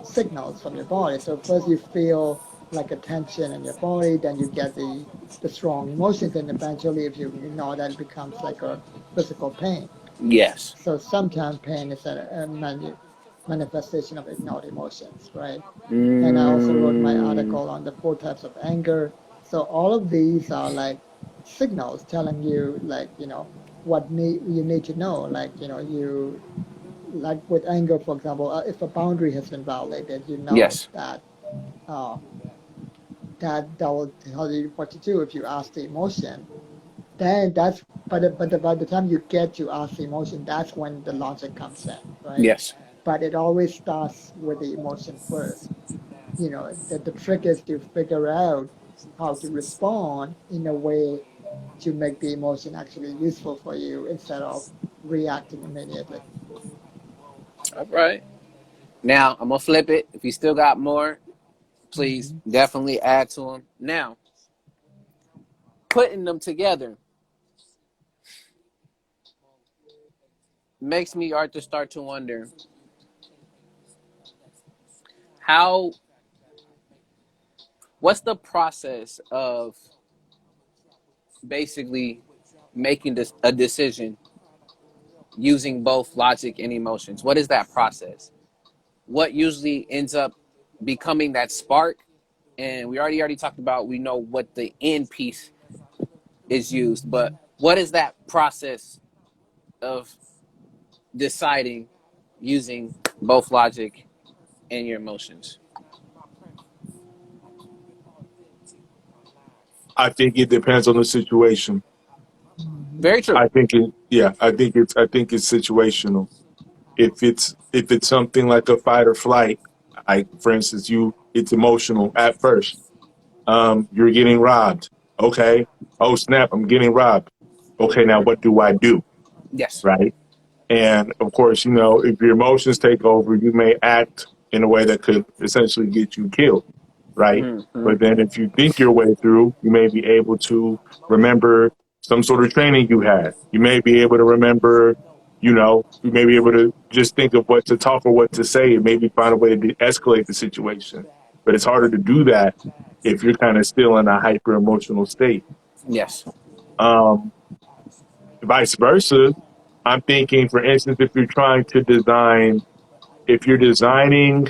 signals from your body. So first you feel like a tension in your body, then you get the strong emotions, and eventually, if you ignore that, it becomes like a physical pain. Yes. So sometimes pain is manifestation of ignored emotions, right? And I also wrote my Mm, article on the four types of anger. So all of these are like signals telling you, like, what you need to know. Like, like with anger, for example, if a boundary has been violated, you know Yes. uh, that will tell you what to do if you ask the emotion. Then that's by the time you get to ask the emotion, that's when the logic comes in, right? Yes. But it always starts with the emotion first. The trick is to figure out how to respond in a way to make the emotion actually useful for you instead of reacting immediately. All right. Now I'm gonna flip it. If you still got more, please Mm-hmm. definitely add to them. Now, putting them together makes me start to wonder how. What's the process of basically making a decision using both logic and emotions? What is that process? What usually ends up becoming that spark? And we already talked about, we know what the end piece is used, but what is that process of deciding using both logic and your emotions? I think it depends on the situation. Mm-hmm. Very true. I think it's situational. If it's something like a fight or flight, like for instance, it's emotional at first. You're getting robbed. Okay. Oh snap, I'm getting robbed. Okay, now what do I do? Yes. Right. And of course, if your emotions take over, you may act in a way that could essentially get you killed. Right. Mm-hmm. But then if you think your way through, you may be able to remember some sort of training you had. You may be able to remember, you may be able to just think of what to talk or what to say and maybe find a way to de-escalate the situation. But it's harder to do that if you're kind of still in a hyper emotional state. Yes. Um, Vice versa, I'm thinking, for instance, if you're designing,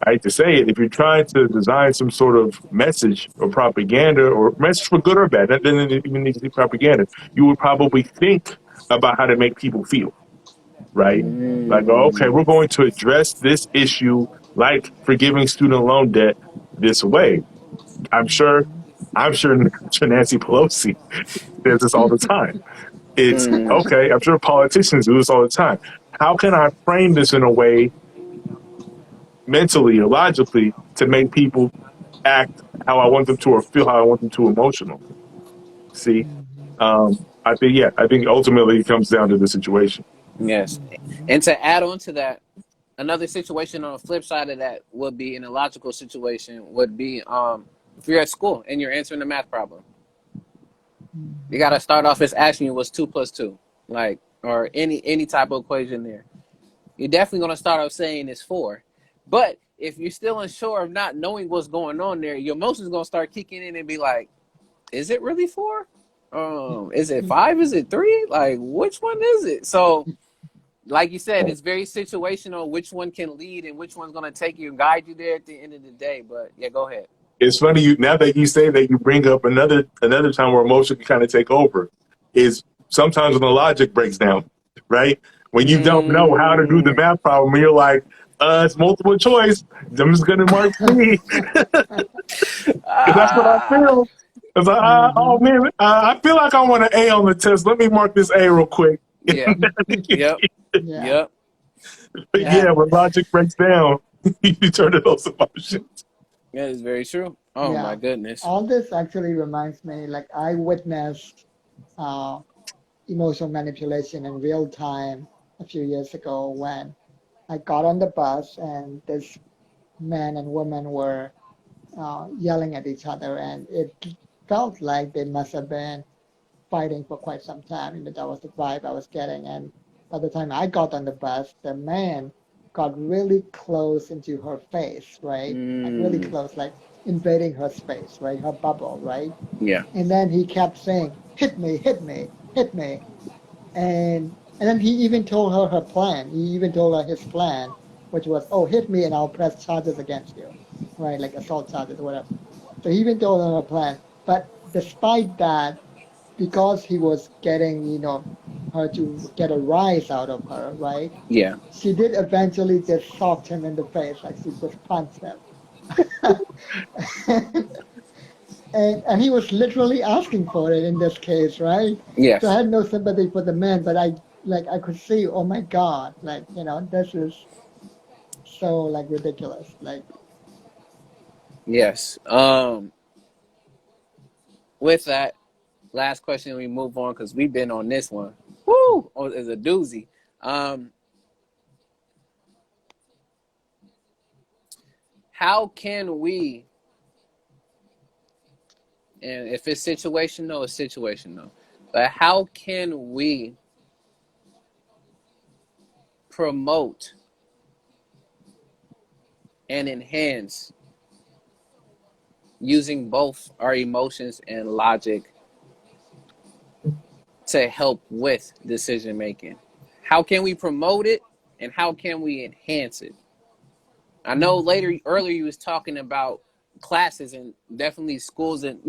I hate to say it, if you're trying to design some sort of message or propaganda or message for good or bad, that doesn't even need to be propaganda, you would probably think about how to make people feel, right? Like, oh, okay, we're going to address this issue like forgiving student loan debt this way. I'm sure, I'm sure Nancy Pelosi does this all the time. It's okay. I'm sure politicians do this all the time. How can I frame this in a way mentally or logically to make people act how I want them to or feel how I want them to emotional? See, I think ultimately it comes down to the situation. Yes. And to add on to that, another situation on the flip side of that would be, in a logical situation, would be if you're at school and you're answering a math problem, you got to start off as asking you what's 2 plus 2, like, or any type of equation there. You're definitely going to start off saying it's 4. But if you're still unsure of not knowing what's going on there, your emotions going to start kicking in and be like, is it really 4? Is it 5? Is it 3? Like, which one is it? So, like you said, it's very situational which one can lead and which one's going to take you and guide you there at the end of the day. But yeah, go ahead. It's funny now that you say that, you bring up another time where emotion can kind of take over. Is sometimes when the logic breaks down, right? When you don't know how to do the Mm. math problem, you're like, it's multiple choice. I'm just gonna mark C because that's what I Ah. feel. It's like, oh Mm-hmm. man, I feel like I want an A on the test. Let me mark this A real quick. Yeah. Yep. Yeah. Yep. But Yeah. yeah, when logic breaks down, you turn to those emotions. That is very true. Oh my Yeah. goodness. All this actually reminds me, like I witnessed uh, emotional manipulation in real time a few years ago when I got on the bus and this man and woman were yelling at each other, and it felt like they must have been fighting for quite some time. That was the vibe I was getting. And by the time I got on the bus, the man got really close into her face, right? Like really Mm. close, like invading her space, right? Her bubble, right? Yeah. And then he kept saying, "Hit me, hit me, hit me." And then he even told her her plan. He even told her his plan, which was, "Oh, hit me and I'll press charges against you," right? Like assault charges or whatever. So he even told her her plan. But despite that, because he was getting, her to get a rise out of her, right? Yeah. She did eventually just socked him in the face, like she just punched him. And he was literally asking for it in this case, right? So I Yes. had no sympathy for the man, but I could see, oh my God, this is so like ridiculous. Like, Yes. With that, last question, we move on because we've been on this one. Woo! Oh, it's a doozy. Um, how can we, and if it's situational, it's situational, but how can we promote and enhance using both our emotions and logic to help with decision making? How can we promote it and how can we enhance it? I know earlier you was talking about classes and definitely schools and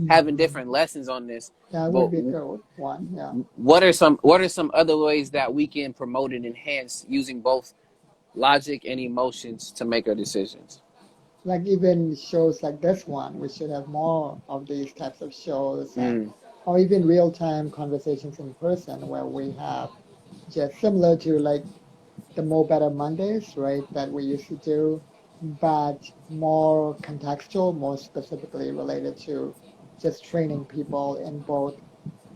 having different lessons on this. that But would be a good one. Yeah. what are some other ways that we can promote and enhance using both logic and emotions to make our decisions? Like even shows like this one, we should have more of these types of shows, Mm, or even real time conversations in person where we have just similar to like the More Better Mondays, right, that we used to do, but more contextual, more specifically related to just training people in both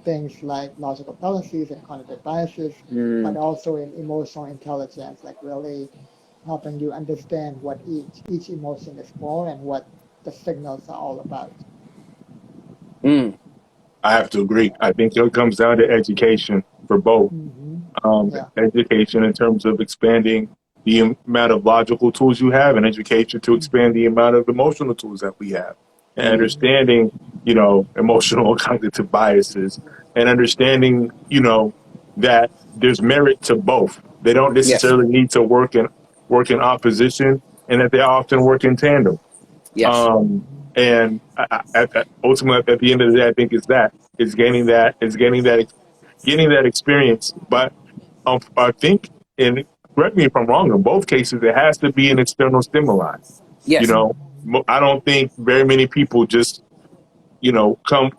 things like logical fallacies and cognitive biases, but mm, also in emotional intelligence, like really helping you understand what each emotion is for and what the signals are all about. mm. I have to agree. I think it comes down to education for both. Hmm. Yeah. Education in terms of expanding the amount of logical tools you have, and education to expand the amount of emotional tools that we have, and understanding, emotional and cognitive biases, and understanding, that there's merit to both. They don't Yes. necessarily need to work in opposition, and that they often work in tandem. Yes. Um, and ultimately, at the end of the day, I think it's getting that experience. But I think, and correct me if I'm wrong, in both cases, it has to be an external stimuli. You Yes. know, I don't think very many people just,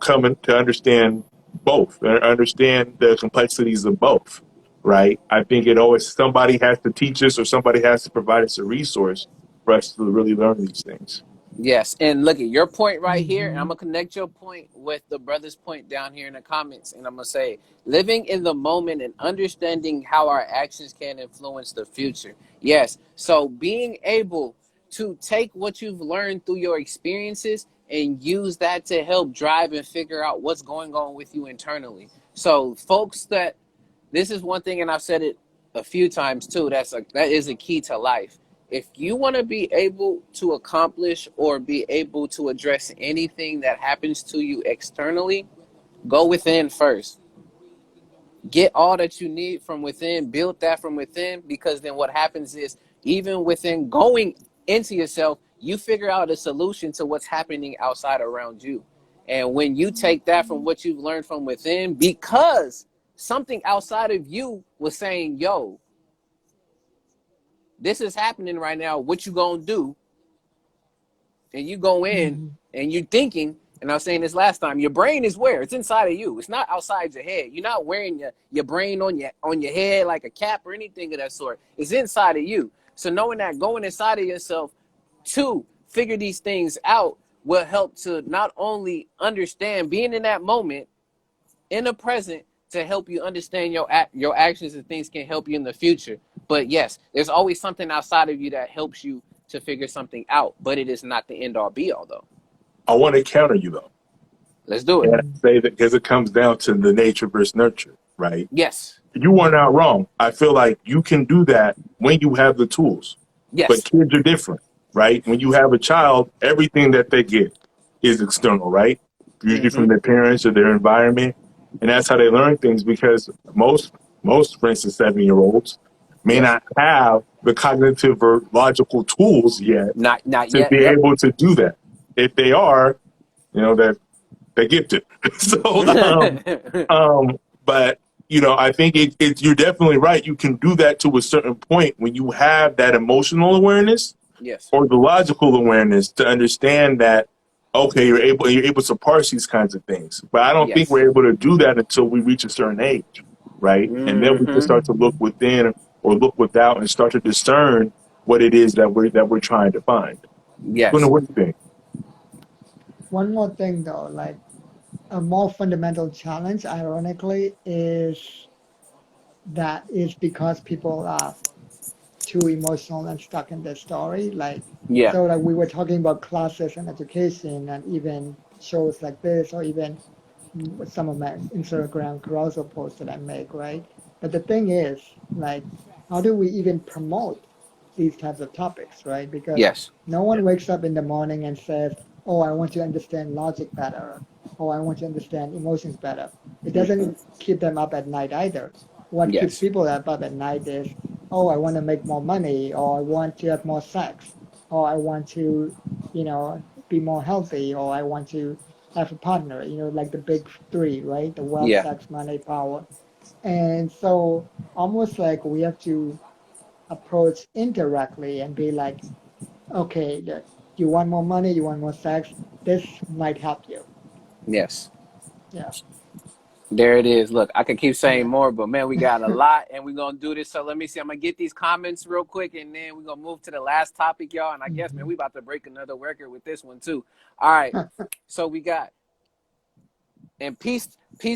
come in to understand both, or understand the complexities of both. Right. I think somebody has to teach us, or somebody has to provide us a resource for us to really learn these things. Yes, and look at your point right here, and I'm Hmm. gonna connect your point with the brother's point down here in the comments, and I'm gonna say, living in the moment and understanding how our actions can influence the future. Yes, so being able to take what you've learned through your experiences and use that to help drive and figure out what's going on with you internally. So, folks, this is one thing, and I've said it a few times too. That is a key to life. If you want to be able to accomplish or be able to address anything that happens to you externally, go within first. Get all that you need from within, build that from within, because then what happens is, even within going into yourself, you figure out a solution to what's happening outside around you. And when you take that from what you've learned from within, because something outside of you was saying, yo, this is happening right now, what you gonna do? And you go in Hmm. and you're thinking, and I was saying this last time, your brain is where? It's inside of you. It's not outside your head. You're not wearing your brain on your head like a cap or anything of that sort. It's inside of you. So knowing that, going inside of yourself to figure these things out will help to not only understand being in that moment, in the present, to help you understand your actions, and things can help you in the future. But yes, there's always something outside of you that helps you to figure something out, but it is not the end all be all though. I want to counter you though, Let's do it. and say that because it comes down to the nature versus nurture, right? Yes. You are not wrong. I feel like you can do that when you have the tools, but Yes. kids are different, right? When you have a child, everything that they get is external, right? Usually Mm-hmm. from their parents or their environment, and that's how they learn things. Because most, for instance, 7-year-olds may Yes. not have the cognitive or logical tools yet Not to yet. be Yep. able to do that. If they are, that They're gifted. But I think you're definitely right. You can do that to a certain point when you have that emotional awareness Yes. or the logical awareness to understand that, okay, you're able to parse these kinds of things. But I don't think Yes. we're able to do that until we reach a certain age, right? And then we can start to look within or look without and start to discern what it is that we're trying to find. Yes. What do you think? One more thing though, like a more fundamental challenge, ironically, is that is because people are too emotional and stuck in their story. Like, Yeah. so like we were talking about classes and education and even shows like this, or even with some of my Instagram carousel posts that I make, right? But the thing is, like, how do we even promote these types of topics, right? Because Yes. no one wakes up in the morning and says, "Oh, I want to understand logic better," "Oh, I want to understand emotions better." It doesn't keep them up at night either. What keeps Yes. people up at night is, "Oh, I want to make more money," or "I want to have more sex," or "I want to, be more healthy," or "I want to have a partner," like the big three, right? The wealth, Yeah. sex, money, power. And so almost like we have to approach indirectly and be like, okay, you want more money, you want more sex, this might help you. Yes. Yeah. There it is. Look, I could keep saying Yeah. more, but man, we got a lot and we're going to do this. So let me see. I'm going to get these comments real quick and then we're going to move to the last topic, y'all. And I guess, man, Mhm. we about to break another record with this one too. All right. So we got, and peace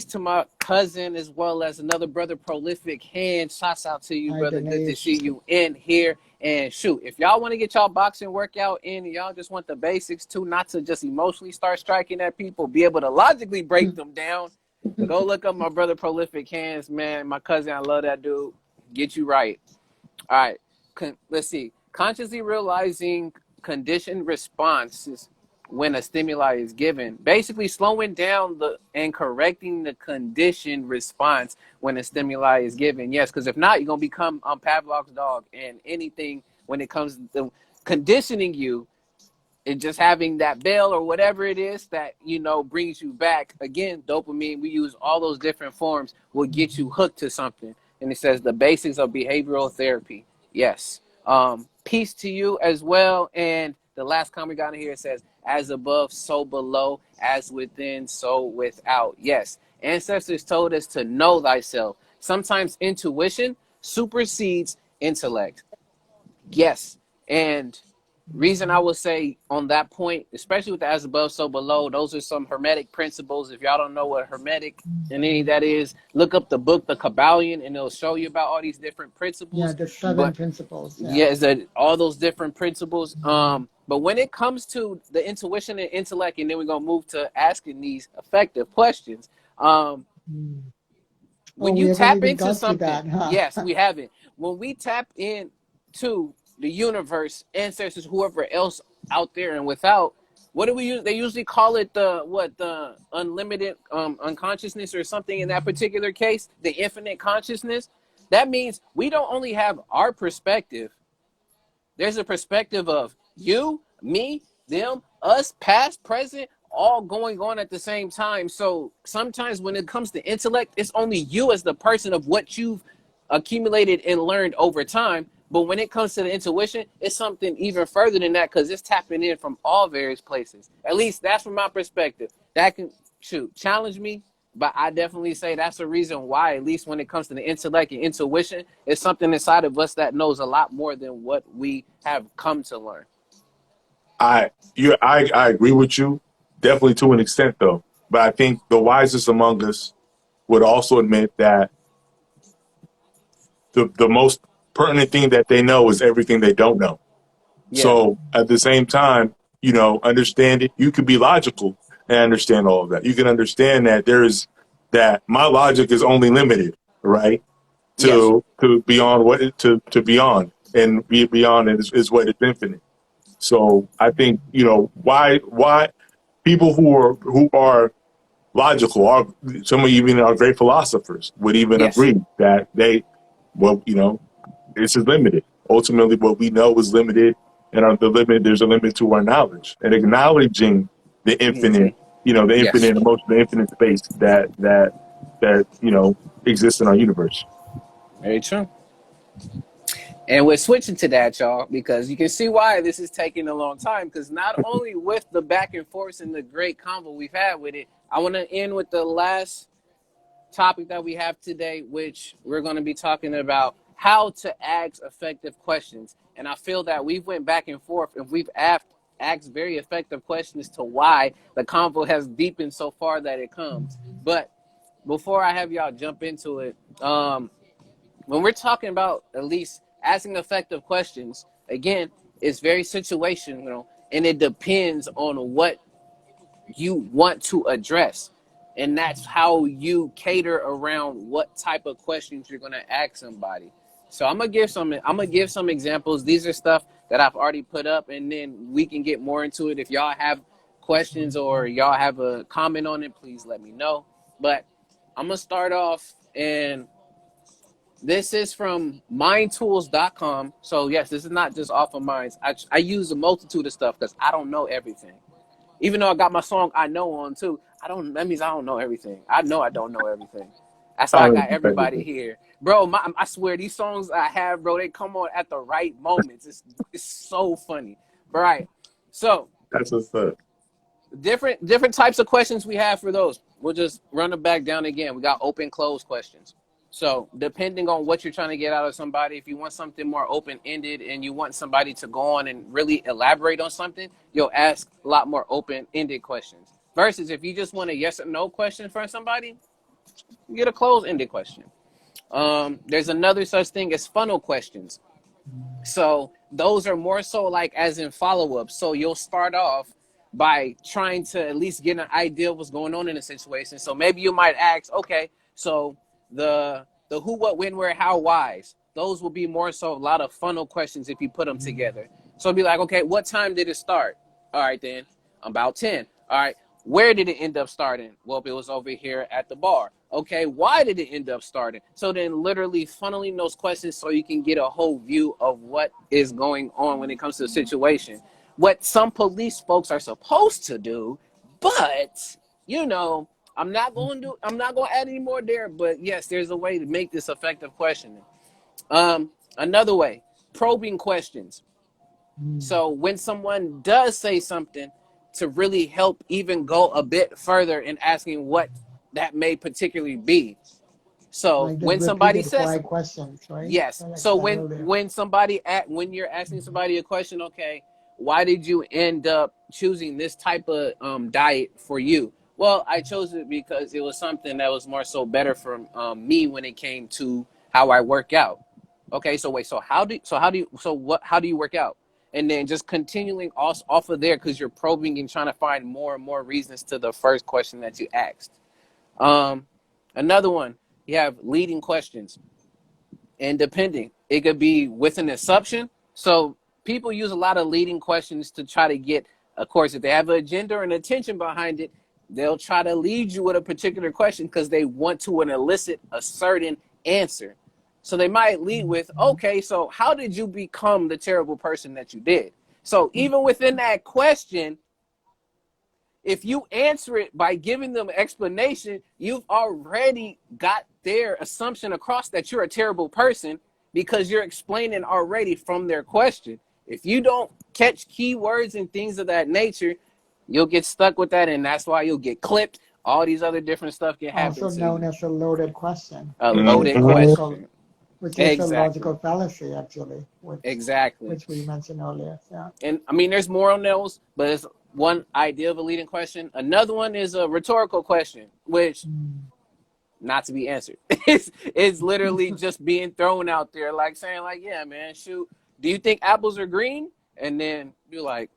to my cousin as well as another brother, Prolific Hand. Shouts out to you, Hi, brother. Good to Denise. see you in here. And shoot, if y'all want to get y'all boxing workout in, and y'all just want the basics too, not to just emotionally start striking at people, be able to logically break them down. Go look up my brother Prolific Hands, man. My cousin, I love that dude. Get you right. All right. Let's see. Consciously realizing conditioned responses when a stimuli is given. Basically, slowing down and correcting the conditioned response when a stimuli is given. Yes, because if not, you're gonna become Pavlov's dog, and anything when it comes to conditioning you and just having that bell or whatever it is that brings you back again. Dopamine, we use all those different forms, will get you hooked to something. And it says the basics of behavioral therapy. Yes. Peace to you as well. And the last comment got in here, says as above so below, as within so without. Yes, ancestors told us to know thyself. Sometimes intuition supersedes intellect. Yes. And reason I would say on that point, especially with the as above, so below, those are some hermetic principles. If y'all don't know what hermetic and any of that is, look up the book, The Kabbalion, and it'll show you about all these different Yeah, principles. the seven But principles. Yeah. yeah, is that all those different principles. But when it comes to the intuition and intellect, and then we're gonna move to asking these effective questions. Mm. Oh, When we you haven't tap even into got to something, that, huh? yes, we haven't. When we tap into the universe, ancestors, whoever else out there and without, what do we use? They usually call it the unlimited unconsciousness or something in that particular case, the infinite consciousness. That means we don't only have our perspective. There's a perspective of you, me, them, us, past, present, all going on at the same time. So sometimes when it comes to intellect, it's only you as the person of what you've accumulated and learned over time. But when it comes to the intuition, it's something even further than that because it's tapping in from all various places. At least that's from my perspective. That can challenge me, but I definitely say that's the reason why, at least when it comes to the intellect and intuition, it's something inside of us that knows a lot more than what we have come to learn. I agree with you, definitely to an extent though. But I think the wisest among us would also admit that the most pertinent thing that they know is everything they don't know. Yeah. So at the same time, understand it. You could be logical and understand all of that. You can understand that that my logic is only limited, right? Yes. To beyond to beyond and be beyond is what is infinite. So I think, why people who are logical, are some of even our great philosophers would even Yes. agree that well, this is limited. Ultimately, what we know is limited, and there's a limit to our knowledge. And acknowledging the Mm-hmm. infinite the Yes, infinite emotion, the infinite space that exists in our universe. very true. And we're switching to that, y'all, because you can see why this is taking a long time. Because not only with the back and forth and the great convo we've had with it, I want to end with the last topic that we have today, which we're going to be talking about how to ask effective questions. And I feel that we've went back and forth and we've asked very effective questions to why the convo has deepened so far that it comes. But before I have y'all jump into it, when we're talking about at least asking effective questions, again, it's very situational and it depends on what you want to address. And that's how you cater around what type of questions you're gonna ask somebody. So I'm gonna give some examples. These are stuff that I've already put up, and then we can get more into it. If y'all have questions or y'all have a comment on it, please let me know. But I'm gonna start off, and this is from mindtools.com. So yes, this is not just off of Minds. I use a multitude of stuff because I don't know everything. Even though I got my song I Know on too, that means I don't know everything. I know I don't know everything. That's why I got everybody here. Bro, I swear these songs I have, bro, they come on at the right moments. It's so funny. All right. So That's what's up. different types of questions we have for those. We'll just run them back down again. We got open, closed questions. So depending on what you're trying to get out of somebody, if you want something more open-ended and you want somebody to go on and really elaborate on something, you'll ask a lot more open-ended questions. Versus if you just want a yes or no question from somebody, you get a closed-ended question. There's another such thing as funnel questions. So those are more so like as in follow-up. So you'll start off by trying to at least get an idea of what's going on in a situation. So maybe you might ask, okay, so the who, what, when, where, how, whys. Those will be more so a lot of funnel questions if you put them together. So it'll be like, okay, what time did it start? All right, then about 10. All right, where did it end up starting? Well, it was over here at the bar. Okay, why did it end up starting? So then literally funneling those questions so you can get a whole view of what is going on when it comes to the situation. What some police folks are supposed to do, but I'm not going to add any more there, but yes, there's a way to make this effective questioning. Another way, probing questions. So when someone does say something, to really help even go a bit further in asking what that may particularly be. So Like the when somebody repeated says why questions, right? yes, Like I so said earlier. when you're asking somebody a question, okay, why did you end up choosing this type of diet for you? Well, I chose it because it was something that was more so better for me when it came to how I work out. Okay, so wait, so how do you work out? And then just continuing off of there because you're probing and trying to find more and more reasons to the first question that you asked. Um, Another one, you have leading questions. And depending, it could be with an assumption. So people use a lot of leading questions to try to get, of course, if they have an agenda or an intention behind it, they'll try to lead you with a particular question because they want to elicit a certain answer. So they might lead with, okay, so how did you become the terrible person that you did? So even within that question, if you answer it by giving them an explanation, you've already got their assumption across that you're a terrible person because you're explaining already from their question. If you don't catch keywords and things of that nature, you'll get stuck with that, and that's why you'll get clipped. All these other different stuff can happen Also to known you. as a loaded question, A which is loaded Mhm. question. a Exactly. logical fallacy actually, Exactly. which we mentioned earlier. Yeah. And I mean, there's more on those, but it's one idea of a leading question. Another one is a rhetorical question, which not to be answered. It's literally just being thrown out there, like saying, like, yeah, man, shoot, do you think apples are green? And then you're like,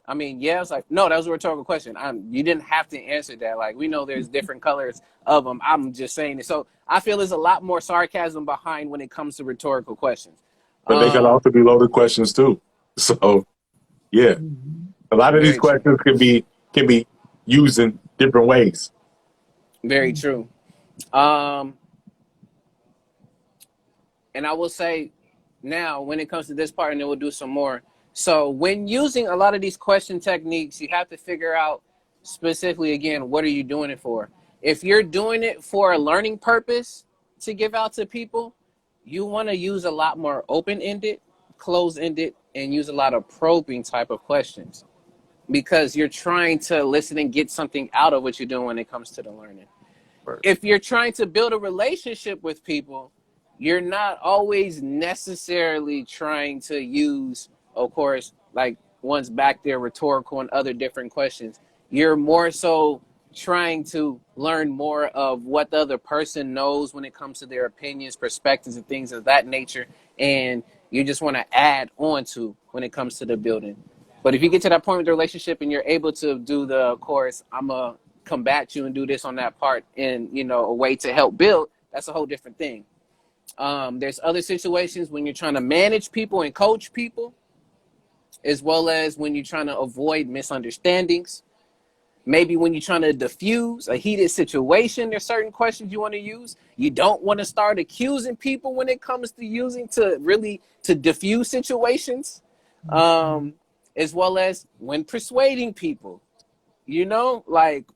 I mean, yeah. It's like, no, that was a rhetorical question. You didn't have to answer that. Like, we know there's different colors of them. I'm just saying it. So I feel there's a lot more sarcasm behind when it comes to rhetorical questions. But they can also be loaded questions too. So yeah, a lot of these Very true. questions can be used in different ways. Very true. Um, and I will say now, when it comes to this part, and then we'll do some more. So when using a lot of these question techniques, you have to figure out specifically, again, what are you doing it for? If you're doing it for a learning purpose to give out to people, you want to use a lot more open-ended, closed-ended, and use a lot of probing type of questions, because you're trying to listen and get something out of what you're doing when it comes to the learning. If you're trying to build a relationship with people, you're not always necessarily trying to use, of course, like ones back there, rhetorical and other different questions. You're more so trying to learn more of what the other person knows when it comes to their opinions, perspectives, and things of that nature. And you just want to add on to when it comes to the building. But if you get to that point with the relationship and you're able to do the, of course, I'm a combat you and do this on that part in, a way to help build, that's a whole different thing. There's other situations when you're trying to manage people and coach people, as well as when you're trying to avoid misunderstandings. Maybe when you're trying to diffuse a heated situation, there's certain questions you want to use. You don't want to start accusing people when it comes to using to diffuse situations, as well as when persuading people. Like,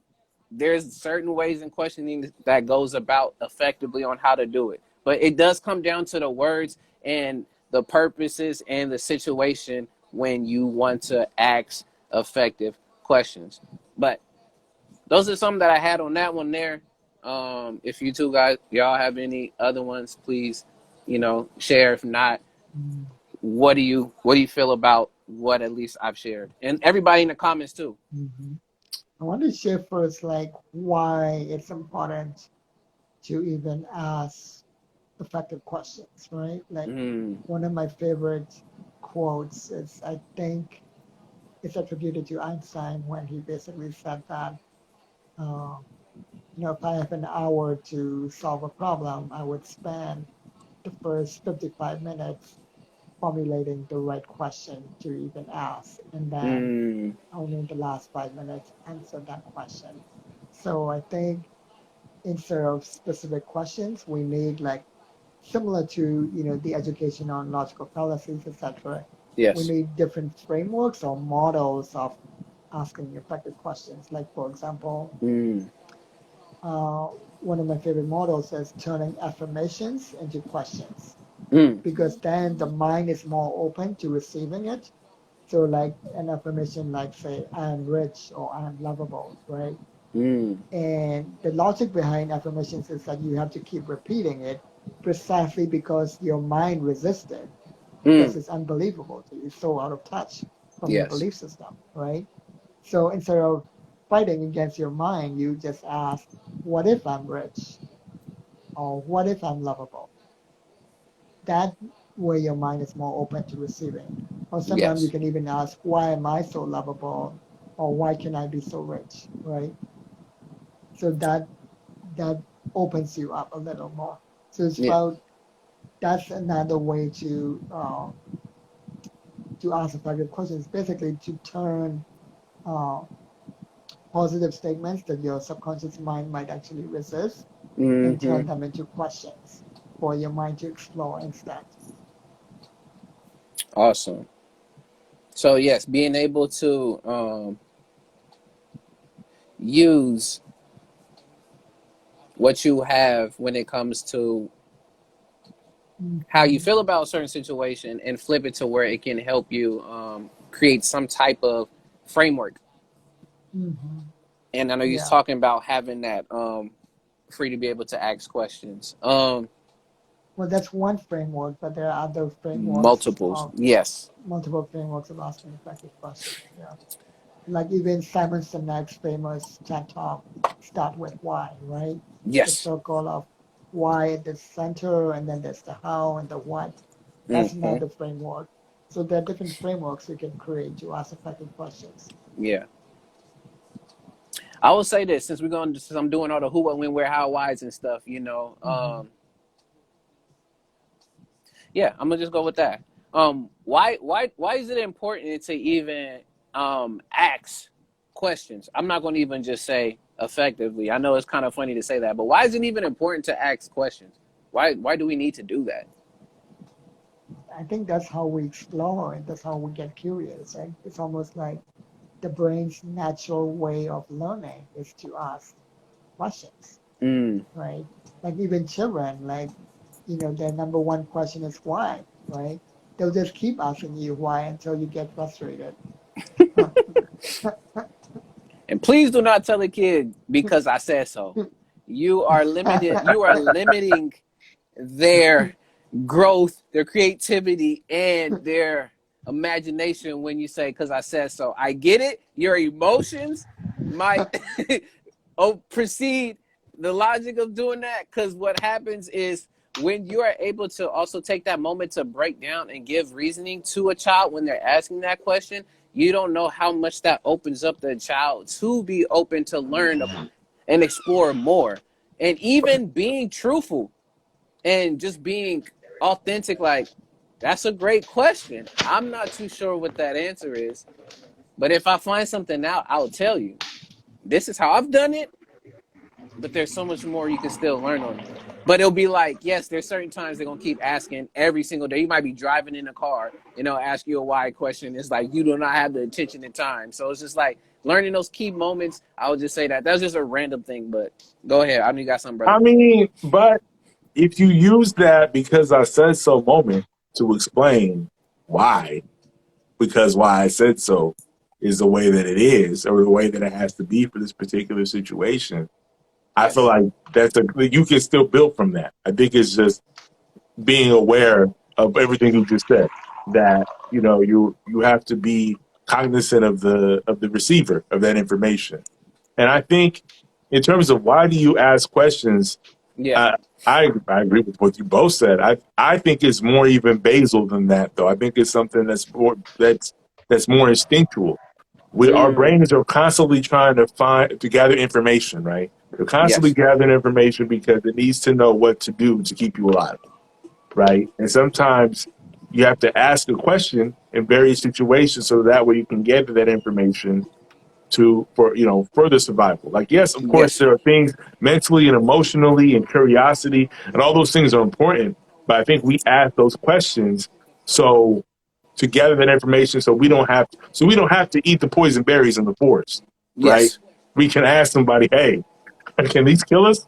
there's certain ways in questioning that goes about effectively on how to do it. But it does come down to the words and the purposes and the situation when you want to ask effective questions. But those are some that I had on that one there. If you two guys, y'all have any other ones, please, share. If not, what do you feel about what at least I've shared? And everybody in the comments too. Mm-hmm. I want to share first, like, why it's important to even ask effective questions, right? Like, one of my favorite quotes is, I think it's attributed to Einstein, when he basically said that, if I have an hour to solve a problem, I would spend the first 55 minutes formulating the right question to even ask, and then only in the last 5 minutes answer that question. So I think instead of specific questions, we need, like, similar to the education on logical fallacies, etc. We Yes. need different frameworks or models of asking effective questions. Like, for example, one of my favorite models is turning affirmations into questions, because then the mind is more open to receiving it. So, like, an affirmation like, say, I am rich or I am lovable, right? And the logic behind affirmations is that you have to keep repeating it, precisely because your mind resists it, because it's unbelievable to you. It's so out of touch from your Yes. belief system, right? So instead of fighting against your mind, you just ask, what if I'm rich? Or what if I'm lovable? That way your mind is more open to receiving. Or sometimes you Yes. can even ask, why am I so lovable? Or why can I be so rich, right? So that opens you up a little more. So it's Yeah. about, that's another way to ask effective questions, basically to turn uh, positive statements that your subconscious mind might actually resist, and turn them into questions for your mind to explore instead. Awesome. So yes, being able to use what you have when it comes to how you Mm-hmm. feel about a certain situation and flip it to where it can help you create some type of framework. Mm-hmm. And I know you're Yeah. talking about having that free to be able to ask questions. Well, that's one framework, but there are other frameworks Multiples. of Yes. multiple frameworks of asking effective questions. Yeah. Like even Simon Sinek's famous TED Talk, Start with Why, right? The Yes. circle of why at the center, and then there's the how and the what. That's another framework. So there are different frameworks you can create to ask effective questions. Yeah. I will say this, since I'm doing all the who, what, when, where, how, whys and stuff, Mm-hmm. yeah, I'm gonna just go with that. Why is it important to even ask questions? I'm not gonna even just say effectively. I know it's kind of funny to say that, but why is it even important to ask questions? Why do we need to do that? I think that's how we explore, and that's how we get curious. Right? It's almost like the brain's natural way of learning is to ask questions, Mm. right? Like even children, like, their number one question is why, right? They'll just keep asking you why until you get frustrated. And please do not tell a kid because I said so. You are limited. You are limiting their growth, their creativity, and their imagination when you say because I said so. I get it. Your emotions might precede the logic of doing that, because what happens is when you are able to also take that moment to break down and give reasoning to a child when they're asking that question, you don't know how much that opens up the child to be open to learn and explore more. And even being truthful and just being authentic, like, that's a great question. I'm not too sure what that answer is, but if I find something out, I'll tell you. This is how I've done it, but there's so much more you can still learn on it. But it'll be like, yes, there's certain times they're gonna keep asking every single day. You might be driving in a car and they'll ask you a why question. It's like you do not have the attention and time. So it's just like learning those key moments. I would just say that that's just a random thing. But go ahead. I know you got something, brother. I mean, but if you use that because I said so moment to explain why, because why I said so is the way that it is, or the way that it has to be for this particular situation, I feel Yes. like you can still build from that. I think it's just being aware of everything you just said. That you have to be cognizant of the receiver of that information. And I think in terms of why do you ask questions, Yeah. uh, I agree with what you both said. I think it's more even basal than that, though. I think it's something that's more instinctual. Our Mm. brains are constantly trying to gather information, right? They're constantly Yes. gathering information because it needs to know what to do to keep you alive, right? And sometimes you have to ask a question in various situations so that way you can gather that information for further survival. Like, yes, of course, Yes. there are things mentally and emotionally and curiosity, and all those things are important. But I think we ask those questions so to gather that information, so we don't have to eat the poison berries in the forest, right? Yes. We can ask somebody, hey, can these kill us?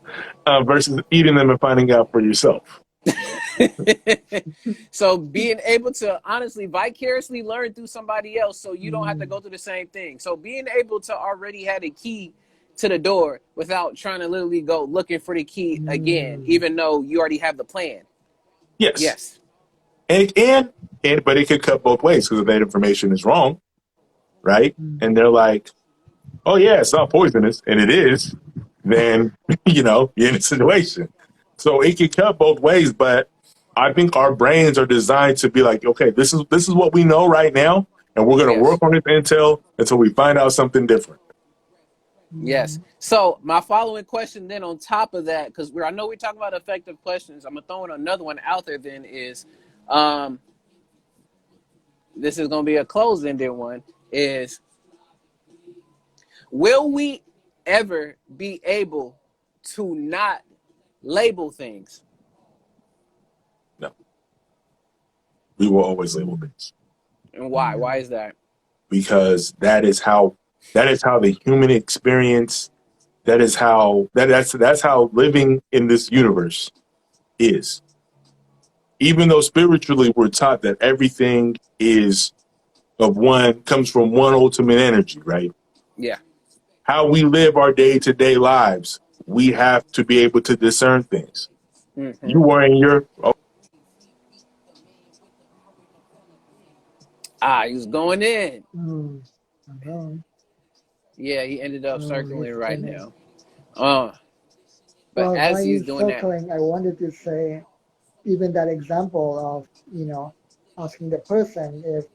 Versus eating them and finding out for yourself. So being able to honestly vicariously learn through somebody else so you don't have to go through the same thing. So being able to already have a key to the door without trying to literally go looking for the key again, even though you already have the plan. Yes, Yes. and but it could cut both ways because if that information is wrong, right? And they're like, oh yeah, it's not poisonous, and it is, then you're in a situation. So it can cut both ways, but I think our brains are designed to be like, okay, this is what we know right now, and we're gonna work Yes. on this intel until we find out something different. Yes. So my following question then on top of that, because I know we're talking about effective questions. I'm gonna throw in another one out there then is um this is gonna be a closed-ended one, is will we ever be able to not label things? No, we will always label things And why? Why is that? because that is how the human experience. That's how living in this universe is. Even though spiritually we're taught that everything is comes from one ultimate energy, right? Yeah. How we live our day to day lives, we have to be able to discern things. Mm-hmm. You wearing your He was going in. Mm. Okay. Yeah, he ended up Oh, circling he's right finished. now. Uh, but Well, as while he's he's doing that, circling, I wanted to say even that example of, asking the person if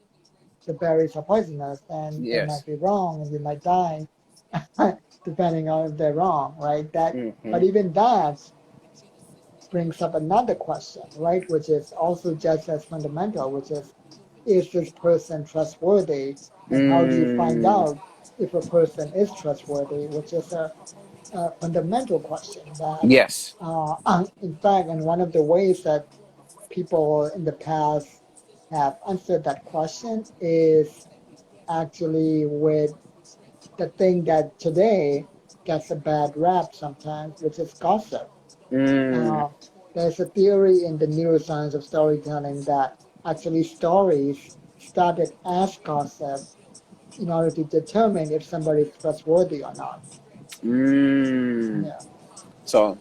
the berries are poisonous, and they yes. might be wrong and you might die, depending on if they're wrong, right? Mm-hmm. But even that brings up another question, right? Which is also just as fundamental, which is this person trustworthy? And how do you find Mm, out if a person is trustworthy? Which is a fundamental question that, yes. in fact, and one of the ways that people in the past have answered that question is actually with the thing that today gets a bad rap sometimes, which is gossip. Mm, Uh, there's a theory in the neuroscience of storytelling that actually stories started as gossip in order to determine if somebody is trustworthy or not. mm. Yeah. So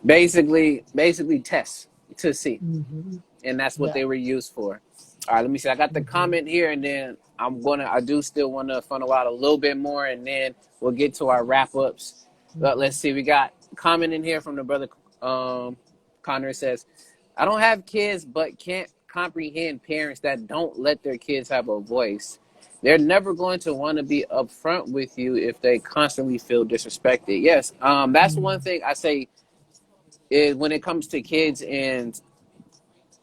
basically tests to see, Hmm. and that's what Yeah. they were used for. All right, let me see. I got the Hmm. comment here, and then I do still want to funnel out a little bit more, and then we'll get to our wrap ups. But Hmm. let's see. We got comment in here from the brother Connor. Says, I don't have kids, but can't comprehend parents that don't let their kids have a voice. They're never going to want to be upfront with you if they constantly feel disrespected. Yes, that's one thing I say is when it comes to kids and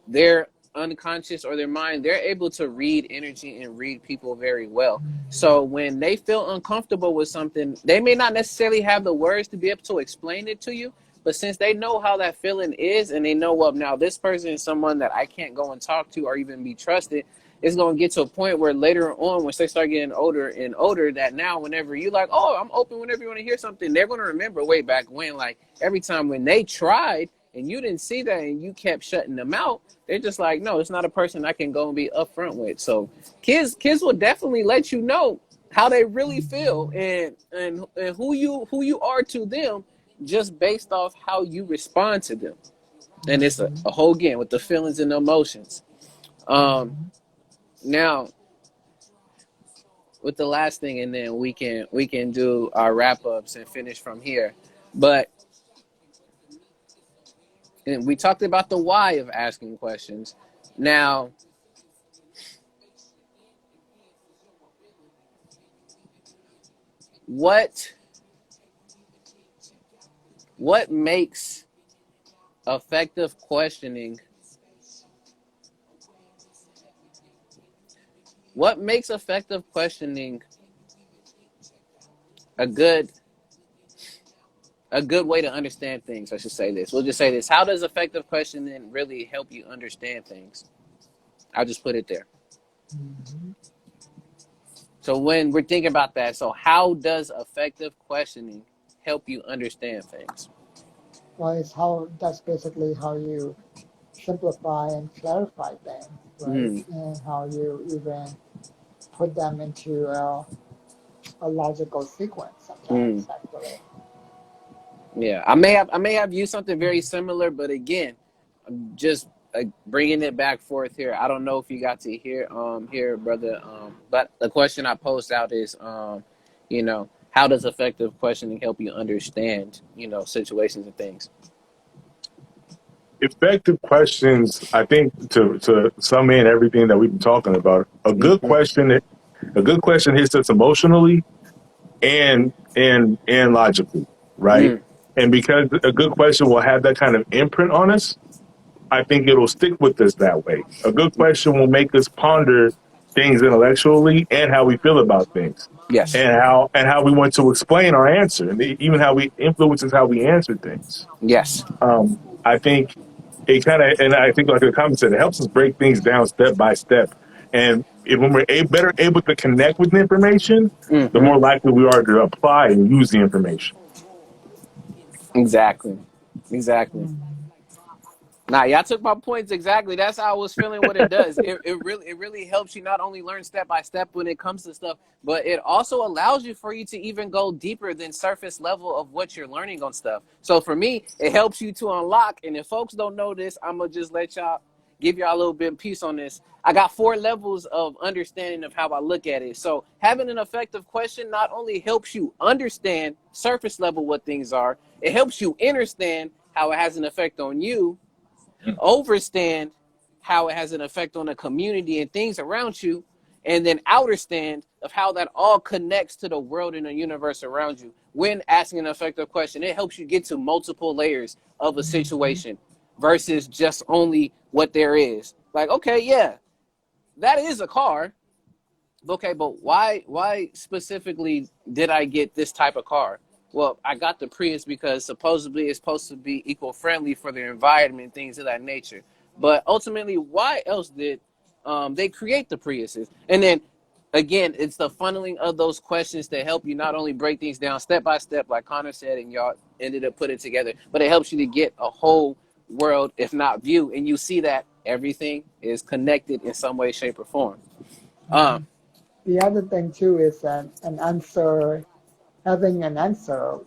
their unconscious or their mind, they're able to read energy and read people very well. So when they feel uncomfortable with something, they may not necessarily have the words to be able to explain it to you, but since they know how that feeling is and they know, well, now this person is someone that I can't go and talk to or even be trusted, it's going to get to a point where later on, once they start getting older and older, that now whenever you like, oh, I'm open whenever you want to hear something, they're going to remember way back when, like every time when they tried and you didn't see that and you kept shutting them out, they're just like, no, it's not a person I can go and be upfront with. So kids will definitely let you know how they really feel and who you are to them just based off how you respond to them. And it's a whole game with the feelings and the emotions. Now with the last thing, and then we can do our wrap ups and finish from here. But and we talked about the why of asking questions. Now, what what makes effective questioning what makes effective questioning a good way to understand things? I should say this. We'll just say this. How does effective questioning really help you understand things? I'll just put it there. So when we're thinking about that, so how does effective questioning help you understand things? Well, that's basically how you simplify and clarify things, right? Mm, And how you even put them into a logical sequence sometimes, mm. actually. Yeah, I may have used something very similar, but again, I'm just bringing it back forth here. I don't know if you got to hear brother, but the question I post out is how does effective questioning help you understand situations and things? Effective questions, I think, to sum in everything that we've been talking about, Mm-hmm. a good question hits us emotionally and logically, right? Mm, And because a good question will have that kind of imprint on us, I think it'll stick with us that way. A good question will make us ponder things intellectually and how we feel about things, yes, and how we want to explain our answer, and even how we influences how we answer things. yes, I think it kind of, and I think like the comment said, it helps us break things down step by step. And when we're better able to connect with the information, the mm-hmm. more likely we are to apply and use the information. Exactly, exactly. Mhm. Nah, y'all took my points exactly. That's how I was feeling. What it does, it really helps you not only learn step by step when it comes to stuff, but it also allows you for you to even go deeper than surface level of what you're learning on stuff. So for me, it helps you to unlock. And if folks don't know this, I'm gonna just give y'all a little bit of piece on this. I got 4 levels of understanding of how I look at it. So having an effective question not only helps you understand surface level what things are, it helps you understand how it has an effect on you, overstand how it has an effect on the community and things around you, and then outerstand of how that all connects to the world and the universe around you. When asking an effective question, it helps you get to multiple layers of a situation versus just only what there is. Like, okay, yeah, that is a car. Okay, but why specifically did I get this type of car? Well, I got the Prius because supposedly it's supposed to be eco-friendly for the environment, things of that nature. But ultimately, why else did they create the Priuses? And then again, it's the funneling of those questions to help you not only break things down step by step, like Connor said, and y'all ended up putting it together, but it helps you to get a whole world, if not view, and you see that everything is connected in some way, shape, or form. Um, The other thing too is that an answer, having an answer,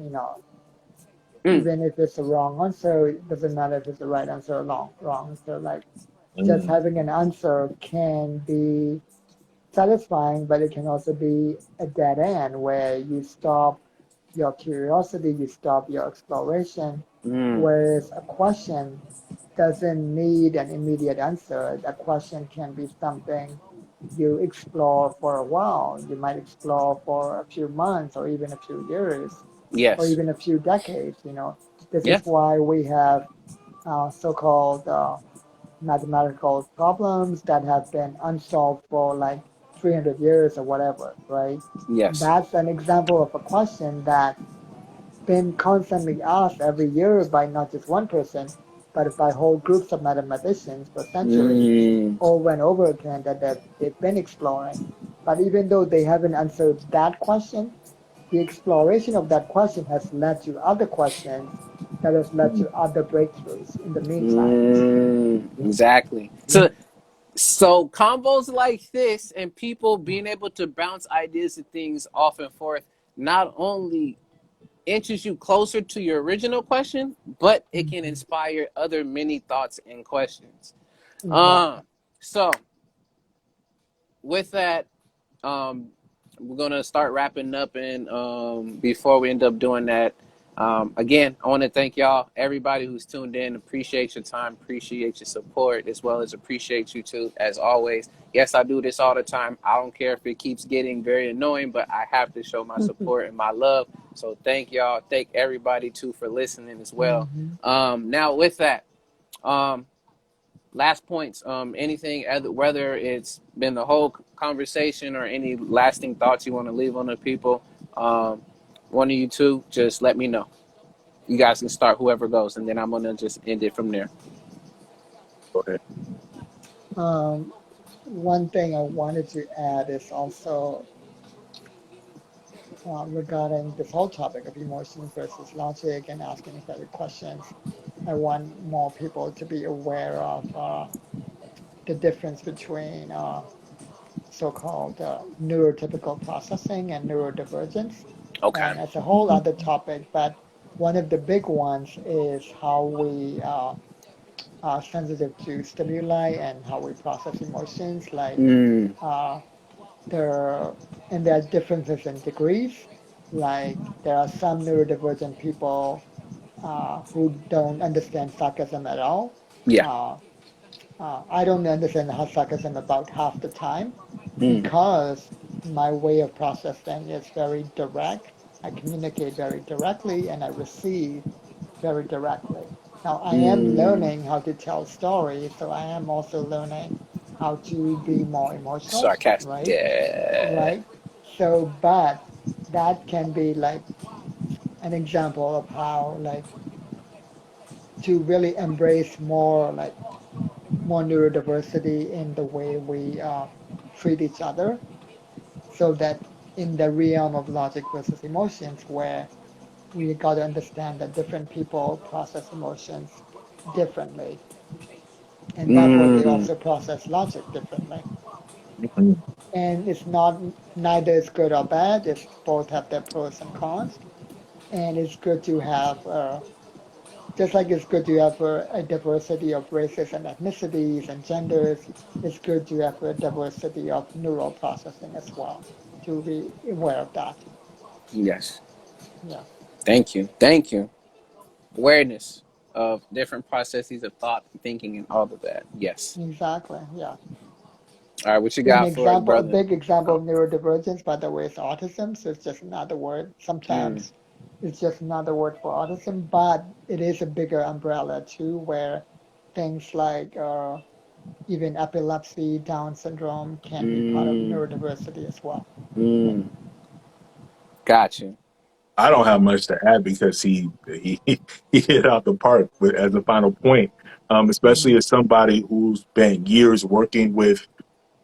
you know, mm, even if it's a wrong answer, it doesn't matter if it's the right answer or wrong answer. Like just Mm. having an answer can be satisfying, but it can also be a dead end where you stop your curiosity, you stop your exploration. mm, Whereas a question doesn't need an immediate answer. That question can be something you explore for a while. You might explore for a few months or even a few years or yes. even a few decades. You know, this Yeah. is why we have so-called mathematical problems that have been unsolved for like 300 years or whatever, right? Yes. That's an example of a question that been constantly asked every year by not just one person, but by whole groups of mathematicians for centuries, Mm, over and over again that they've been exploring. But even though they haven't answered that question, the exploration of that question has led to other questions that has led to other breakthroughs in the meantime. exactly. So combos like this and people being able to bounce ideas and things off and forth not only inches you closer to your original question, but it can Mhm. inspire other many thoughts and questions. Exactly. Um, so with that, um, we're gonna start wrapping up, and before we end up doing that, again, I want to thank y'all, everybody who's tuned in. Appreciate your time, appreciate your support, as well as appreciate you too, as always. Yes, I do this all the time. I don't care if it keeps getting very annoying, but I have to show my support and my love. So thank y'all. Thank everybody too for listening as well. Hmm. Now with that, um, last points, anything, whether it's been the whole conversation or any lasting thoughts you want to leave on the people, um, one of you two, just let me know. You guys can start, whoever goes, and then I'm gonna just end it from there. Go ahead. Um, One thing I wanted to add is also regarding this whole topic of emotions versus logic and asking valid questions. I want more people to be aware of the difference between so-called neurotypical processing and neurodivergence. Okay. And it's a whole other topic, but one of the big ones is how we are sensitive to stimuli and how we process emotions. Like Mm, uh, there, and there are differences in degrees. Like there are some neurodivergent people who don't understand sarcasm at all. yeah. Uh, I don't understand sarcasm about half the time Mm, because my way of processing is very direct. I communicate very directly and I receive very directly. Now, I am mm, learning how to tell stories, so I am also learning how to be more emotional, sarcastic. right? Yeah. Right. So, but that can be like an example of how, like, to really embrace more, like, more neurodiversity in the way we treat each other, so that in the realm of logic versus emotions, where we got to understand that different people process emotions differently, and therefore they Mm, also process logic differently. Mhm. And it's not neither is good or bad. It's both have their pros and cons, and it's good to have just like it's good to have a diversity of races and ethnicities and genders. It's good to have a diversity of neural processing as well. To be aware of that. yes. Yeah, Thank you. Thank you. Awareness of different processes of thought and thinking and all of that. Yes. exactly. Yeah. All right. What you An got for us, example, a brother? big example Oh. of neurodivergence, by the way, is autism. So it's just another word. Mm, Sometimes it's just another word for autism, but it is a bigger umbrella too, where things like even epilepsy, Down syndrome can be part of mm, neurodiversity as well. Yeah. mm. Got you. I don't have much to add because he hit out the park with, as a final point, especially Mhm. as somebody who's been years working with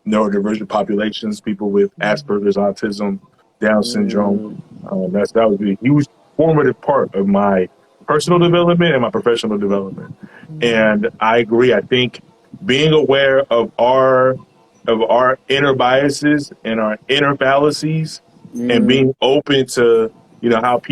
neurodivergent populations, people with Asperger's, autism, Down syndrome. Mm, That was a huge formative part of my personal development and my professional development. And I agree. I think being aware of our inner biases and our inner fallacies, and mm, being open to how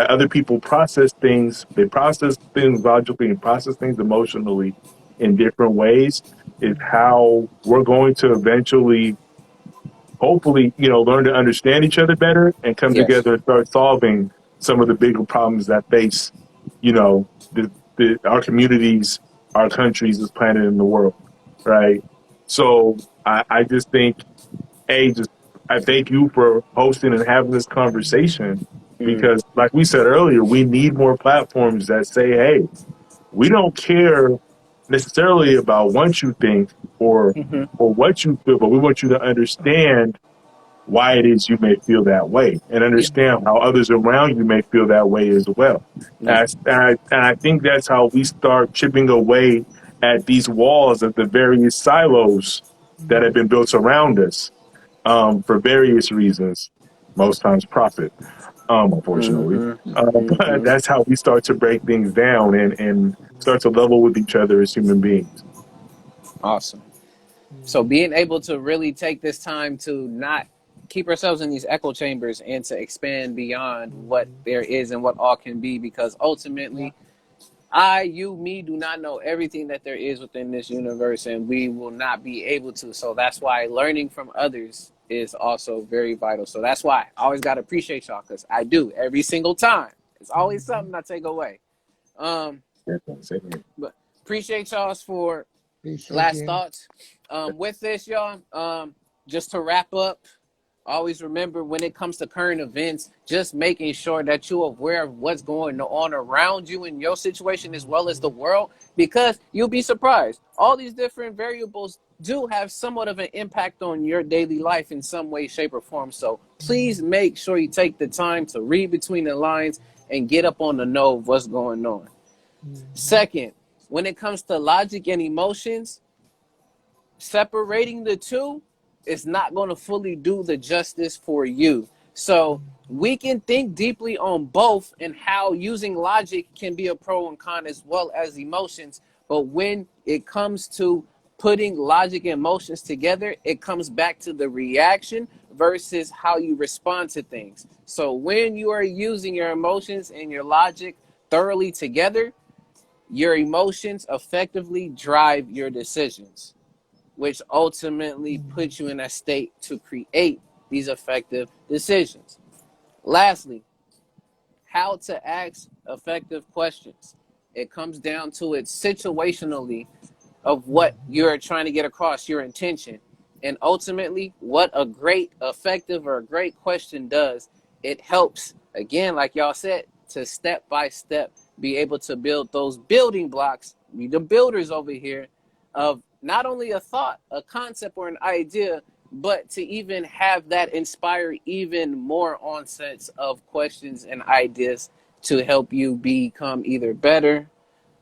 other people process things. They process things logically and process things emotionally in different ways is how we're going to eventually, hopefully, learn to understand each other better and come yes. together and start solving some of the bigger problems that face, you know, our communities, our countries, this planet, and the world, right? So I just think, just I thank you for hosting and having this conversation Mm, because, like we said earlier, we need more platforms that say, hey, we don't care necessarily about what you think mm-hmm. or what you feel, but we want you to understand why it is you may feel that way and Yeah. understand how others around you may feel that way as well. Yeah. And I think that's how we start chipping away at these walls of the various silos that have been built around us for various reasons, most times profit, unfortunately. Mm-hmm. But Mm-hmm. that's how we start to break things down and start to level with each other as human beings. Awesome. So being able to really take this time to not keep ourselves in these echo chambers and to expand beyond what there is and what all can be, because ultimately me do not know everything that there is within this universe, and we will not be able to. So that's why learning from others is also very vital. So that's why I always got to appreciate y'all, because I do every single time. It's always something I take away. Um, but appreciate y'all for Appreciate last you. thoughts. With this, y'all, just to wrap up, always remember when it comes to current events, just making sure that you're aware of what's going on around you in your situation as well as the world, because you'll be surprised. All these different variables do have somewhat of an impact on your daily life in some way, shape, or form. So please make sure you take the time to read between the lines and get up on the know of what's going on. Second, when it comes to logic and emotions, separating the two is not going to fully do the justice for you. So we can think deeply on both and how using logic can be a pro and con as well as emotions. But when it comes to putting logic and emotions together, it comes back to the reaction versus how you respond to things. So when you are using your emotions and your logic thoroughly together, your emotions effectively drive your decisions, which ultimately puts you in a state to create these effective decisions. Lastly, how to ask effective questions. It comes down to it situationally of what you're trying to get across, your intention. And ultimately, what a great, effective, or a great question does, it helps, again, like y'all said, to step by step be able to build those building blocks, be the builders over here, of not only a thought, a concept, or an idea, but to even have that inspire even more onsets of questions and ideas to help you become either better,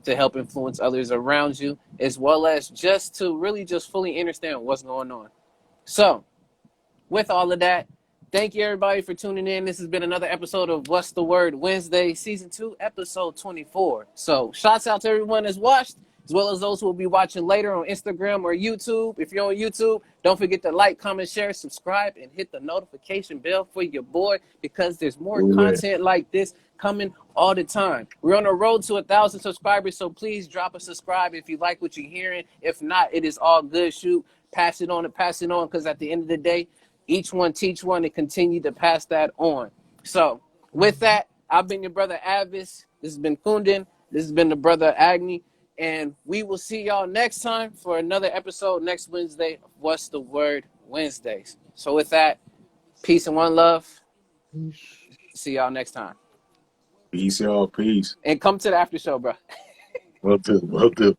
to help influence others around you, as well as just to really just fully understand what's going on. So, with all of that, thank you everybody for tuning in. This has been another episode of What's the Word Wednesday, Season 2, Episode 24. So, shouts out to everyone that's watched, as well as those who will be watching later on Instagram or YouTube. If you're on YouTube, don't forget to like, comment, share, subscribe, and hit the notification bell for your boy, because there's more content like this coming all the time. We're on the road to 1,000 subscribers, so please drop a subscribe if you like what you're hearing. If not, it is all good. Shoot, pass it on and pass it on, because at the end of the day, each one teach one and continue to pass that on. So with that, I've been your brother A.D.V.I.S. This has been Kundan. This has been the brother Agni. And we will see y'all next time for another episode next Wednesday of What's the Word Wednesdays. So with that, peace and one love. See y'all next time. Peace, y'all. Peace. And come to the after show, bro. Well do. Well do.